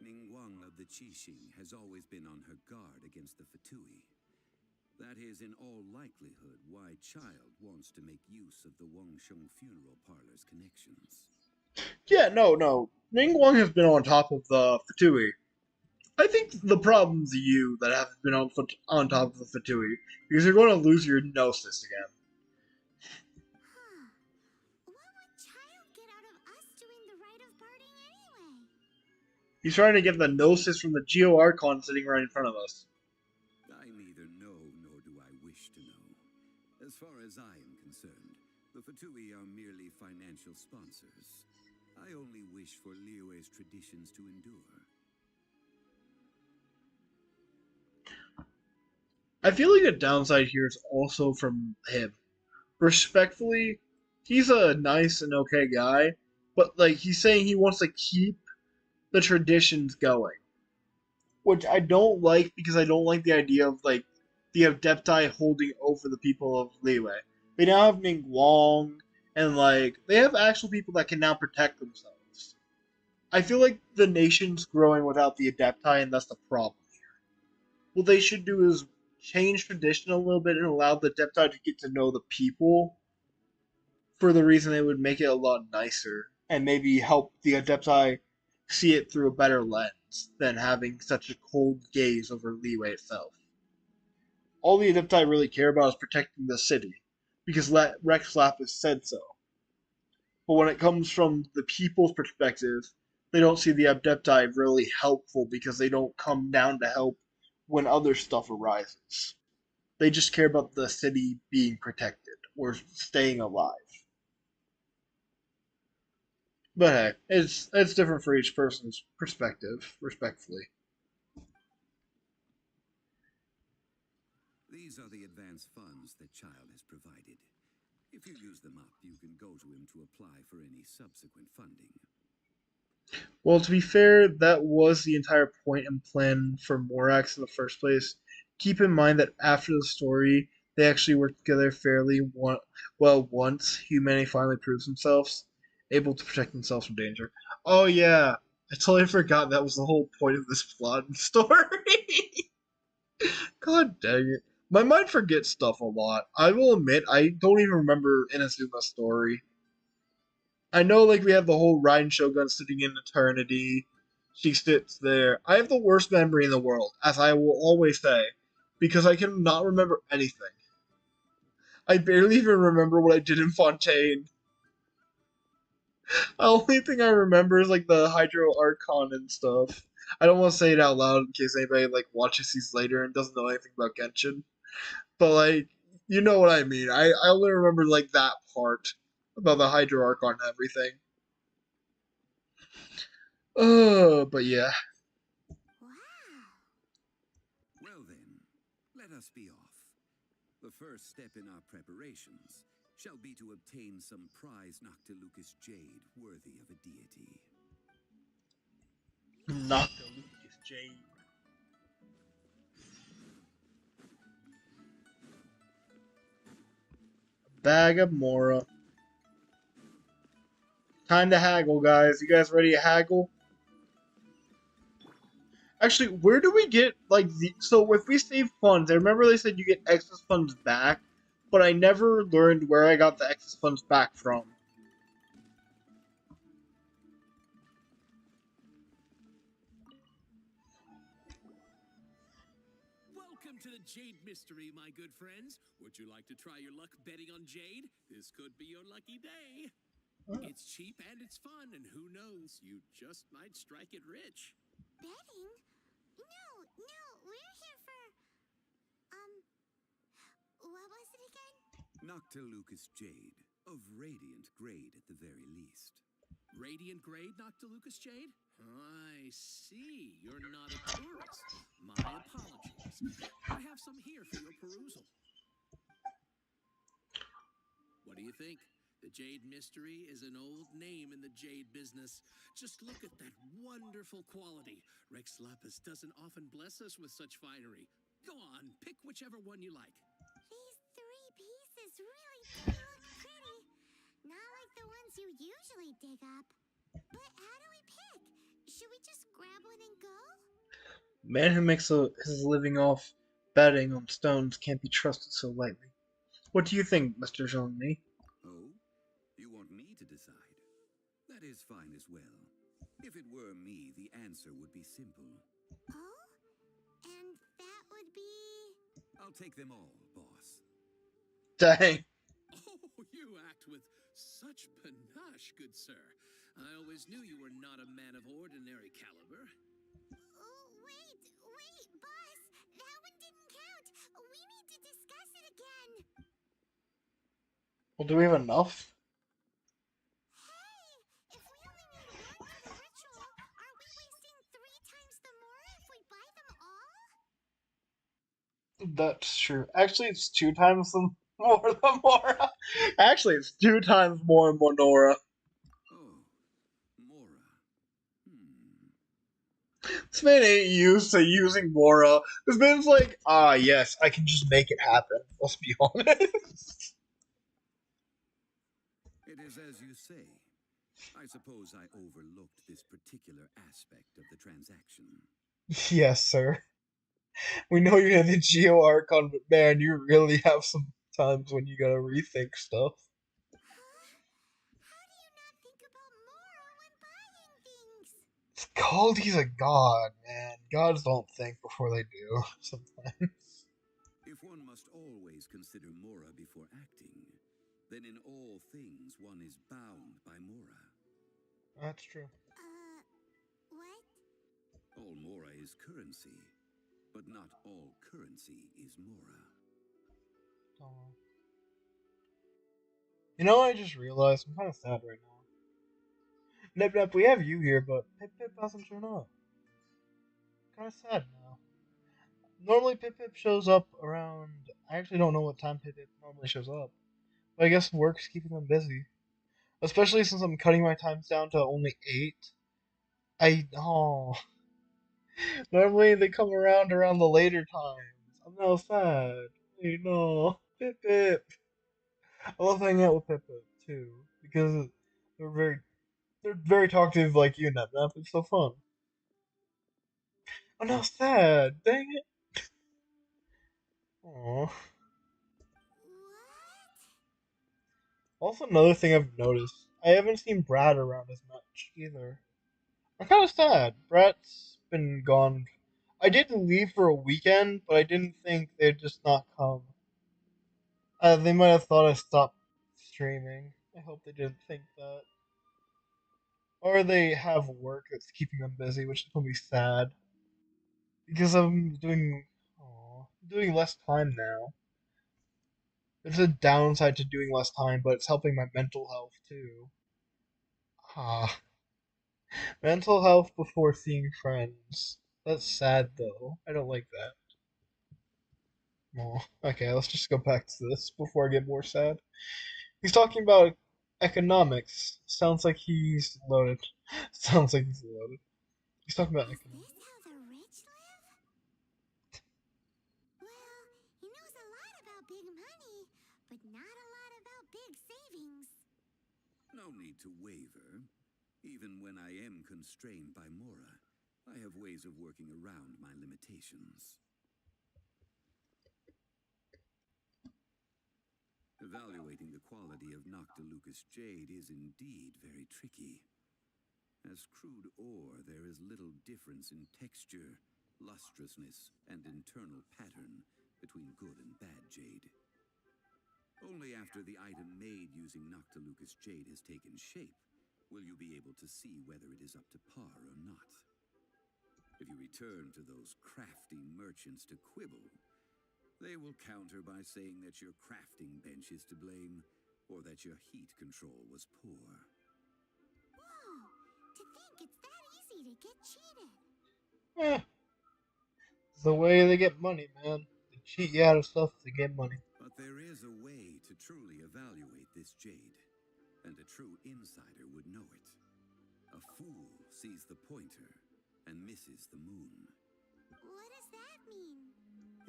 Ningguang of the Qixing has always been on her guard against the Fatui. That is in all likelihood why Child wants to make use of the Wangsheng funeral parlor's connections. Yeah, no. Ningguang has been on top of the Fatui. I think the problem's you that haven't been on top of the Fatui, because you're going to lose your Gnosis again. Huh. What would Child get out of us doing the rite of parting anyway? He's trying to get the Gnosis from the Geo Archon sitting right in front of us. do I wish to know. As far as I am concerned, the Fatui are merely financial sponsors. I only wish for Liyue's traditions to endure. I feel like a downside here is also from him. Respectfully, he's a nice and okay guy, but like he's saying he wants to keep the traditions going, which I don't like because I don't like the idea of like the Adepti holding over the people of Liyue. They now have Ning Wong, and like they have actual people that can now protect themselves. I feel like the nation's growing without the Adepti, and that's the problem. What they should do is change tradition a little bit and allow the Adepti to get to know the people for the reason it would make it a lot nicer and maybe help the Adepti see it through a better lens than having such a cold gaze over Liyue itself. All the Adepti really care about is protecting the city, because Rex Lapis said so. But when it comes from the people's perspective, they don't see the Adepti really helpful because they don't come down to help when other stuff arises. They just care about the city being protected or staying alive. But hey, it's different for each person's perspective, respectfully. These are the advance funds that Child has provided. If you use them up, you can go to him to apply for any subsequent funding. Well, to be fair, that was the entire point and plan for Morax in the first place. Keep in mind that after the story, they actually worked together fairly well once humanity finally proves themselves able to protect themselves from danger. Oh yeah, I totally forgot that was the whole point of this plot and story. God dang it. My mind forgets stuff a lot. I will admit, I don't even remember Inazuma's story. I know, like, we have the whole Raiden Shogun sitting in eternity. She sits there. I have the worst memory in the world, as I will always say, because I cannot remember anything. I barely even remember what I did in Fontaine. The only thing I remember is, like, the Hydro Archon and stuff. I don't want to say it out loud in case anybody, like, watches these later and doesn't know anything about Genshin. But, like, you know what I mean. I only remember, like, that part about the Hydro Archon and everything. But yeah. Wow. Well then, let us be off. The first step in our preparations shall be to obtain some prize Noctilucus jade worthy of a deity. Noctilucus Jade. Bag of Mora. Time to haggle, guys. You guys ready to haggle? Actually, where do we get, like, so if we save funds, I remember they said you get excess funds back, but I never learned where I got the excess funds back from. Welcome to the Jade Mystery, my good friends. Would you like to try your luck betting on Jade? This could be your lucky day. It's cheap and it's fun, and who knows, you just might strike it rich. Betting? No, we're here for, what was it again? Noctilucus jade, of radiant grade at the very least. Radiant grade, Noctilucus Jade? I see. You're not a tourist. My apologies. I have some here for your perusal. What do you think? The Jade Mystery is an old name in the jade business. Just look at that wonderful quality. Rex Lapis doesn't often bless us with such finery. Go on, pick whichever one you like. These 3 pieces really do look pretty. Not like the ones you usually dig up. But how do we pick? Should we just grab one and go? Man who makes his living off betting on stones can't be trusted so lightly. What do you think, Mr. Zhongli? Oh? You want me to decide? That is fine as well. If it were me, the answer would be simple. Oh? And that would be... I'll take them all, boss. Dang. Oh, you act with such panache, good sir. I always knew you were not a man of ordinary caliber. Oh, wait, boss. That one didn't count. We need to discuss it again. Well, do we have enough? Hey, if we only need one for the ritual, aren't we wasting 3 times the Mora if we buy them all? That's true. Actually, it's 2 times the more than Mora. Actually, it's 2 times more Monora. Oh, Mora. Hmm. This man ain't used to using Mora. This man's like, yes, I can just make it happen. Let's be honest. It is as you say. I suppose I overlooked this particular aspect of the transaction. Yes, sir. We know you're in the Geo Archon, but man, you really have some times when you gotta rethink stuff. Huh? How do you not think about Mora when buying things? It's called he's a god, man. Gods don't think before they do, sometimes. If one must always consider Mora before acting, then in all things one is bound by Mora. That's true. What? All Mora is currency, but not all currency is Mora. Oh. You know, I just realized I'm kind of sad right now. Nip Nip, we have you here, but Pip Pip hasn't shown up. Kind of sad now. Normally, Pip Pip shows up around. I actually don't know what time Pip Pip normally shows up. But I guess work's keeping them busy. Especially since I'm cutting my times down to only 8. Oh. Normally they come around the later times. I'm now sad. Hey, no. Pip Pip. I love hanging out with Pip Pip, too. Because they're very they're very talkative like you, Nap Nap. It's so fun. I'm now sad. Dang it. Aww. What? Also, another thing I've noticed, I haven't seen Brad around as much either. I'm kind of sad. Brad's been gone. I did leave for a weekend, but I didn't think they'd just not come. They might have thought I stopped streaming. I hope they didn't think that. Or they have work that's keeping them busy, which is gonna be sad. Because I'm doing less time now. There's a downside to doing less time, but it's helping my mental health too. Ah, mental health before seeing friends. That's sad though. I don't like that. Oh, okay, let's just go back to this before I get more sad. He's talking about economics. Sounds like he's loaded. Sounds like he's loaded. He's talking about Is economics. this how the rich live? Well, he knows a lot about big money, but not a lot about big savings. No need to waver. Even when I am constrained by Mora, I have ways of working around my limitations. Evaluating the quality of Noctilucous jade is indeed very tricky. As crude ore, there is little difference in texture, lustrousness, and internal pattern between good and bad jade. Only after the item made using Noctilucous jade has taken shape will you be able to see whether it is up to par or not. If you return to those crafty merchants to quibble, they will counter by saying that your crafting bench is to blame, or that your heat control was poor. Whoa! To think it's that easy to get cheated. Eh, it's the way they get money, man. They cheat you out of stuff to get money. But there is a way to truly evaluate this jade, and a true insider would know it. A fool sees the pointer and misses the moon. What does that mean?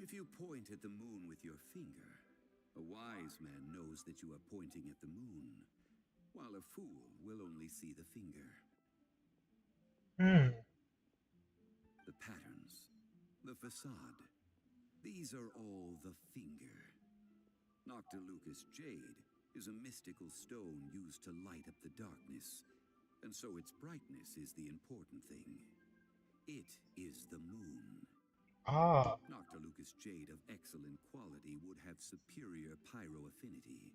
If you point at the moon with your finger, a wise man knows that you are pointing at the moon, while a fool will only see the finger. Hmm. The patterns, the facade, these are all the finger. Noctilucous jade is a mystical stone used to light up the darkness, and so its brightness is the important thing. It is the moon. Ah. Noctilucous jade of excellent quality would have superior pyro affinity.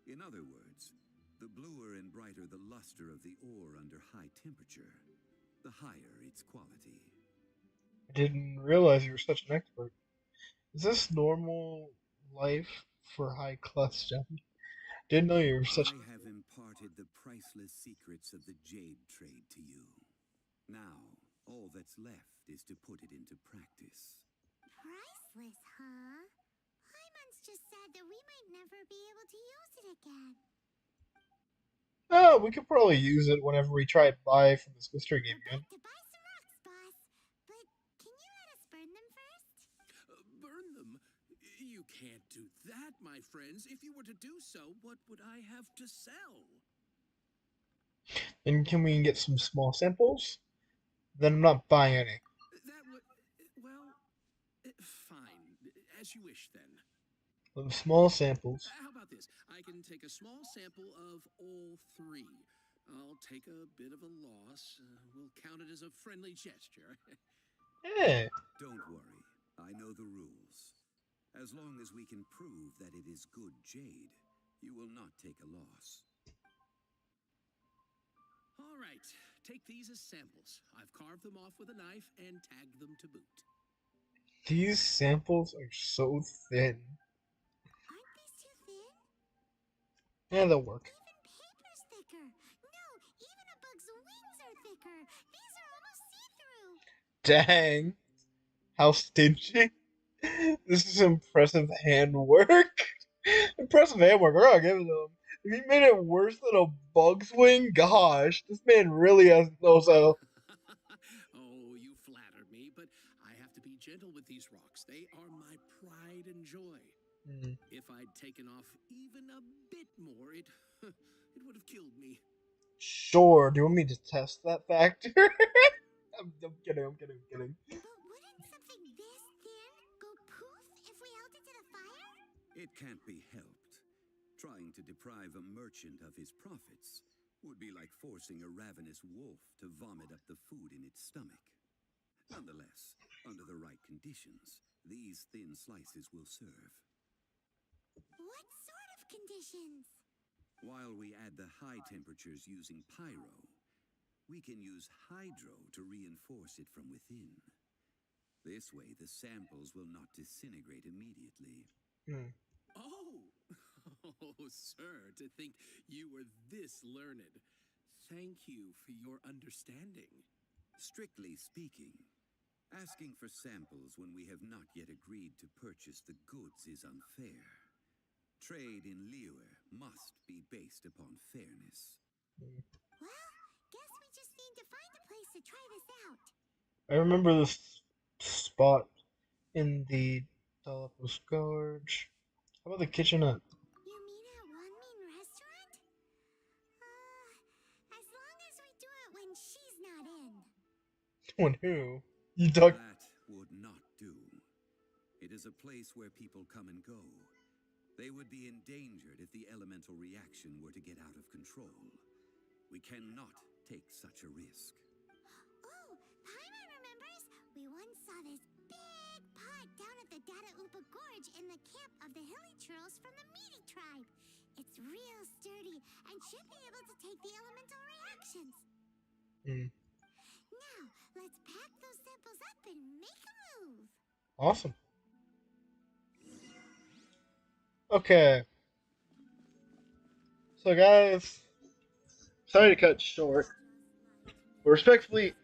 In other words, the bluer and brighter the luster of the ore under high temperature, the higher its quality. I didn't realize you were such an expert. Is this normal life for high class gem? Didn't know you were such. I have imparted the priceless secrets of the jade trade to you. Now, all that's left is to put it into practice. Priceless, huh? Hyman's just said that we might never be able to use it again. Oh, we could probably use it whenever we try to buy from this mystery game We're again. back to buy some rocks, boss. But can you let us burn them first? Burn them? You can't do that, my friends. If you were to do so, what would I have to sell? And can we get some small samples? Then I'm not buying any. That would. Well, fine. As you wish, then. Some small samples. How about this? I can take a small sample of all three. I'll take a bit of a loss. We'll count it as a friendly gesture. Hey, Don't worry, I know the rules. As long as we can prove that it is good jade, you will not take a loss. All right, take these as samples. I've carved them off with a knife and tagged them to boot. these samples are so thin. Aren't these too thin? Yeah, they'll work. Even paper's thicker. No, even a bug's wings are thicker. These are almost see-through. Dang, how stingy. This is impressive handwork. Impressive handwork. I gotta give it to him. If he made it worse than a bug's wing, gosh, this man really knows how. Oh, you flatter me, but I have to be gentle with these rocks. They are my pride and joy. Hmm. If I'd taken off even a bit more, it would have killed me. Sure. Do you want me to test that factor? I'm kidding. I'm kidding. I'm kidding. But wouldn't something this thin go poof if we held it to the fire? It can't be helped. Trying to deprive a merchant of his profits would be like forcing a ravenous wolf to vomit up the food in its stomach. Nonetheless, under the right conditions, these thin slices will serve. What sort of conditions? While we add the high temperatures using pyro, we can use hydro to reinforce it from within. This way, the samples will not disintegrate immediately. Hmm. Oh, oh, sir, to think you were this learned. Thank you for your understanding. Strictly speaking, asking for samples when we have not yet agreed to purchase the goods is unfair. Trade in Liyue must be based upon fairness. Well, guess we just need to find a place to try this out. I remember this spot in the Developers Gorge. How about the kitchenette? You mean at One Mean Restaurant? As long as we do it when she's not in. When who? You talk. That would not do. It is a place where people come and go. They would be endangered if the elemental reaction were to get out of control. We cannot take such a risk. Oh, Paimon remembers. We once saw this big pot down at the Data Upa Gorge in the camp of the Hilly Churls from the Meaty tribe. It's real sturdy and should be able to take the elemental reactions. Hmm. Now, let's pack those samples up and make a move. Awesome. Okay. So, guys, sorry to cut short, but respectfully,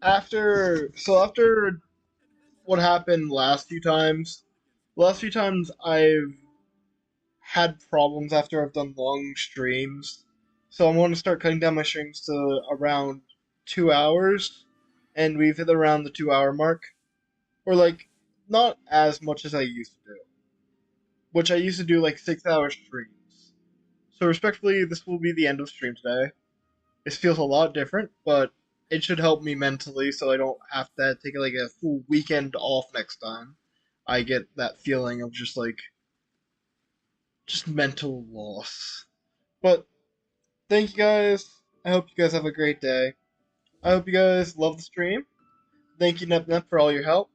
after what happened last few times I've had problems after I've done long streams. So I'm going to start cutting down my streams to around 2 hours, and we've hit around the 2 hour mark, or like not as much as I used to do, which I used to do like 6 hour streams. So respectfully, this will be the end of stream today. This feels a lot different, but it should help me mentally, so I don't have to take like a full weekend off next time. I get that feeling of just mental loss. But thank you guys. I hope you guys have a great day. I hope you guys love the stream. Thank you, NepNep, for all your help.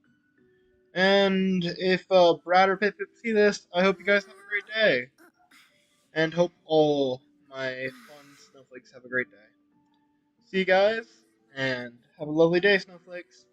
And if Brad or Pip see this, I hope you guys have a great day. And hope all my fun snowflakes have a great day. See you guys, and have a lovely day, snowflakes.